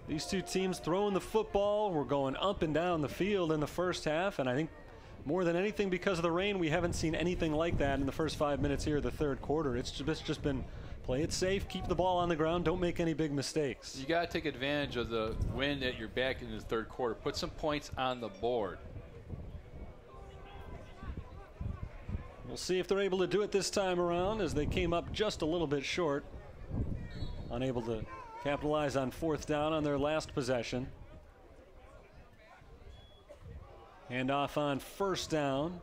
These two teams throwing the football. We're going up and down the field in the first half, and I think more than anything, because of the rain, we haven't seen anything like that in the first 5 minutes here of the 3rd quarter. It's just been play it safe, keep the ball on the ground, don't make any big mistakes. You got to take advantage of the wind at your back in the 3rd quarter. Put some points on the board. We'll see if they're able to do it this time around, as they came up just a little bit short. Unable to capitalize on 4th down on their last possession. Hand off on 1st down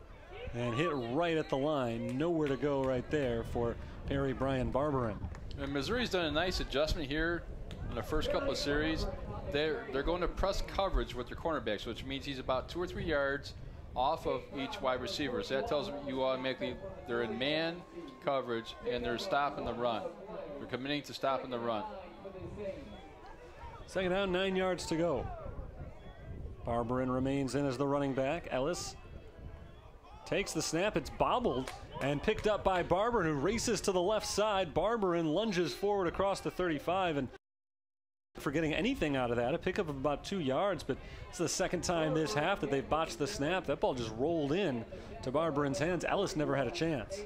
and hit right at the line. Nowhere to go right there for Perry Brian Barberin. And Missouri's done a nice adjustment here in the first couple of series. They're going to press coverage with their cornerbacks, which means he's about 2 or 3 yards off of each wide receiver. So that tells you automatically they're in man coverage and they're stopping the run. They're committing to stopping the run. 2nd down, 9 yards to go. Barberin remains in as the running back. Ellis takes the snap. It's bobbled and picked up by Barberin, who races to the left side. Barberin lunges forward across the 35 and for getting anything out of that. A pickup of about 2 yards, but it's the 2nd time this half that they've botched the snap. That ball just rolled in to Barberin's hands. Ellis never had a chance.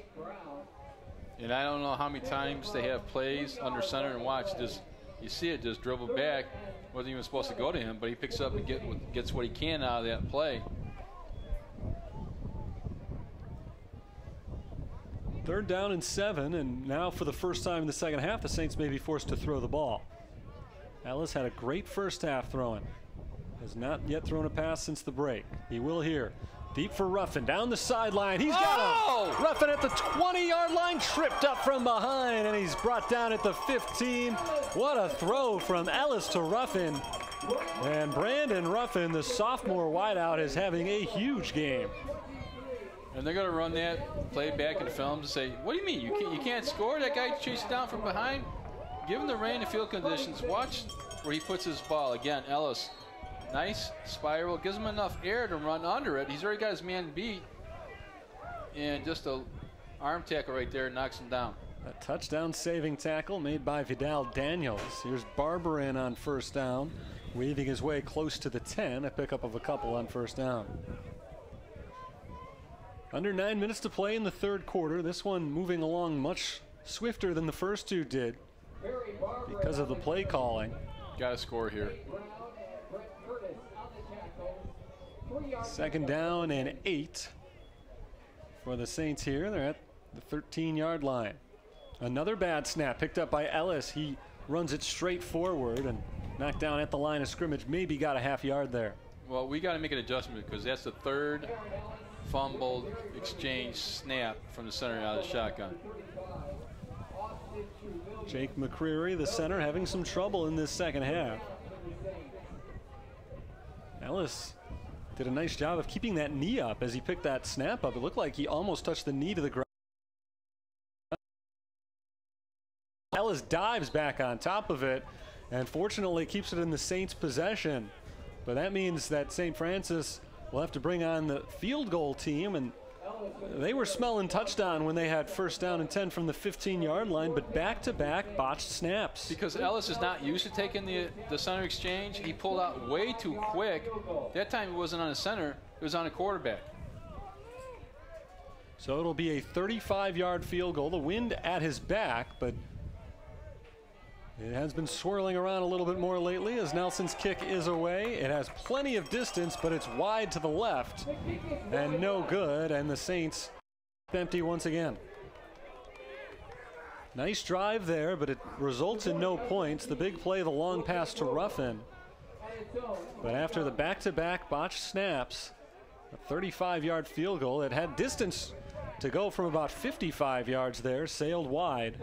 And I don't know how many times they have plays under center and watch. Just you see it just dribble back. Wasn't even supposed to go to him, but he picks up and gets what he can out of that play. 3rd down and 7, and now for the first time in the 2nd half, the Saints may be forced to throw the ball. Ellis had a great first half throwing. Has not yet thrown a pass since the break. He will here. Deep for Ruffin, down the sideline. He's got him. Ruffin at the 20-yard line, tripped up from behind, and he's brought down at the 15. What a throw from Ellis to Ruffin. And Brandon Ruffin, the sophomore wideout, is having a huge game. And they're going to run that play back in film to say, what do you mean? You can't score? That guy chased down from behind? Given the rain and field conditions, watch where he puts his ball. Again, Ellis, nice spiral, gives him enough air to run under it. He's already got his man beat. And just a arm tackle right there knocks him down. A touchdown saving tackle made by Vidal Daniels. Here's Barberin on 1st down, weaving his way close to the 10, a pickup of a couple on 1st down. Under 9 minutes to play in the 3rd quarter. This one moving along much swifter than the first two did because of the play calling. Got to score here. 2nd down and 8 for the Saints here. They're at the 13-yard line. Another bad snap picked up by Ellis. He runs it straight forward and knocked down at the line of scrimmage. Maybe got a half yard there. Well, we got to make an adjustment because that's the 3rd fumbled exchange snap from the center out of the shotgun. Jake McCreary, the center, having some trouble in this 2nd half. Ellis did a nice job of keeping that knee up as he picked that snap up. It looked like he almost touched the knee to the ground. Ellis dives back on top of it and fortunately keeps it in the Saints' possession. But that means that St. Francis will have to bring on the field goal team, and they were smelling touchdown when they had 1st down and 10 from the 15-yard line, but back-to-back botched snaps. Because Ellis is not used to taking the center exchange, he pulled out way too quick. That time it wasn't on the center, it was on a quarterback. So it'll be a 35-yard field goal. The wind at his back, but it has been swirling around a little bit more lately as Nelson's kick is away. It has plenty of distance, but it's wide to the left and no good. And the Saints empty once again. Nice drive there, but it results in no points. The big play, the long pass to Ruffin. But after the back-to-back botched snaps, a 35-yard field goal that had distance to go from about 55 yards there, sailed wide,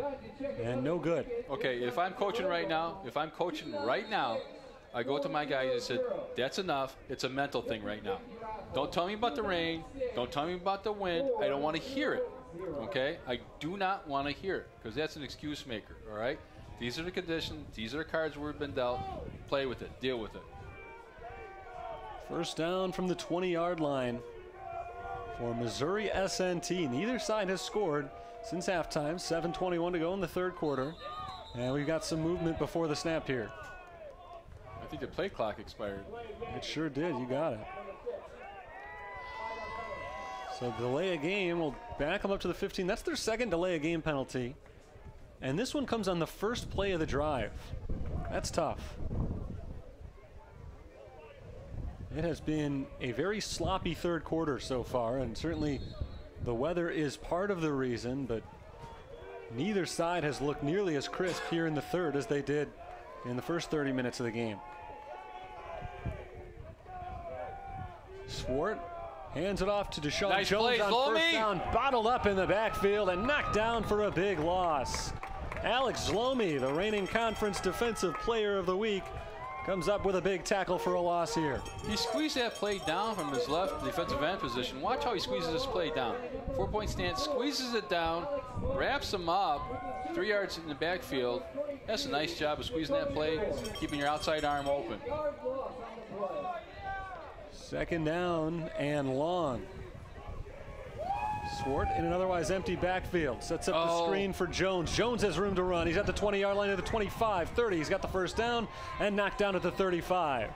and no good. Okay, if I'm coaching right now, I go to my guys and said, that's enough. It's a mental thing right now. Don't tell me about the rain. Don't tell me about the wind. I don't want to hear it, okay? I do not want to hear it because that's an excuse maker, all right? These are the conditions. These are the cards we've been dealt. Play with it. Deal with it. First down from the 20-yard line for Missouri SNT. Neither side has scored since halftime. 7:21 to go in the third quarter. And we've got some movement before the snap here. I think the play clock expired. It sure did. You got it. So delay a game will back them up to the 15. That's their second delay a game penalty. And this one comes on the first play of the drive. That's tough. It has been a very sloppy third quarter so far, and certainly the weather is part of the reason, but neither side has looked nearly as crisp here in the third as they did in the first 30 minutes of the game. Swart hands it off to Deshaun nice Jones play, on Zlomi. first down, bottled up in the backfield and knocked down for a big loss. Alex Zlomi, the reigning conference defensive player of the week, comes up with a big tackle for a loss here. He squeezed that play down from his left defensive end position. Watch how he squeezes this play down. 4-point stance, squeezes it down, wraps him up, 3 yards in the backfield. That's a nice job of squeezing that play, keeping your outside arm open. Second down and long. Swart in an otherwise empty backfield. Sets up the screen for Jones. Jones has room to run. He's at the 20-yard line at the 25, 30. He's got the first down and knocked down at the 35.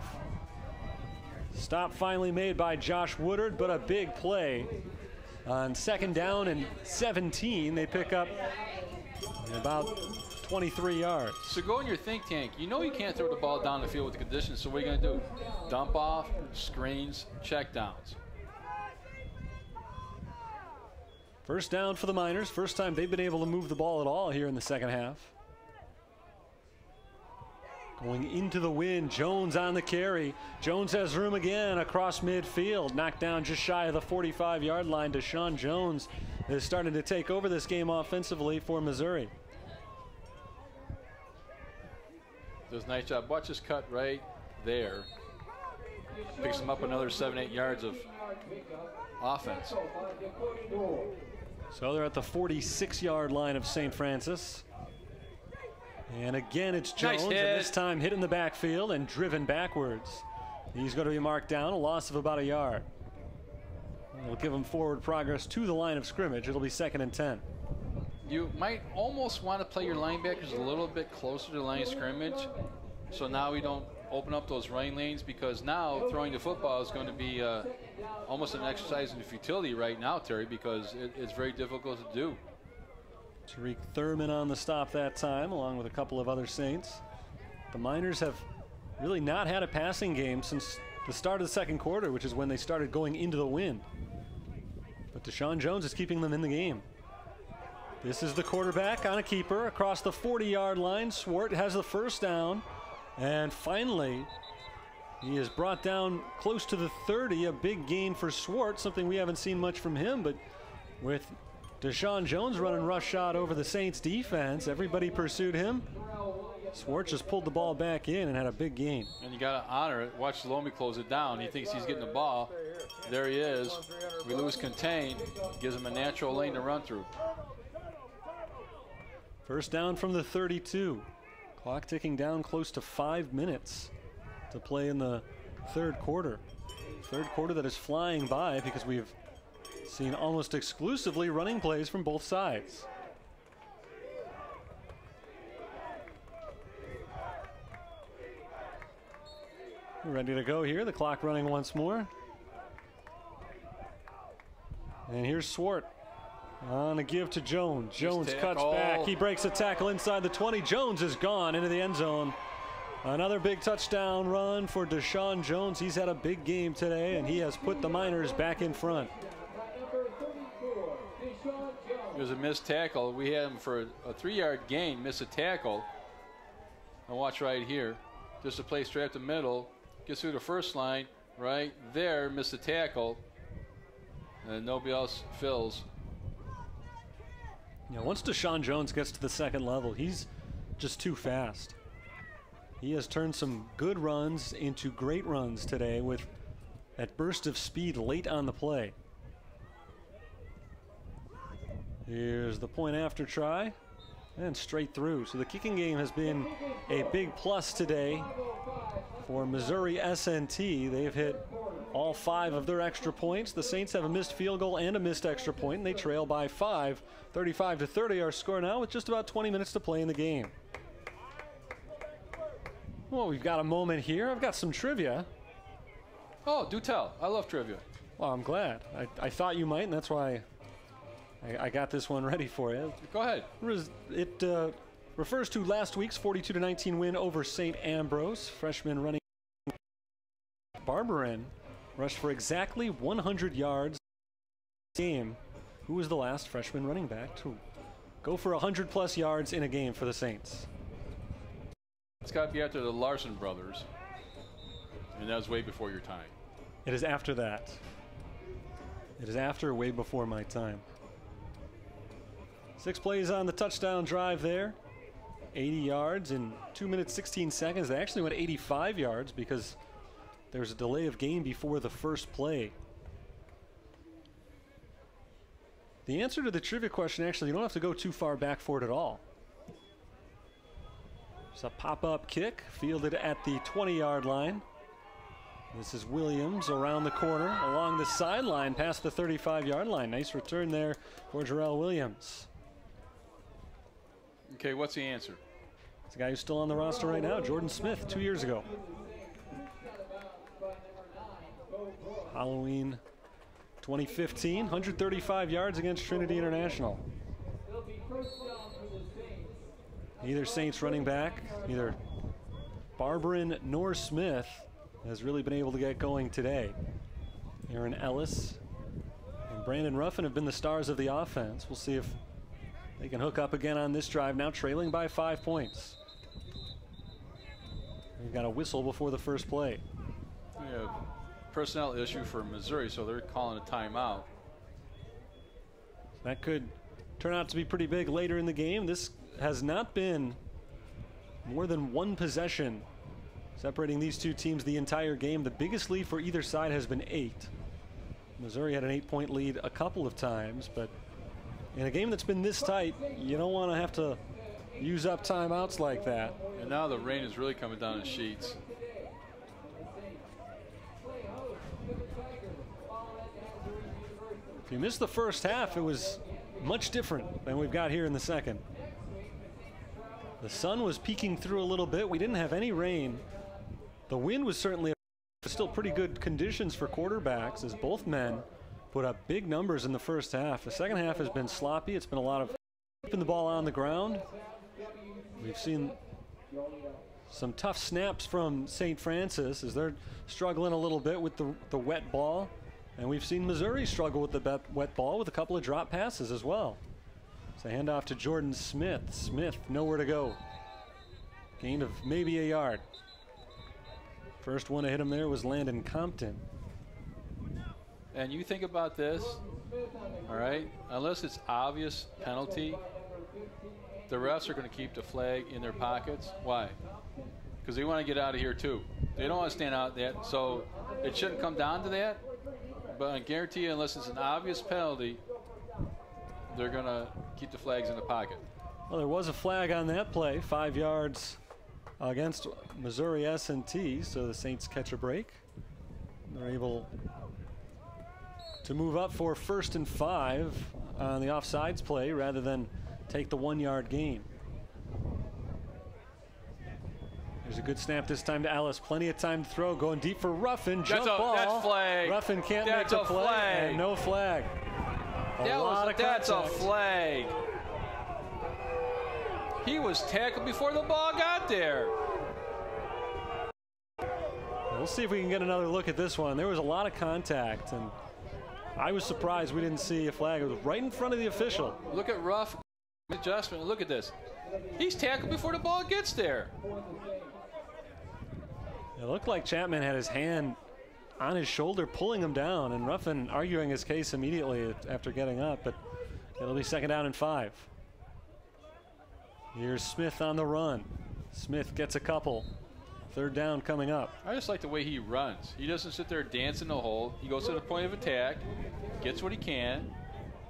Stop finally made by Josh Woodard, but a big play. On second down and 17, they pick up about 23 yards. So go in your think tank. You know you can't throw the ball down the field with the conditions, so what are you going to do? Dump off, screens, check downs. First down for the Miners. First time they've been able to move the ball at all here in the second half. Going into the wind, Jones on the carry. Jones has room again across midfield. Knocked down just shy of the 45-yard line. Deshaun Jones is starting to take over this game offensively for Missouri. Does a nice job. Watch this cut right there. Picks him up another 7-8 yards of offense. So they're at the 46-yard line of St. Francis. And again, it's Jones, and this time hit in the backfield and driven backwards. He's going to be marked down, a loss of about a yard. It'll give him forward progress to the line of scrimmage. It'll be 2nd and 10. You might almost want to play your linebackers a little bit closer to the line of scrimmage, so now we don't open up those running lanes, because now throwing the football is going to be almost an exercise in futility right now, Terry, because it's very difficult to do. Tariq Thurman on the stop that time, along with a couple of other Saints. The Miners have really not had a passing game since the start of the second quarter, which is when they started going into the wind. But Deshaun Jones is keeping them in the game. This is the quarterback on a keeper across the 40-yard line. Swart has the first down. And finally, he is brought down close to the 30. A big gain for Swart, something we haven't seen much from him. But with Deshaun Jones running roughshod over the Saints defense, everybody pursued him. Swart just pulled the ball back in and had a big gain. And you got to honor it. Watch Lomi close it down. He thinks he's getting the ball. There he is. We lose contain. Gives him a natural lane to run through. First down from the 32. Clock ticking down close to 5 minutes to play in the third quarter. Third quarter that is flying by because we've seen almost exclusively running plays from both sides. We're ready to go here. The clock running once more. And here's Swart On a give to Jones. Jones cuts back. He breaks a tackle inside the 20. Jones is gone into the end zone. Another big touchdown run for Deshaun Jones. He's had a big game today, and he has put the Miners back in front. There's a missed tackle. We had him for a 3-yard gain, miss a tackle. And watch right here. Just a play straight up the middle. Gets through the first line. Right there, miss a tackle. And nobody else fills. Yeah, once Deshaun Jones gets to the second level, he's just too fast. He has turned some good runs into great runs today with that burst of speed late on the play. Here's the point after try, and straight through. So the kicking game has been a big plus today for Missouri SNT. They've hit all 5 of their extra points. The Saints have a missed field goal and a missed extra point, and they trail by 5. 35-30 our score now with just about 20 minutes to play in the game. Well, we've got a moment here. I've got some trivia. Oh, do tell. I love trivia. Well, I'm glad. I thought you might, and that's why I got this one ready for you. Go ahead. It refers to last week's 42-19 win over St. Ambrose. Freshman running Barberin rushed for exactly 100 yards in the game. Who was the last freshman running back to go for 100+ yards in a game for the Saints? It's got to be after the Larson brothers. And that was way before your time. It is after that. It is after, way before my time. 6 plays on the touchdown drive there. 80 yards in 2 minutes, 16 seconds. They actually went 85 yards because there's a delay of game before the first play. The answer to the trivia question, actually, you don't have to go too far back for it at all. It's a pop-up kick fielded at the 20-yard line. This is Williams around the corner, along the sideline, past the 35-yard line. Nice return there for Jarrell Williams. Okay, what's the answer? It's a guy who's still on the roster right now, Jordan Smith, 2 years ago. Halloween 2015, 135 yards against Trinity International. Neither Saints running back, neither Barberin nor Smith has really been able to get going today. Aaron Ellis and Brandon Ruffin have been the stars of the offense. We'll see if they can hook up again on this drive, now trailing by 5 points. We've got a whistle before the first play. Yeah, personnel issue for Missouri, so they're calling a timeout. That could turn out to be pretty big later in the game. This has not been more than one possession separating these two teams the entire game. The biggest lead for either side has been 8. Missouri had an 8-point lead a couple of times, but in a game that's been this tight, you don't want to have to use up timeouts like that. And now the rain is really coming down in sheets. If you missed the first half, it was much different than we've got here in the second. The sun was peeking through a little bit. We didn't have any rain. The wind was certainly still pretty good conditions for quarterbacks as both men put up big numbers in the first half. The second half has been sloppy. It's been a lot of keeping the ball on the ground. We've seen some tough snaps from St. Francis as they're struggling a little bit with the wet ball. And we've seen Missouri struggle with the wet ball with a couple of drop passes as well. So handoff to Jordan Smith. Smith nowhere to go. Gain of maybe a yard. First one to hit him there was Landon Compton. And you think about this, all right, unless it's obvious penalty, the refs are going to keep the flag in their pockets. Why? Because they want to get out of here too. They don't want to stand out there. So it shouldn't come down to that. But I guarantee you, unless it's an obvious penalty, they're going to keep the flags in the pocket. Well, there was a flag on that play, 5 yards against Missouri S&T, so the Saints catch a break. They're able to move up for 1st and 5 on the offsides play rather than take the 1-yard gain. There's a good snap this time to Ellis. Plenty of time to throw. Going deep for Ruffin. Jump ball. That's flag. Ruffin can't make the play. And no flag. That's a flag. He was tackled before the ball got there. We'll see if we can get another look at this one. There was a lot of contact, and I was surprised we didn't see a flag. It was right in front of the official. Look at rough adjustment. Look at this. He's tackled before the ball gets there. It looked like Chapman had his hand on his shoulder pulling him down, and Ruffin arguing his case immediately after getting up, but it'll be 2nd down and 5. Here's Smith on the run. Smith gets a couple. 3rd down coming up. I just like the way he runs. He doesn't sit there dancing the hole. He goes to the point of attack, gets what he can,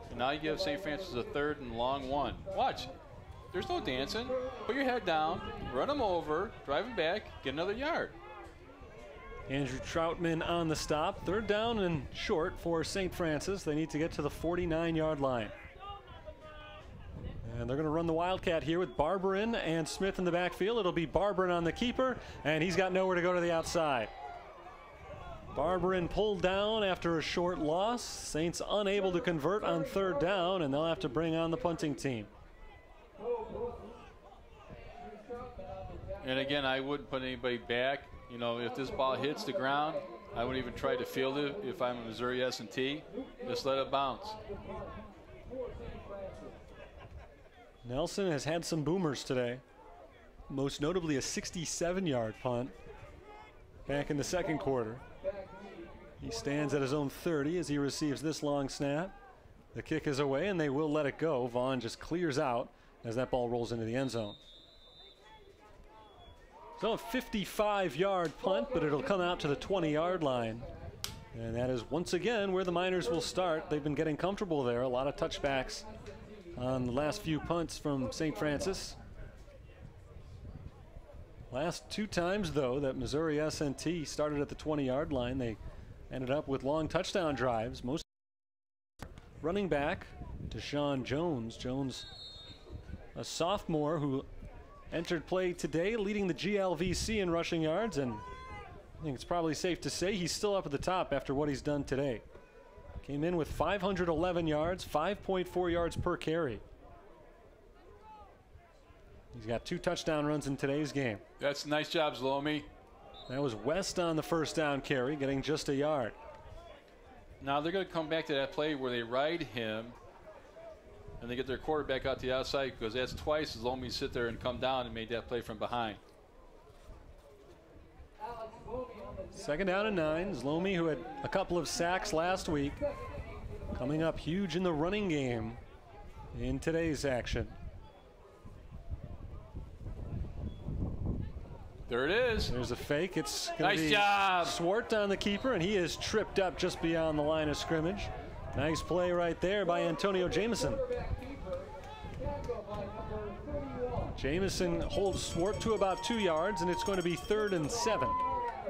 and now you give St. Francis a 3rd and long 1. Watch. There's no dancing. Put your head down, run him over, drive him back, get another yard. Andrew Troutman on the stop. 3rd down and short for St. Francis. They need to get to the 49-yard line. And they're going to run the Wildcat here with Barberin and Smith in the backfield. It'll be Barberin on the keeper, and he's got nowhere to go to the outside. Barberin pulled down after a short loss. Saints unable to convert on 3rd down, and they'll have to bring on the punting team. And again, I wouldn't put anybody back. You know, if this ball hits the ground, I wouldn't even try to field it if I'm a Missouri S&T. Just let it bounce. Nelson has had some boomers today, most notably a 67-yard punt back in the 2nd quarter. He stands at his own 30 as he receives this long snap. The kick is away, and they will let it go. Vaughn just clears out as that ball rolls into the end zone. So a 55-yard punt, but it'll come out to the 20-yard line. And that is once again where the Miners will start. They've been getting comfortable there. A lot of touchbacks on the last few punts from St. Francis. Last 2 times, though, that Missouri S&T started at the 20-yard line, they ended up with long touchdown drives. Most running back, Deshaun Jones. Jones, a sophomore who entered play today, leading the GLVC in rushing yards, and I think it's probably safe to say he's still up at the top after what he's done today. Came in with 511 yards, 5.4 yards per carry. He's got 2 touchdown runs in today's game. That's a nice job, Zlomi. That was West on the 1st down carry, getting just a yard. Now they're going to come back to that play where they ride him and they get their quarterback out to the outside, because that's twice Zlomi sit there and come down and made that play from behind. 2nd down and 9. Zlomi, who had a couple of sacks last week, coming up huge in the running game in today's action. There it is. There's a fake. It's going to nice be job. Swart on the keeper, and he is tripped up just beyond the line of scrimmage. Nice play right there by Antonio Jameson. Jameson holds Swart to about 2 yards, and it's going to be 3rd and 7.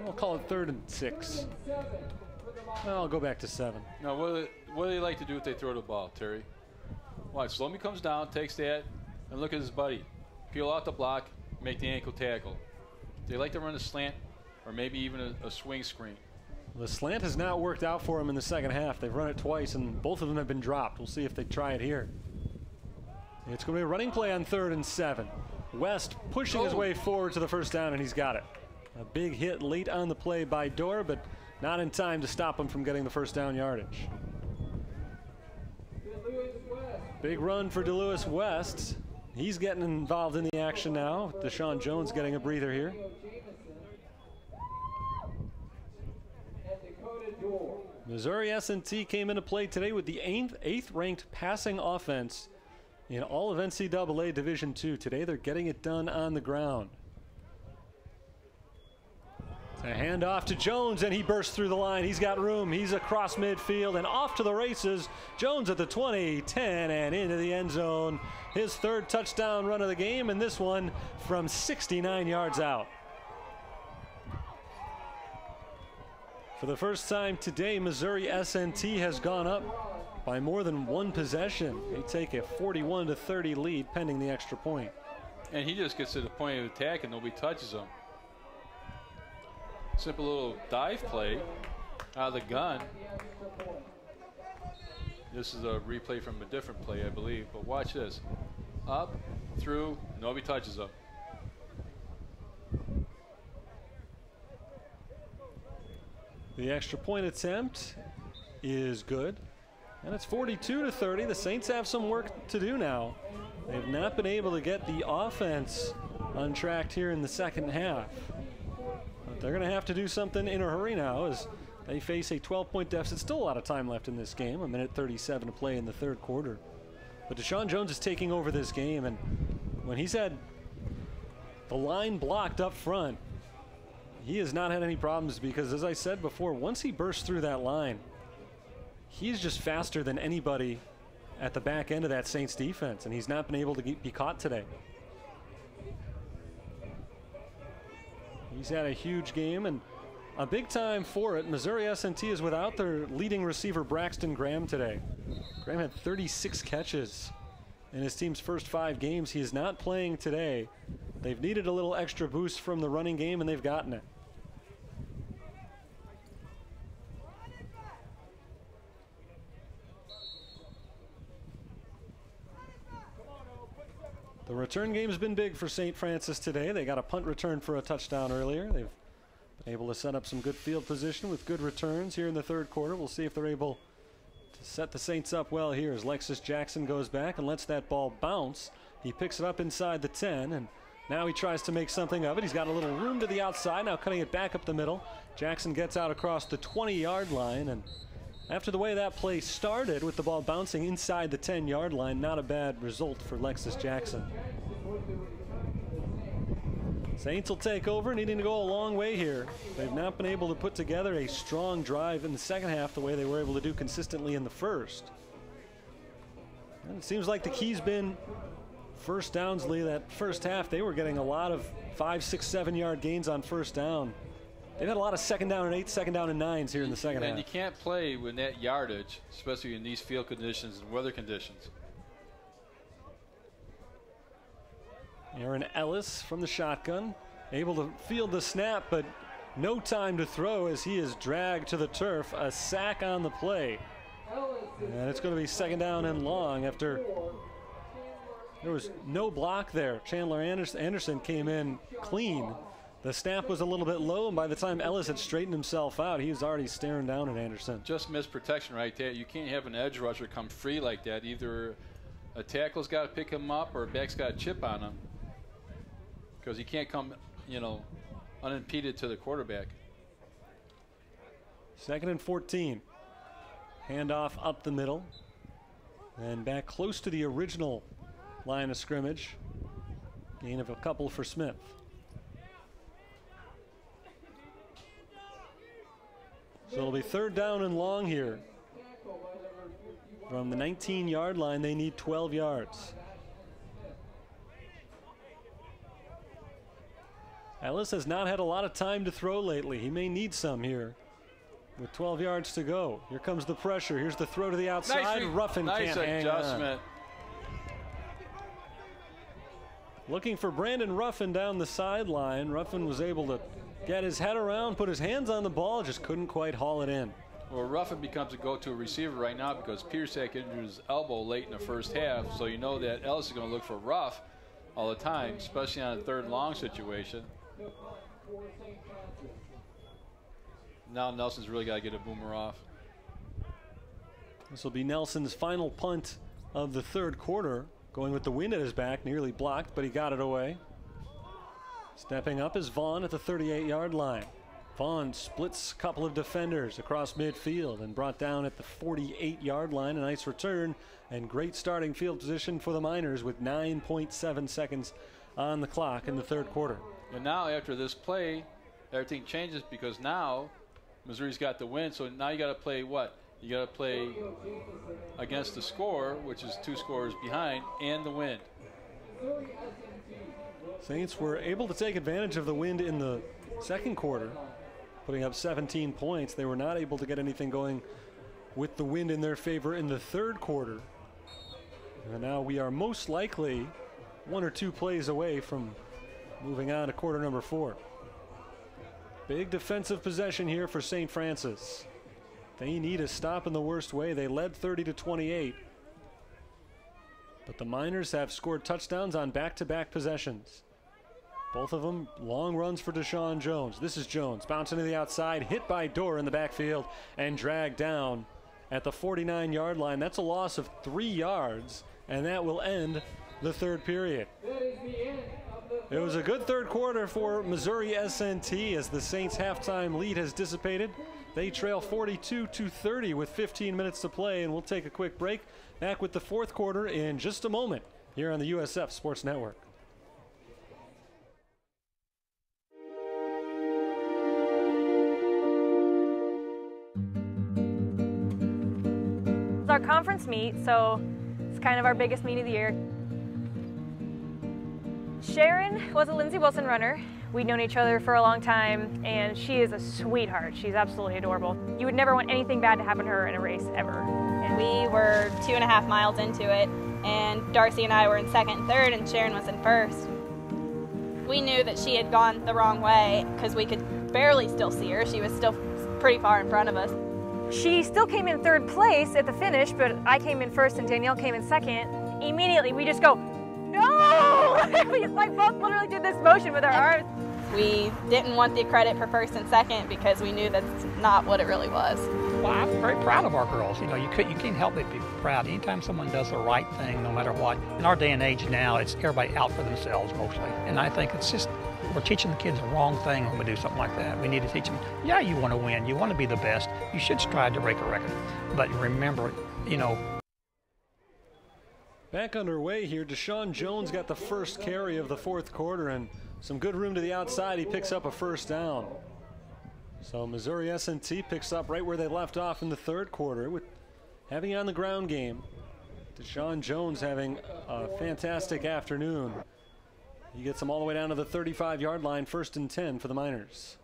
We'll call it 3rd and 6. Well, I'll go back to 7. Now, what do they like to do if they throw the ball, Terry? Watch, Zlomi comes down, takes that, and look at his buddy. Peel out the block, make the ankle tackle. They like to run a slant or maybe even a swing screen. The slant has not worked out for them in the 2nd half. They've run it twice, and both of them have been dropped. We'll see if they try it here. It's going to be a running play on 3rd and 7. West pushing his way forward to the 1st down, and he's got it. A big hit late on the play by Dorr, but not in time to stop him from getting the 1st down yardage. Big run for DeLewis West. He's getting involved in the action now. Deshaun Jones getting a breather here. Missouri S&T came into play today with the 8th ranked passing offense in all of NCAA Division II. Today they're getting it done on the ground. It's a handoff to Jones, and he bursts through the line. He's got room. He's across midfield and off to the races. Jones at the 20, 10, and into the end zone. His 3rd touchdown run of the game, and this one from 69 yards out. For the first time today, Missouri S&T has gone up by more than 1 possession. They take a 41-30 lead pending the extra point. And he just gets to the point of attack and nobody touches him. Simple little dive play out of the gun. This is a replay from a different play, I believe. But watch this. Up, through, nobody touches him. The extra point attempt is good. And it's 42-30. The Saints have some work to do now. They've not been able to get the offense on track here in the second half. But they're going to have to do something in a hurry now as they face a 12-point deficit. Still a lot of time left in this game. 1:37 to play in the third quarter. But Deshaun Jones is taking over this game, and when he's had the line blocked up front, he has not had any problems because, as I said before, once he bursts through that line, he's just faster than anybody at the back end of that Saints defense, and he's not been able to be caught today. He's had a huge game and a big time for it. Missouri S&T is without their leading receiver Braxton Graham today. Graham had 36 catches in his team's first 5 games. He is not playing today. They've needed a little extra boost from the running game, and they've gotten it. The return game has been big for St. Francis today. They got a punt return for a touchdown earlier. They've been able to set up some good field position with good returns here in the third quarter. We'll see if they're able to set the Saints up well here as Lexus Jackson goes back and lets that ball bounce. He picks it up inside the 10, and now he tries to make something of it. He's got a little room to the outside, now cutting it back up the middle. Jackson gets out across the 20-yard line, and after the way that play started with the ball bouncing inside the 10-yard line, not a bad result for Lexus Jackson. Saints will take over, needing to go a long way here. They've not been able to put together a strong drive in the second half the way they were able to do consistently in the first. And it seems like the key's been first downs, Lee. That first half, they were getting a lot of 5, 6, 7-yard gains on first down. They've had a lot of second down and 8, second down and 9s here in the second half. And you can't play with that yardage, especially in these field conditions and weather conditions. Aaron Ellis from the shotgun, able to field the snap, but no time to throw as he is dragged to the turf. A sack on the play. And it's going to be second down and long after there was no block there. Chandler Anderson came in clean. The snap was a little bit low, and by the time Ellis had straightened himself out, he was already staring down at Anderson. Just missed protection right there. You can't have an edge rusher come free like that. Either a tackle's got to pick him up or a back's got to chip on him, because he can't come, unimpeded to the quarterback. 2nd and 14. Handoff up the middle and back close to the original line of scrimmage. Gain of a couple for Smith. So it'll be third down and long here. From the 19-yard line, they need 12 yards. Ellis has not had a lot of time to throw lately. He may need some here with 12 yards to go. Here comes the pressure. Here's the throw to the outside. Ruffin can't hang on. Looking for Brandon Ruffin down the sideline. Ruffin was able to get his head around, put his hands on the ball, just couldn't quite haul it in. Well, Ruffin becomes a go-to receiver right now because Piersack injured his elbow late in the first half, so you know that Ellis is going to look for Ruff all the time, especially on a third and long situation. Now Nelson's really got to get a boomer off. This will be Nelson's final punt of the third quarter, going with the wind at his back, nearly blocked, but he got it away. Stepping up is Vaughn at the 38-yard line. Vaughn splits a couple of defenders across midfield and brought down at the 48-yard line. A nice return and great starting field position for the Miners with 9.7 seconds on the clock in the third quarter. And now after this play, everything changes because now Missouri's got the win, so now you got to play what? You got to play against the score, which is 2 scores behind, and the wind. Saints were able to take advantage of the wind in the second quarter, putting up 17 points. They were not able to get anything going with the wind in their favor in the third quarter. And now we are most likely 1 or 2 plays away from moving on to quarter number 4. Big defensive possession here for St. Francis. They need a stop in the worst way. They led 30-28. But the Miners have scored touchdowns on back-to-back possessions. Both of them long runs for Deshaun Jones. This is Jones bouncing to the outside, hit by Dorr in the backfield, and dragged down at the 49-yard line. That's a loss of 3 yards, and that will end the third period. It was a good third quarter for Missouri S&T as the Saints' halftime lead has dissipated. They trail 42-30 with 15 minutes to play, and we'll take a quick break. Back with the fourth quarter in just a moment here on the USF Sports Network. It's our conference meet, so it's kind of our biggest meet of the year. Sharon was a Lindsey Wilson runner. We'd known each other for a long time, and she is a sweetheart. She's absolutely adorable. You would never want anything bad to happen to her in a race, ever. And we were 2.5 miles into it, and Darcy and I were in second and third, and Sharon was in first. We knew that she had gone the wrong way because we could barely still see her. She was still pretty far in front of us. She still came in third place at the finish, but I came in first and Danielle came in second. Immediately, we just go, no! We like both literally did this motion with our arms. We didn't want the credit for first and second because we knew that's not what it really was. Well, I'm very proud of our girls. You know, you can't help but be proud. Anytime someone does the right thing, no matter what. In our day and age now, it's everybody out for themselves mostly. And I think it's just, we're teaching the kids the wrong thing when we do something like that. We need to teach them, yeah, you want to win. You want to be the best. You should strive to break a record. But remember, you know. Back underway here, Deshaun Jones got the first carry of the fourth quarter and some good room to the outside. He picks up a first down. So Missouri S&T picks up right where they left off in the third quarter with heavy on the ground game. Deshaun Jones having a fantastic afternoon. He gets them all the way down to the 35-yard line, 1st and 10 for the Miners.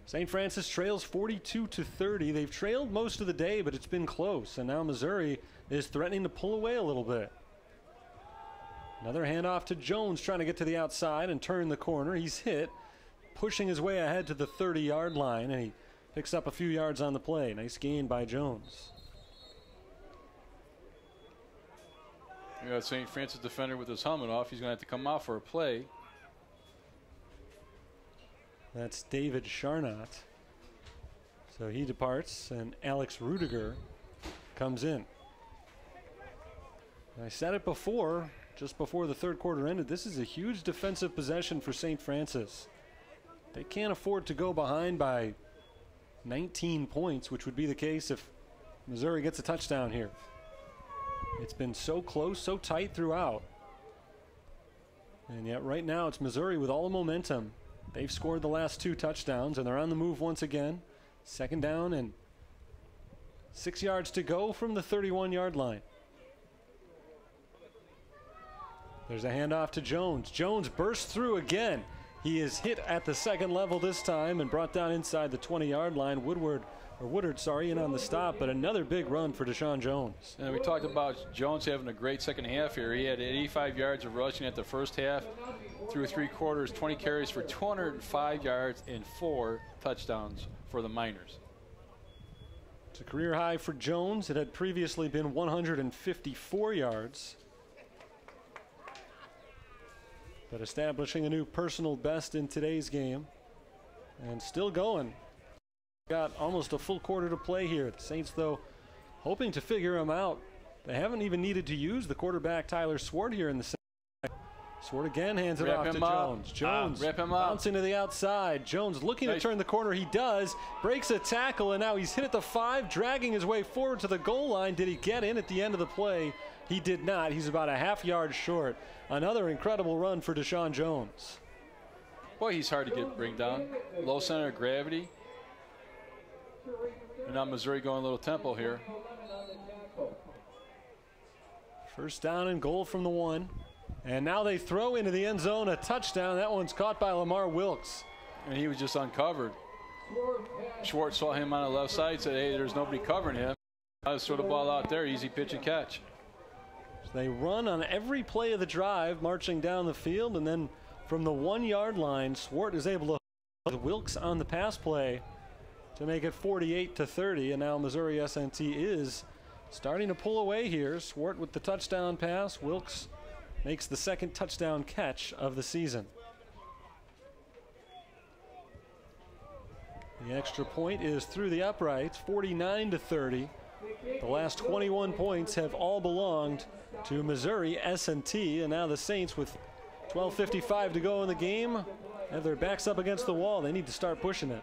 St. Francis trails 42-30. They've trailed most of the day, but it's been close, and now Missouri is threatening to pull away a little bit. Another handoff to Jones, trying to get to the outside and turn the corner. He's hit, pushing his way ahead to the 30-yard line, and he picks up a few yards on the play. Nice gain by Jones. You got St. Francis defender with his helmet off. He's going to have to come out for a play. That's David Charnot. So he departs, and Alex Rudiger comes in. I said it before, just before the third quarter ended, this is a huge defensive possession for St. Francis. They can't afford to go behind by 19 points, which would be the case if Missouri gets a touchdown here. It's been so close, so tight throughout. And yet right now it's Missouri with all the momentum. They've scored the last 2 touchdowns, and they're on the move once again. 2nd down and 6 yards to go from the 31-yard line. There's a handoff to Jones. Jones bursts through again. He is hit at the second level this time and brought down inside the 20-yard line. Woodard, in on the stop, but another big run for Deshaun Jones. And we talked about Jones having a great second half here. He had 85 yards of rushing at the first half. Through 3 quarters, 20 carries for 205 yards and 4 touchdowns for the Miners. It's a career high for Jones. It had previously been 154 yards. But establishing a new personal best in today's game. And still going. Got almost a full quarter to play here. The Saints, though, hoping to figure him out. They haven't even needed to use the quarterback Tyler Swart here in the second. Swart again hands it off to Jones. Jones bouncing to the outside. Jones looking to turn the corner. He does. Breaks a tackle, and now he's hit at the 5, dragging his way forward to the goal line. Did he get in at the end of the play? He did not. He's about a half yard short. Another incredible run for Deshaun Jones. Boy, he's hard to bring down. Low center of gravity. And now Missouri going a little tempo here. 1st down and goal from the 1. And now they throw into the end zone a touchdown. That one's caught by Lamar Wilkes. And he was just uncovered. Schwartz saw him on the left side, said, hey, there's nobody covering him. I just throw the ball out there, easy pitch and catch. So they run on every play of the drive, marching down the field, and then from the 1-yard line, Swart is able to Wilkes on the pass play. to make it 48-30, and now Missouri S&T is starting to pull away here. Swart with the touchdown pass. Wilkes makes the second touchdown catch of the season. The extra point is through the uprights, 49-30. The last 21 points have all belonged to Missouri S&T, and now the Saints, with 12:55 to go in the game, have their backs up against the wall. They need to start pushing it.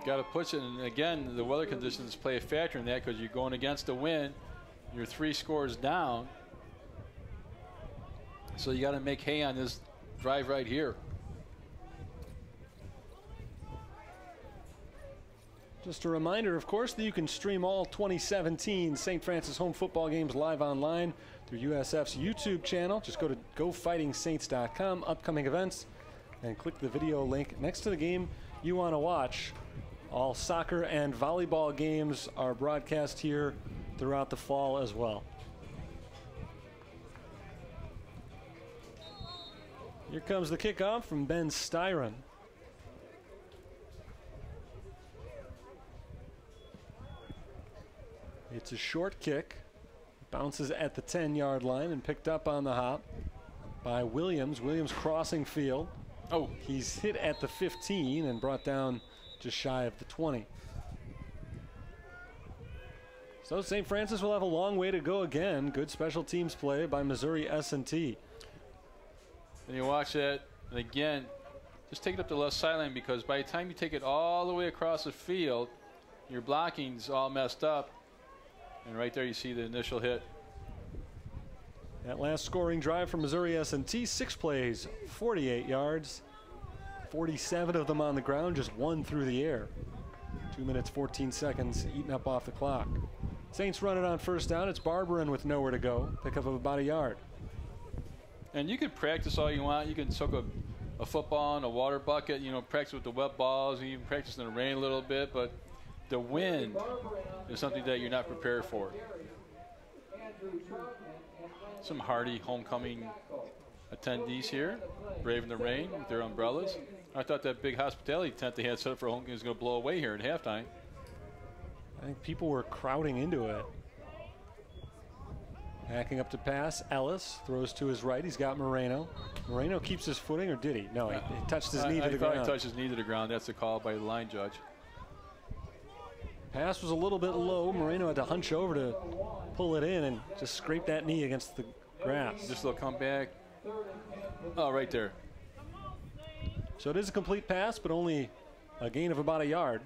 Got to push it, and again, the weather conditions play a factor in that, because you're going against the wind. You're 3 scores down, so you got to make hay on this drive right here. Just a reminder, of course, that you can stream all 2017 St. Francis home football games live online through USF's YouTube channel. Just go to GoFightingSaints.com, upcoming events, and click the video link next to the game you want to watch. All soccer and volleyball games are broadcast here throughout the fall as well. Here comes the kickoff from Ben Styron. It's a short kick. Bounces at the 10-yard line and picked up on the hop by Williams. Williams crossing field. Oh, he's hit at the 15 and brought down just shy of the 20. So St. Francis will have a long way to go again. Good special teams play by Missouri S&T. And you watch that, and again, just take it up the left sideline, because by the time you take it all the way across the field, your blocking's all messed up. And right there you see the initial hit. That last scoring drive from Missouri S&T, 6 plays, 48 yards, 47 of them on the ground, just 1 through the air. 2 minutes, 14 seconds eaten up off the clock. Saints run it on first down. It's Barberin with nowhere to go. Pickup of about a yard. And you can practice all you want. You can soak a football in a water bucket, you know, practice with the wet balls, and even practice in the rain a little bit, but the wind is something that you're not prepared for. Some hardy homecoming attendees here, braving the rain with their umbrellas. I thought that big hospitality tent they had set up for homecoming was going to blow away here at halftime. I think people were crowding into it. Backing up to pass, Ellis throws to his right. He's got Moreno. Moreno keeps his footing, or did he? No, he touched his knee to the ground. I thought he touched his knee to the ground. That's the call by the line judge. Pass was a little bit low. Moreno had to hunch over to pull it in and just scrape that knee against the grass. Just a little comeback. Oh, right there. So it is a complete pass, but only a gain of about a yard.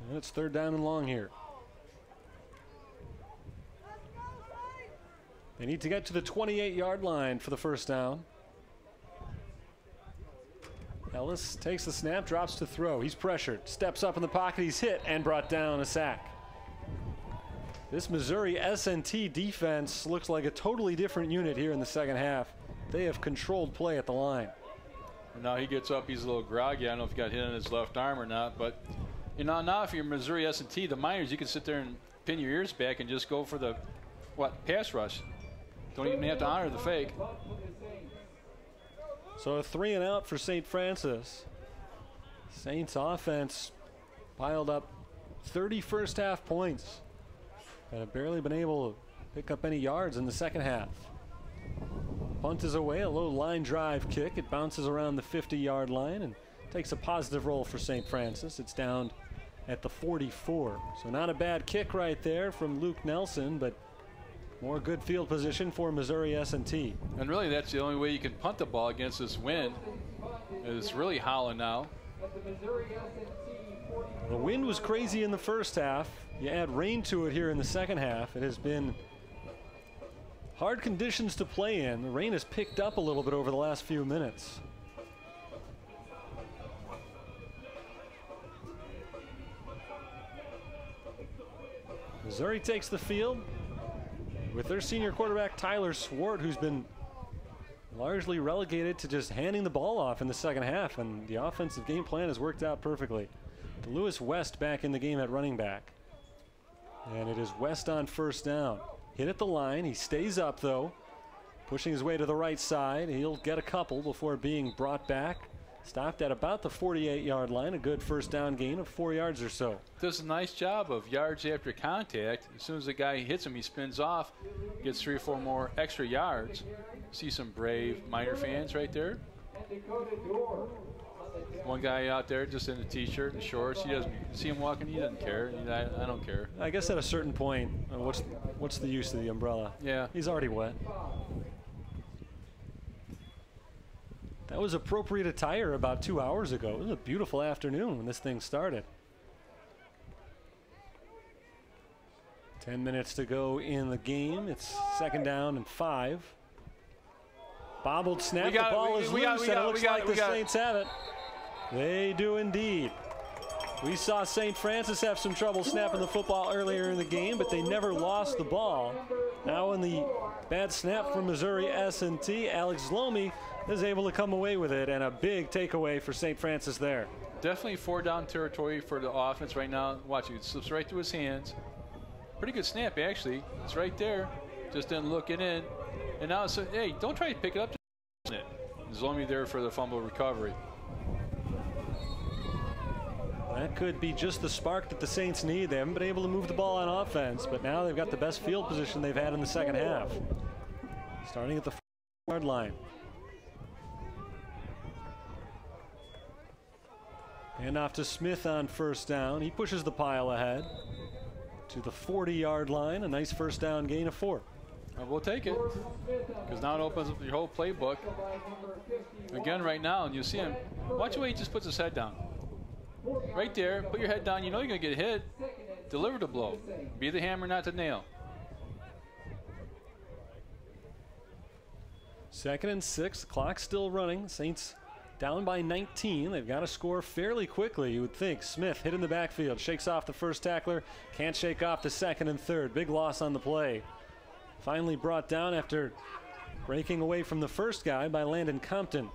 And it's 3rd down and long here. They need to get to the 28-yard line for the first down. Ellis takes the snap, drops to throw. He's pressured, steps up in the pocket, he's hit and brought down, a sack. This Missouri S&T defense looks like a totally different unit here in the second half. They have controlled play at the line. And now he gets up, he's a little groggy. I don't know if he got hit on his left arm or not, but you know, now if you're Missouri S&T, the Miners, you can sit there and pin your ears back and just go for the, pass rush. Don't even have to honor the fake. So a 3 and out for St. Francis. Saints offense piled up 30 first half points and have barely been able to pick up any yards in the second half. Punt is away, a low line drive kick. It bounces around the 50-yard line and takes a positive roll for St. Francis. It's down at the 44. So not a bad kick right there from Luke Nelson, but more good field position for Missouri S&T. And really, that's the only way you can punt the ball against this wind. It's really howling now. The wind was crazy in the first half. You add rain to it here in the second half. It has been hard conditions to play in. The rain has picked up a little bit over the last few minutes. Missouri takes the field with their senior quarterback Tyler Swart, who's been largely relegated to just handing the ball off in the second half, and the offensive game plan has worked out perfectly. Lewis West back in the game at running back. And it is West on first down. Hit at the line. He stays up, though, pushing his way to the right side. He'll get a couple before being brought back Stopped at about the 48-yard line, a good first down gain of 4 yards or so. Does a nice job of yards after contact. As soon as the guy hits him, he spins off, gets 3 or 4 more extra yards. See some brave Miner fans right there. One guy out there just in a t-shirt and shorts. He doesn't see him walking. He doesn't care. I don't care. I guess at a certain point, what's the use of the umbrella? Yeah. He's already wet. That was appropriate attire about 2 hours ago. It was a beautiful afternoon when this thing started. 10 minutes to go in the game. It's 2nd down and 5. Bobbled snap. The ball is loose, and it looks like the Saints have it. They do indeed. We saw St. Francis have some trouble snapping the football earlier in the game, but they never lost the ball. Now in the bad snap from Missouri S&T, Alex Lomi is able to come away with it, and a big takeaway for St. Francis there. Definitely 4-down territory for the offense right now. Watch it slips right through his hands. Pretty good snap, actually. It's right there. Just didn't look it in. And now it's, hey, don't try to pick it up. There's Lomi there for the fumble recovery. That could be just the spark that the Saints need. They haven't been able to move the ball on offense, but now they've got the best field position they've had in the second half. Starting at the 4-yard line. Hand off to Smith on first down. He pushes the pile ahead to the 40-yard line. A nice first down gain of 4. We'll take it, because now it opens up your whole playbook. Again, right now, and you see him. Watch the way he just puts his head down. Right there, put your head down. You know you're going to get hit. Deliver the blow. Be the hammer, not the nail. 2nd and 6. Clock still running. Saints down by 19. They've got to score fairly quickly, you would think. Smith hit in the backfield. Shakes off the first tackler. Can't shake off the 2nd and 3rd. Big loss on the play. Finally brought down after breaking away from the first guy by Landon Compton.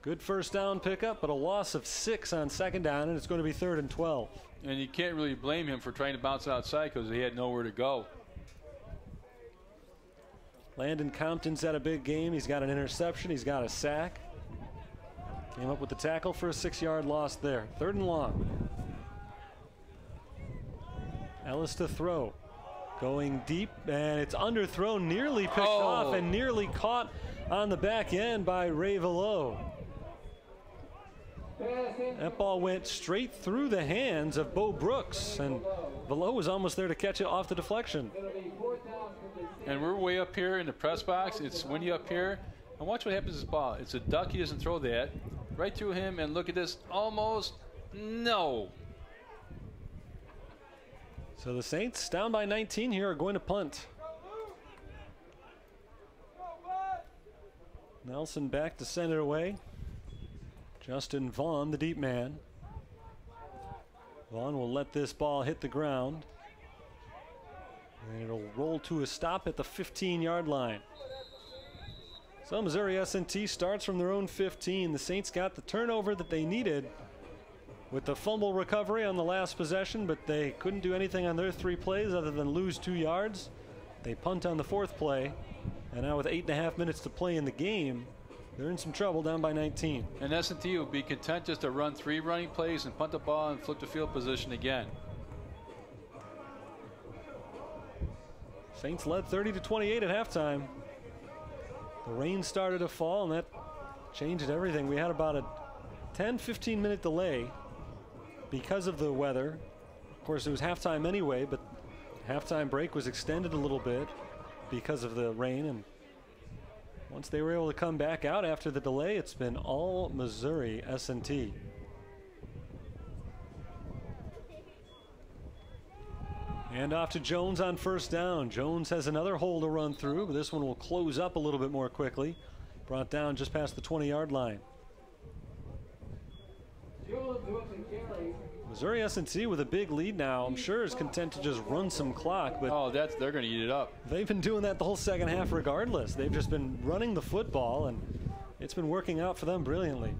Good first down pickup, but a loss of 6 on 2nd down, and it's going to be 3rd and 12. And you can't really blame him for trying to bounce outside because he had nowhere to go. Landon Compton's had a big game. He's got an interception. He's got a sack. Came up with the tackle for a 6-yard loss there. 3rd and long. Ellis to throw. Going deep, and it's underthrown, nearly picked off and nearly caught on the back end by Ray Velo. That ball went straight through the hands of Bo Brooks, and Velo was almost there to catch it off the deflection. And we're way up here in the press box. It's windy up here. And watch what happens to this ball. It's a duck. He doesn't throw that. Right through him, and look at this. Almost. No. So the Saints, down by 19 here, are going to punt. Nelson back to send it away. Justin Vaughn, the deep man. Vaughn will let this ball hit the ground. And it'll roll to a stop at the 15-yard line. So Missouri S&T starts from their own 15. The Saints got the turnover that they needed with the fumble recovery on the last possession, but they couldn't do anything on their 3 plays other than lose 2 yards. They punt on the 4th play, and now with 8.5 minutes to play in the game, they're in some trouble, down by 19. And S&T will be content just to run 3 running plays and punt the ball and flip the field position again. Saints led 30-28 at halftime. The rain started to fall, and that changed everything. We had about a 10-15 minute delay because of the weather. Of course, it was halftime anyway, but halftime break was extended a little bit because of the rain, and once they were able to come back out after the delay, it's been all Missouri S&T. And off to Jones on first down. Jones has another hole to run through, but this one will close up a little bit more quickly. Brought down just past the 20-yard line. Missouri S&T with a big lead now. I'm sure is content to just run some clock, but they're going to eat it up. They've been doing that the whole second half regardless. They've just been running the football, and it's been working out for them brilliantly.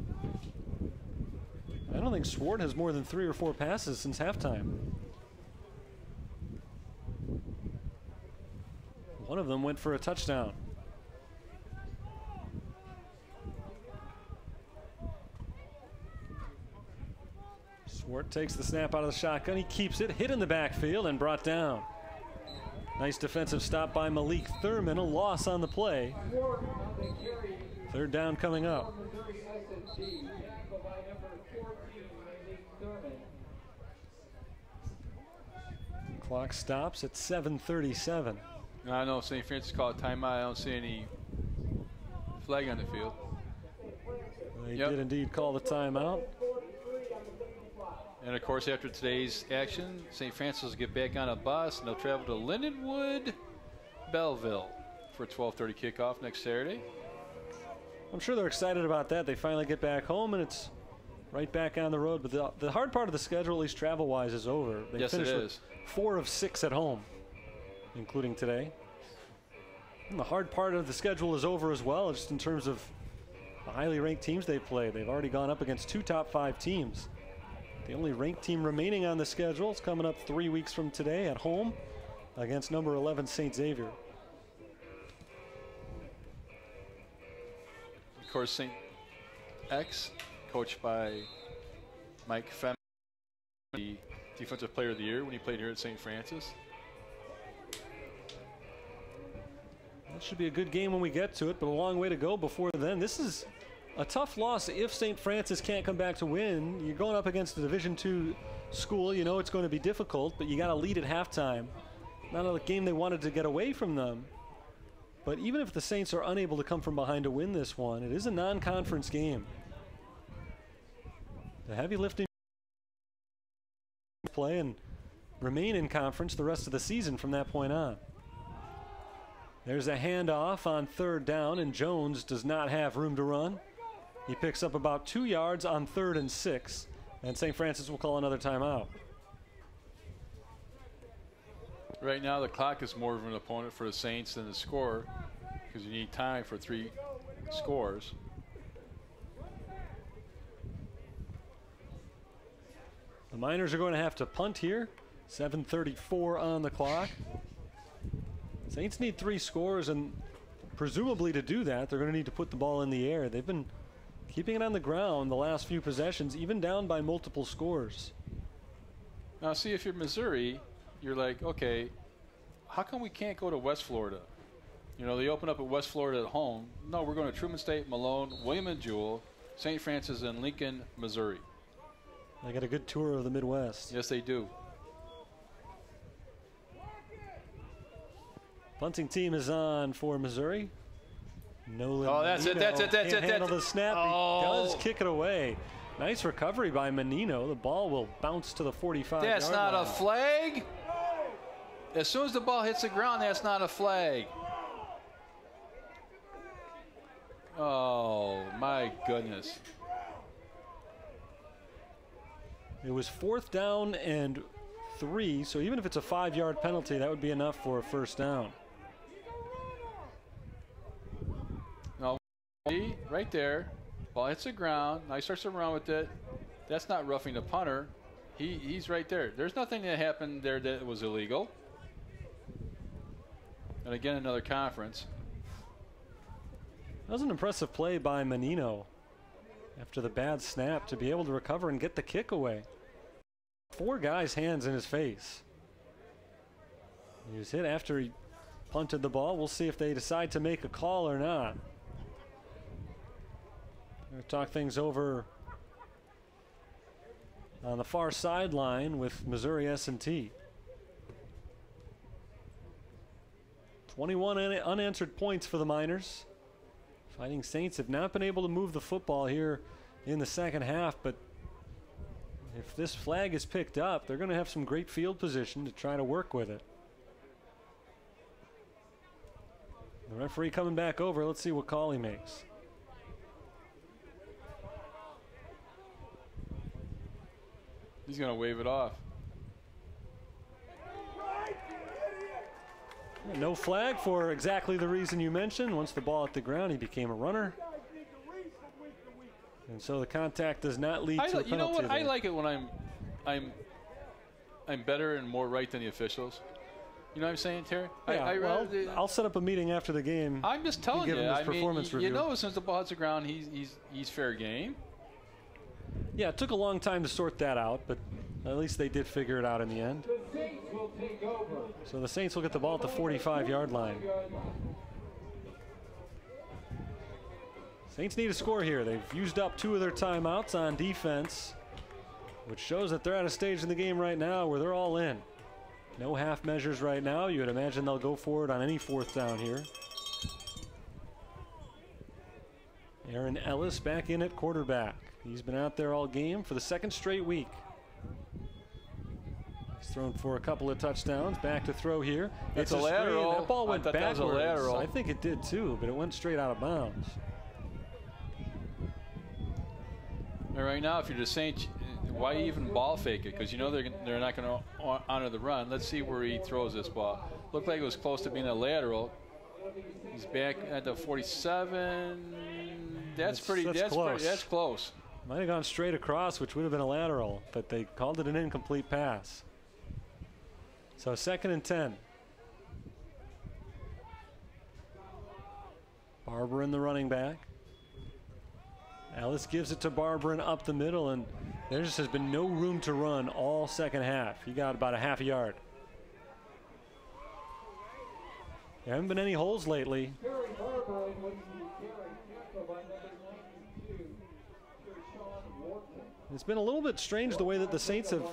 I don't think Swart has more than 3 or 4 passes since halftime. One of them went for a touchdown. Swart takes the snap out of the shotgun. He keeps it, hit in the backfield, and brought down. Nice defensive stop by Malik Thurman. A loss on the play. Third down coming up. Clock stops at 7:37. I know St. Francis called timeout. I don't see any flag on the field. They did indeed call the timeout. And of course, after today's action, St. Francis will get back on a bus and they'll travel to Lindenwood, Belleville for a 12:30 kickoff next Saturday. I'm sure they're excited about that. They finally get back home and it's right back on the road. But the hard part of the schedule, at least travel-wise, is over. They yes, it is. 4 of 6 at home, including today. And the hard part of the schedule is over as well, just in terms of the highly ranked teams they play. They've already gone up against 2 top 5 teams. The only ranked team remaining on the schedule is coming up 3 weeks from today at home against number 11 St. Xavier. Of course, St. X, coached by Mike Fem, the Defensive Player of the Year when he played here at St. Francis. That should be a good game when we get to it, but a long way to go before then. This is a tough loss if St. Francis can't come back to win. You're going up against a Division II school. You know it's going to be difficult, but you got to lead at halftime. Not a game they wanted to get away from them. But even if the Saints are unable to come from behind to win this one, it is a non-conference game. The heavy lifting play and remain in conference the rest of the season from that point on. There's a handoff on 3rd down, and Jones does not have room to run. He picks up about 2 yards on 3rd and 6, and St. Francis will call another timeout. Right now, the clock is more of an opponent for the Saints than the score, because you need time for 3 scores. The Miners are going to have to punt here. 7:34 on the clock. Saints need 3 scores, and presumably to do that, they're going to need to put the ball in the air. They've been keeping it on the ground the last few possessions, even down by multiple scores. Now, see, if you're Missouri, you're like, okay, how come we can't go to West Florida? You know, they open up at West Florida at home. No, we're going to Truman State, Malone, William and Jewell, St. Francis, and Lincoln, Missouri. They got a good tour of the Midwest. Yes, they do. Punting team is on for Missouri. Nolan. Oh, that's it. That's it. That's can't it. handle the snap. Oh. He does kick it away. Nice recovery by Menino. The ball will bounce to the 45-yard line. That's not a flag. As soon as the ball hits the ground, that's not a flag. Oh, my goodness. It was 4th down and 3, so even if it's a 5-yard penalty, that would be enough for a 1st down. No, right there. Ball hits the ground. Now he starts to run with it. That's not roughing the punter. He's right there. There's nothing that happened there that was illegal. And again, another conference. That was an impressive play by Menino after the bad snap to be able to recover and get the kick away. 4 guys' hands in his face. He was hit after he punted the ball. We'll see if they decide to make a call or not. We're going to talk things over on the far sideline with Missouri S&T. 21 unanswered points for the Miners. Fighting Saints have not been able to move the football here in the second half, but if this flag is picked up, they're going to have some great field position to try to work with it. The referee coming back over. Let's see what call he makes. He's going to wave it off. No flag for exactly the reason you mentioned. Once the ball hit the ground, he became a runner. And so the contact does not lead to a penalty. You know what? There. I like it when I'm better and more right than the officials. You know what I'm saying, Terry? Yeah, I'll set up a meeting after the game. I'm just telling you. I mean, performance you know, since the ball hits the ground, he's fair game. Yeah, it took a long time to sort that out, but at least they did figure it out in the end. The Saints will take over. So the Saints will get the ball at the 45-yard line. Saints need a score here. They've used up 2 of their timeouts on defense, which shows that they're at a stage in the game right now where they're all in. No half measures right now. You would imagine they'll go for it on any 4th down here. Aaron Ellis back in at quarterback. He's been out there all game for the 2nd straight week. He's thrown for a couple of touchdowns. Back to throw here. It's a lateral. That ball went backwards. That was a lateral. I think it did too, but it went straight out of bounds. And right now, if you're the Saints, why even ball fake it? Because you know they're not going to honor the run. Let's see where he throws this ball. Looked like it was close to being a lateral. He's back at the 47. That's close. That's close. Might have gone straight across, which would have been a lateral, but they called it an incomplete pass. So 2nd and 10. Barberin, the running back. Ellis gives it to Barberin up the middle, and there just has been no room to run all 2nd half. He got about a half a yard. There haven't been any holes lately. It's been a little bit strange the way that the Saints have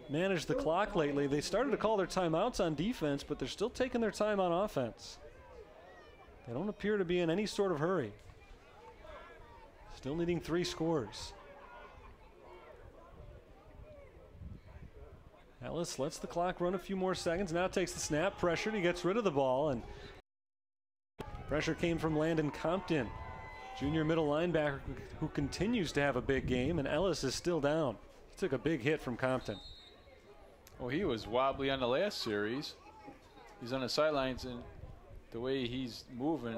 managed the clock lately. They started to call their timeouts on defense, but they're still taking their time on offense. They don't appear to be in any sort of hurry. Still needing 3 scores. Ellis lets the clock run a few more seconds. Now takes the snap, pressured. He gets rid of the ball, and pressure came from Landon Compton, junior middle linebacker who continues to have a big game, and Ellis is still down. He took a big hit from Compton. Well, he was wobbly on the last series. He's on the sidelines, and the way he's moving,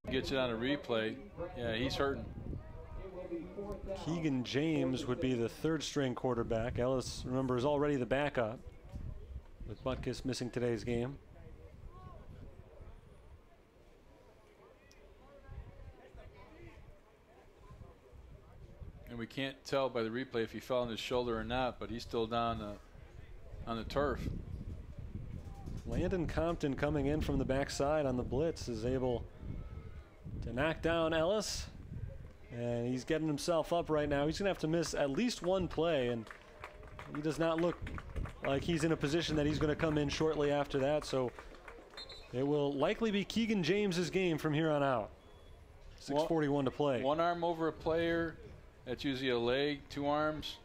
gets it on a replay. Yeah, he's hurting. Keegan James would be the 3rd string quarterback. Ellis, remember, is already the backup, with Butkus missing today's game. And we can't tell by the replay if he fell on his shoulder or not, but he's still down on the turf. Landon Compton, coming in from the backside on the blitz, is able to knock down Ellis. And he's getting himself up right now. He's going to have to miss at least 1 play, and he does not look like he's in a position that he's going to come in shortly after that. So it will likely be Keegan James's game from here on out. 6:41 to play. 1 arm over a player, that's usually a leg. 2 arms,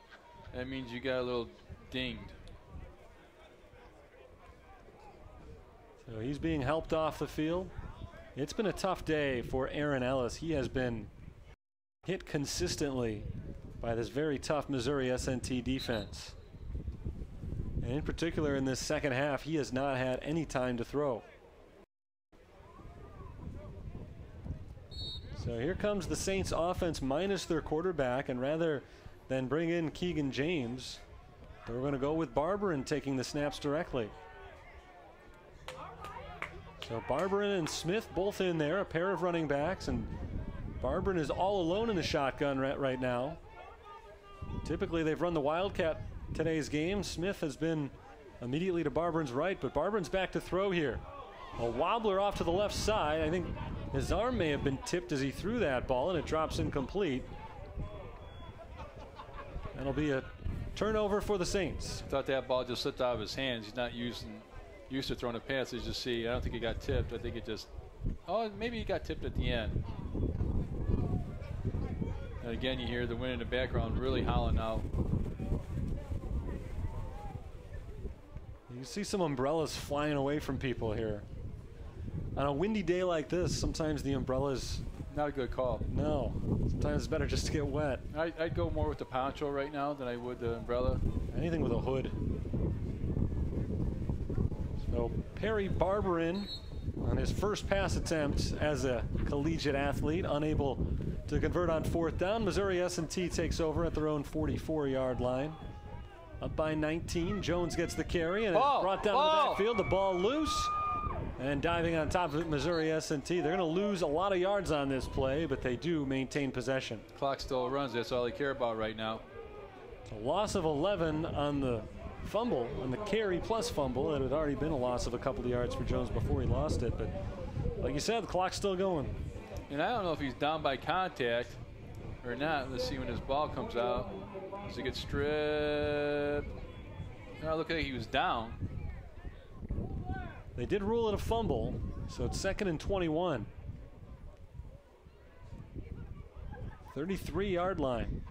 that means you got a little dinged. So he's being helped off the field. It's been a tough day for Aaron Ellis. He has been hit consistently by this very tough Missouri S&T defense. And in particular in this 2nd half, he has not had any time to throw. So here comes the Saints offense minus their quarterback, and rather than bring in Keegan James, they're going to go with Barberin taking the snaps directly. So Barberin and Smith both in there, a pair of running backs, and Barberin is all alone in the shotgun right now. Typically they've run the Wildcat today's game. Smith has been immediately to Barberin's right, but Barberin's back to throw here. A wobbler off to the left side. I think his arm may have been tipped as he threw that ball, and it drops incomplete. That'll be a turnover for the Saints. I thought that ball just slipped out of his hands. He's not used to throwing a pass. As you see, I don't think he got tipped. I think it just, oh, maybe he got tipped at the end. And again, you hear the wind in the background really howling out. You see some umbrellas flying away from people here. On a windy day like this, sometimes the umbrellas... Not a good call. No. Sometimes it's better just to get wet. I'd go more with the poncho right now than I would the umbrella. Anything with a hood. So Perry Barberin on his first pass attempt as a collegiate athlete, unable to convert on 4th down. Missouri S&T takes over at their own 44-yard line. Up by 19. Jones gets the carry and it's brought down to the backfield. The ball loose. And diving on top of it, Missouri S&T. They're going to lose a lot of yards on this play, but they do maintain possession. Clock still runs. That's all they care about right now. A loss of 11 on the fumble, on the carry plus fumble. It had already been a loss of a couple of yards for Jones before he lost it. But like you said, the clock's still going. And I don't know if he's down by contact or not. Let's see when his ball comes out. Does he get stripped? No, look like he was down. They did rule it a fumble, so it's 2nd and 21. 33-yard line.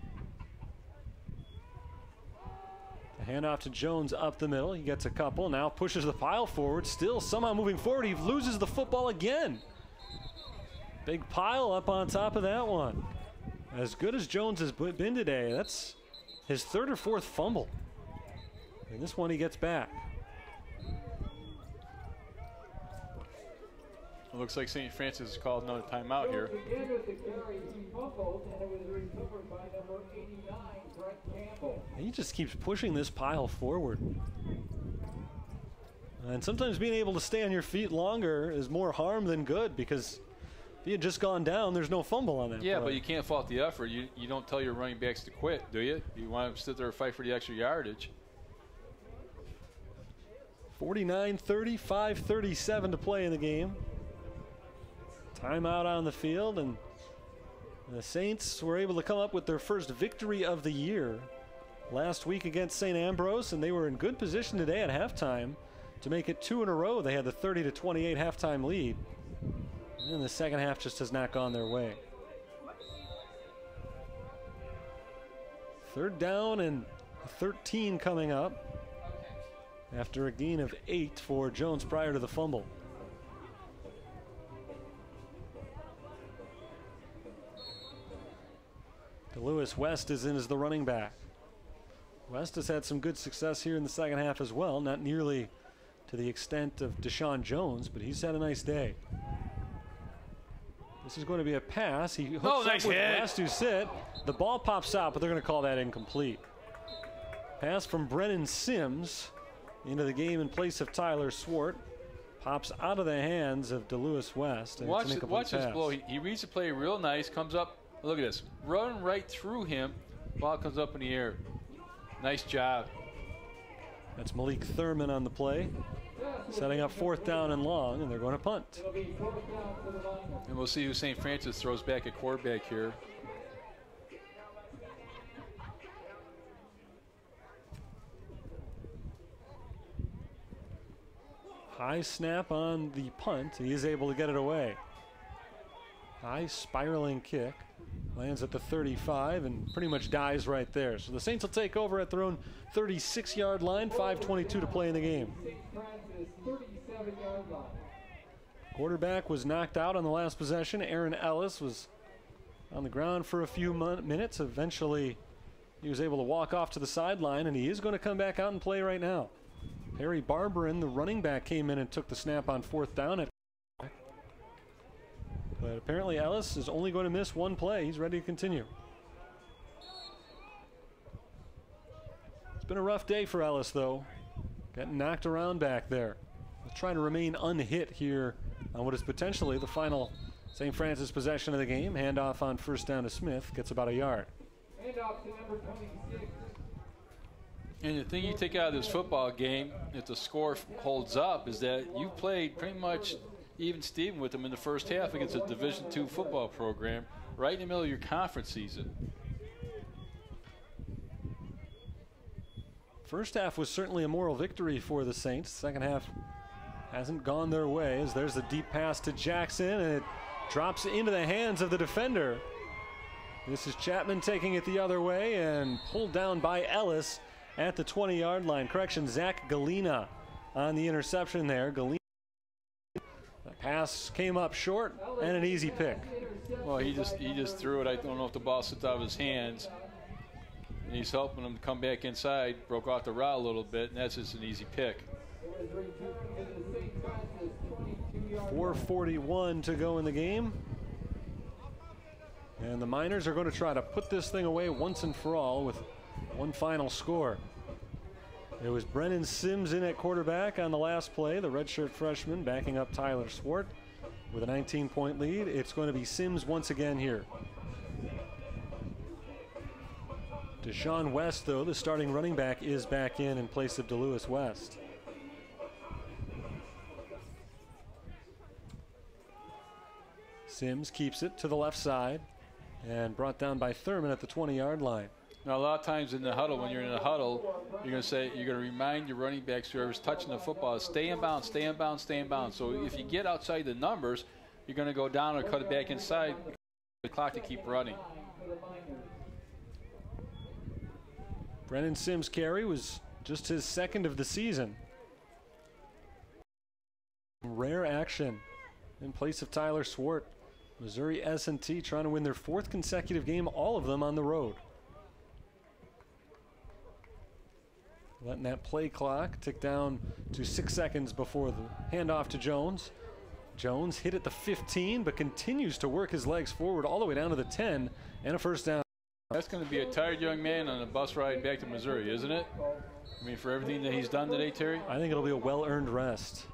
The handoff to Jones up the middle. He gets a couple, now pushes the pile forward, still somehow moving forward. He loses the football again. Big pile up on top of that one. As good as Jones has been today, that's his 3rd or 4th fumble. And this one he gets back. It looks like St. Francis has called another timeout here. He just keeps pushing this pile forward. And sometimes being able to stay on your feet longer is more harm than good, because if he had just gone down, there's no fumble on that play. But you can't fault the effort. You don't tell your running backs to quit, do you? You want to sit there and fight for the extra yardage. 49-30, 5:37 to play in the game. Timeout on the field, and the Saints were able to come up with their first victory of the year last week against St. Ambrose, and they were in good position today at halftime to make it 2 in a row. They had the 30-28 halftime lead, and the second half just has not gone their way. 3rd down and 13 coming up after a gain of 8 for Jones prior to the fumble. Lewis West is in as the running back. West has had some good success here in the second half as well, not nearly to the extent of Deshaun Jones, but he's had a nice day. This is going to be a pass. He hooks up with West, who's sit. The ball pops out, but they're going to call that incomplete. Pass from Brennan Sims into the game in place of Tyler Swart. Pops out of the hands of DeLewis West. And watch this blow. He reads the play real nice, comes up. Look at this. Run right through him. Ball comes up in the air. Nice job. That's Malik Thurman on the play. Setting up 4th down and long, and they're going to punt. And we'll see who St. Francis throws back at quarterback here. High snap on the punt. He is able to get it away. High spiraling kick. Lands at the 35 and pretty much dies right there. So the Saints will take over at their own 36-yard line. 5:22 to play in the game. Quarterback was knocked out on the last possession. Aaron Ellis was on the ground for a few minutes. Eventually, he was able to walk off to the sideline, and he is going to come back out and play right now. Harry Barberin, the running back, came in and took the snap on 4th down. But apparently Ellis is only going to miss one play. He's ready to continue. It's been a rough day for Ellis, though. Getting knocked around back there. Trying to remain unhit here on what is potentially the final St. Francis possession of the game. Handoff on 1st down to Smith. Gets about a yard. Handoff to number 26. And the thing you take out of this football game, if the score holds up, is that you played pretty much even Steven with them in the first half against a Division II football program right in the middle of your conference season. First half was certainly a moral victory for the Saints. Second half hasn't gone their way, as there's a deep pass to Jackson, and it drops into the hands of the defender. This is Chapman taking it the other way and pulled down by Ellis at the 20-yard line. Correction, Zach Galena on the interception there. Galena. The pass came up short and an easy pick. Well, he just threw it. I don't know if the ball slipped out of his hands. And he's helping him to come back inside, broke off the route a little bit, and that's just an easy pick. 4:41 to go in the game. And the Miners are going to try to put this thing away once and for all with one final score. It was Brennan Sims in at quarterback on the last play, the redshirt freshman backing up Tyler Swart with a 19-point lead. It's going to be Sims once again here. Deshaun West, though, the starting running back, is back in place of DeLewis West. Sims keeps it to the left side and brought down by Thurman at the 20-yard line. Now, a lot of times in the huddle, when you're in a huddle, you're going to remind your running backs, whoever's touching the football, stay in bounds, stay in bounds, stay in bounds. So if you get outside the numbers, you're going to go down or cut it back inside the clock to keep running. Brennan Sims' carry was just his second of the season. Rare action in place of Tyler Swart. Missouri S&T trying to win their 4th consecutive game, all of them on the road. Letting that play clock tick down to 6 seconds before the handoff to Jones. Jones hit at the 15, but continues to work his legs forward all the way down to the 10 and a first down. That's going to be a tired young man on a bus ride back to Missouri, isn't it? I mean, for everything that he's done today, Terry? I think it'll be a well-earned rest.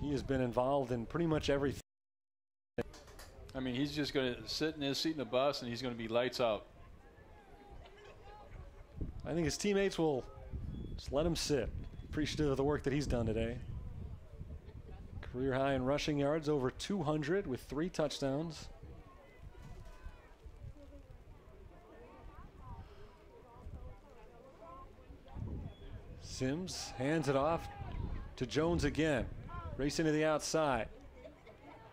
He has been involved in pretty much everything. I mean, he's just going to sit in his seat in the bus, and he's going to be lights out. I think his teammates will just let him sit. Appreciative of the work that he's done today. Career high in rushing yards, over 200 with 3 touchdowns. Sims hands it off to Jones again. Racing to the outside.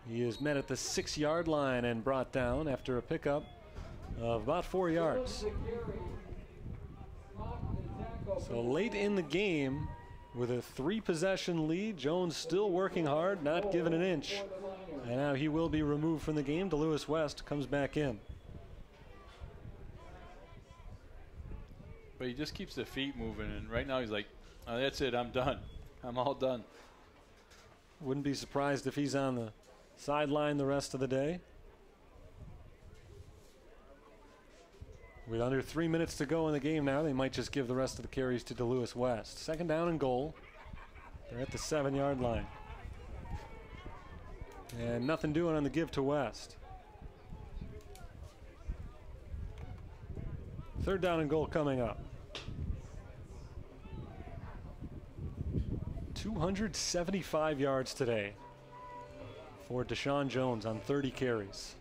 He is met at the 6-yard line and brought down after a pickup of about 4 yards. So late in the game, with a 3-possession lead, Jones still working hard, not giving an inch. And now he will be removed from the game. DeLewis West comes back in. But he just keeps the feet moving, and right now he's like, oh, that's it, I'm done. I'm all done. Wouldn't be surprised if he's on the sideline the rest of the day. With under 3 minutes to go in the game now, they might just give the rest of the carries to DeLewis West. 2nd down and goal. They're at the 7-yard line. And nothing doing on the give to West. 3rd down and goal coming up. 275 yards today for Deshaun Jones on 30 carries.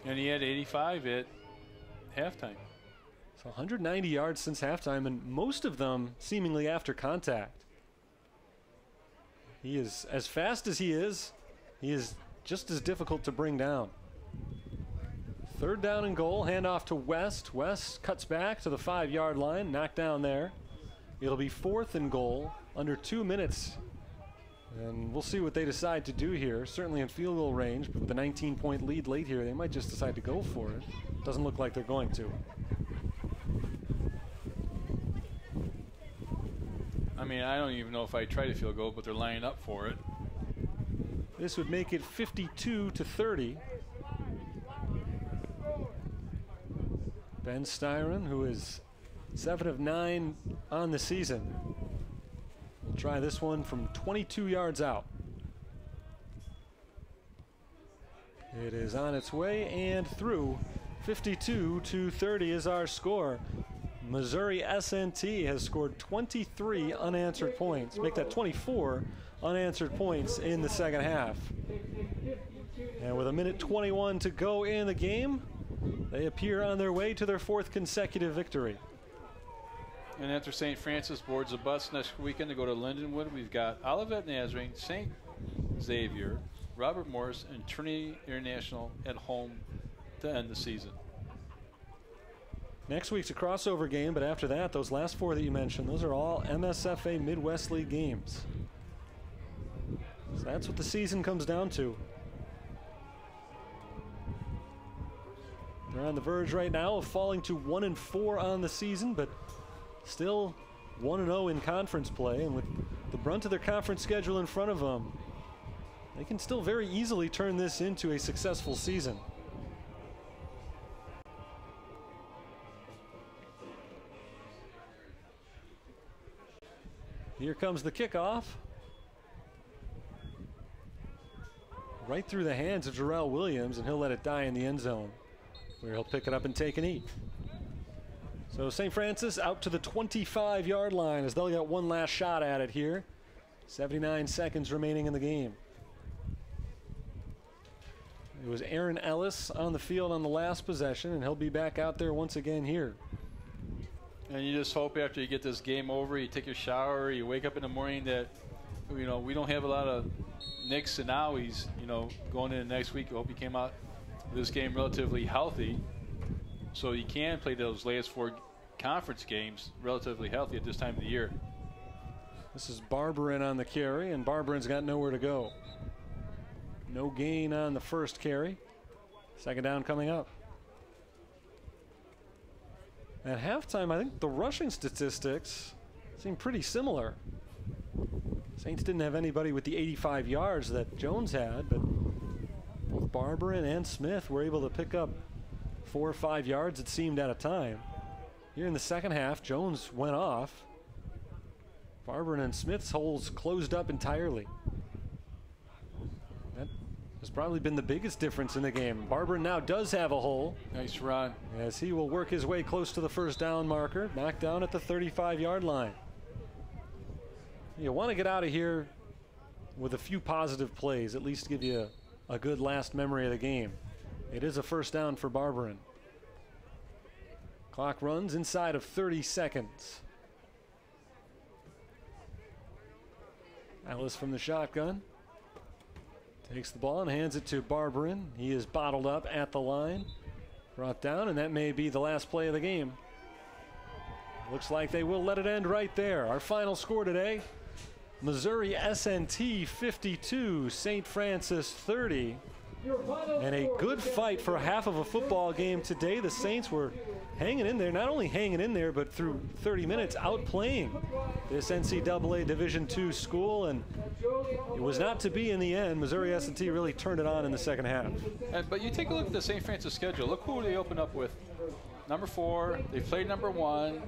And he had 85 at halftime. So 190 yards since halftime, and most of them seemingly after contact. He is, as fast as he is just as difficult to bring down. 3rd down and goal, handoff to West. West cuts back to the 5-yard line, knocked down there. It'll be 4th and goal, under 2 minutes. And we'll see what they decide to do here. Certainly in field goal range, but with a 19-point lead late here, they might just decide to go for it. Doesn't look like they're going to. I mean, I don't even know if I try to field goal, but they're lining up for it. This would make it 52-30. Ben Styron, who is 7 of 9 on the season, will try this one from 22 yards out. It is on its way and through. 52-30 is our score. Missouri S&T has scored 23 unanswered points. Make that 24 unanswered points in the 2nd half. And with 1:21 to go in the game, they appear on their way to their 4th consecutive victory. And after St. Francis boards a bus next weekend to go to Lindenwood, we've got Olivet Nazarene, St. Xavier, Robert Morris, and Trinity International at home to end the season. Next week's a crossover game, but after that, those last 4 that you mentioned, those are all MSFA Midwest League games. So that's what the season comes down to. They're on the verge right now of falling to 1-4 on the season, but still 1-0 in conference play, and with the brunt of their conference schedule in front of them, they can still very easily turn this into a successful season. Here comes the kickoff. Right through the hands of Jarrell Williams, and he'll let it die in the end zone, where he'll pick it up and take an eat. So St. Francis out to the 25-yard line as they'll get one last shot at it here. 79 seconds remaining in the game. It was Aaron Ellis on the field on the last possession, and he'll be back out there once again here. And you just hope after you get this game over, you take your shower, you wake up in the morning that, you know, we don't have a lot of nicks and owies, you know, going into next week. I hope you came out of this game relatively healthy so you can play those last 4 conference games relatively healthy at this time of the year. This is Barberin on the carry, and Barberin's got nowhere to go. No gain on the first carry. Second down coming up. At halftime, I think the rushing statistics seem pretty similar. Saints didn't have anybody with the 85 yards that Jones had, but both Barberin and Smith were able to pick up 4 or 5 yards, it seemed, at a time. Here in the second half, Jones went off. Barberin and Smith's holes closed up entirely. That has probably been the biggest difference in the game. Barberin now does have a hole. Nice run. As he will work his way close to the first down marker, knocked down at the 35-yard line. You want to get out of here with a few positive plays, at least give you a good last memory of the game. It is a first down for Barberin. Clock runs inside of 30 seconds. Ellis from the shotgun. Takes the ball and hands it to Barberin. He is bottled up at the line. Brought down, and that may be the last play of the game. Looks like they will let it end right there. Our final score today, Missouri S&T 52, St. Francis 30. And a good fight for half of a football game today. The Saints were hanging in there, not only hanging in there, but through 30 minutes outplaying this NCAA Division II school, and it was not to be in the end. Missouri S&T really turned it on in the second half. But you take a look at the St. Francis schedule. Look who they open up with. Number 4, they played number 1.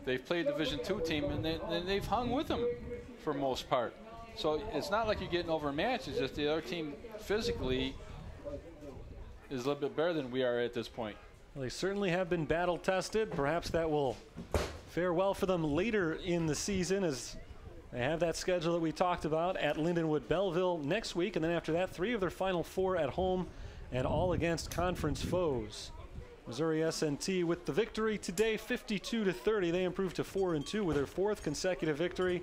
They've played Division II team, and they've hung with them for most part. So it's not like you're getting overmatched. It's just the other team physically is a little bit better than we are at this point. Well, they certainly have been battle tested. Perhaps that will fare well for them later in the season, as they have that schedule that we talked about at Lindenwood Belleville next week. And then after that, 3 of their final 4 at home, and all against conference foes. Missouri S&T with the victory today, 52-30. They improved to 4-2 with their 4th consecutive victory.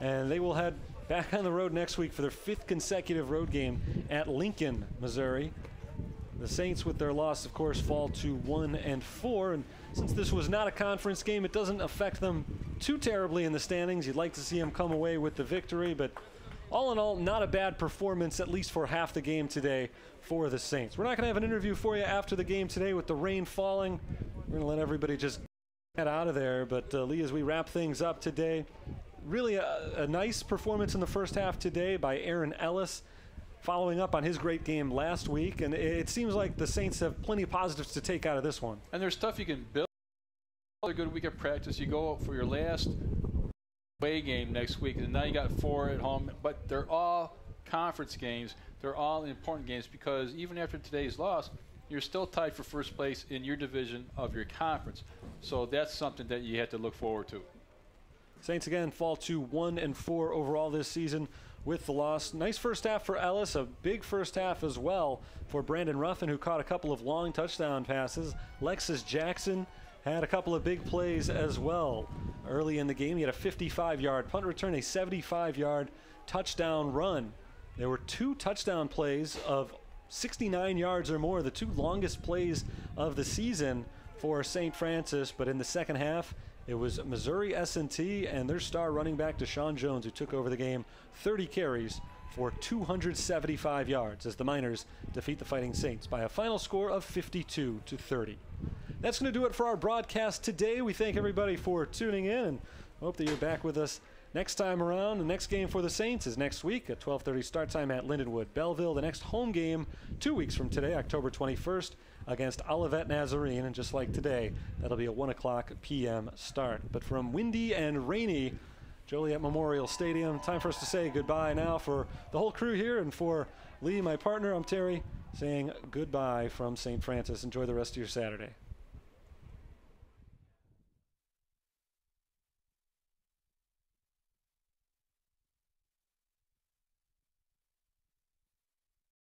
And they will head back on the road next week for their 5th consecutive road game at Lincoln, Missouri. The Saints, with their loss, of course, fall to 1-4. And since this was not a conference game, it doesn't affect them too terribly in the standings. You'd like to see them come away with the victory, but all in all, not a bad performance, at least for half the game today for the Saints. We're not going to have an interview for you after the game today with the rain falling. We're going to let everybody just get out of there. But Lee, as we wrap things up today, really a nice performance in the first half today by Aaron Ellis, following up on his great game last week. And it seems like the Saints have plenty of positives to take out of this one. And there's stuff you can build. A good week of practice. You go for your last away game next week, and now you got 4 at home. But they're all conference games. They're all important games, because even after today's loss, you're still tied for first place in your division of your conference. So that's something that you have to look forward to. Saints again fall to 1-4 overall this season with the loss. Nice first half for Ellis, a big first half as well for Brandon Ruffin, who caught a couple of long touchdown passes. Lexus Jackson had a couple of big plays as well. Early in the game, he had a 55-yard punt return, a 75-yard touchdown run. There were 2 touchdown plays of 69 yards or more, the 2 longest plays of the season for St. Francis. But in the second half, it was Missouri S&T and their star running back Deshaun Jones who took over the game. 30 carries for 275 yards as the Miners defeat the Fighting Saints by a final score of 52-30. That's going to do it for our broadcast today. We thank everybody for tuning in and hope that you're back with us next time around. The next game for the Saints is next week at 12:30 start time at Lindenwood Belleville. The next home game 2 weeks from today, October 21st, against Olivet Nazarene. And just like today, that'll be a 1 o'clock p.m. start. But from windy and rainy Joliet Memorial Stadium. Time for us to say goodbye now for the whole crew here, and for Lee, my partner, I'm Terry, saying goodbye from St. Francis. Enjoy the rest of your Saturday.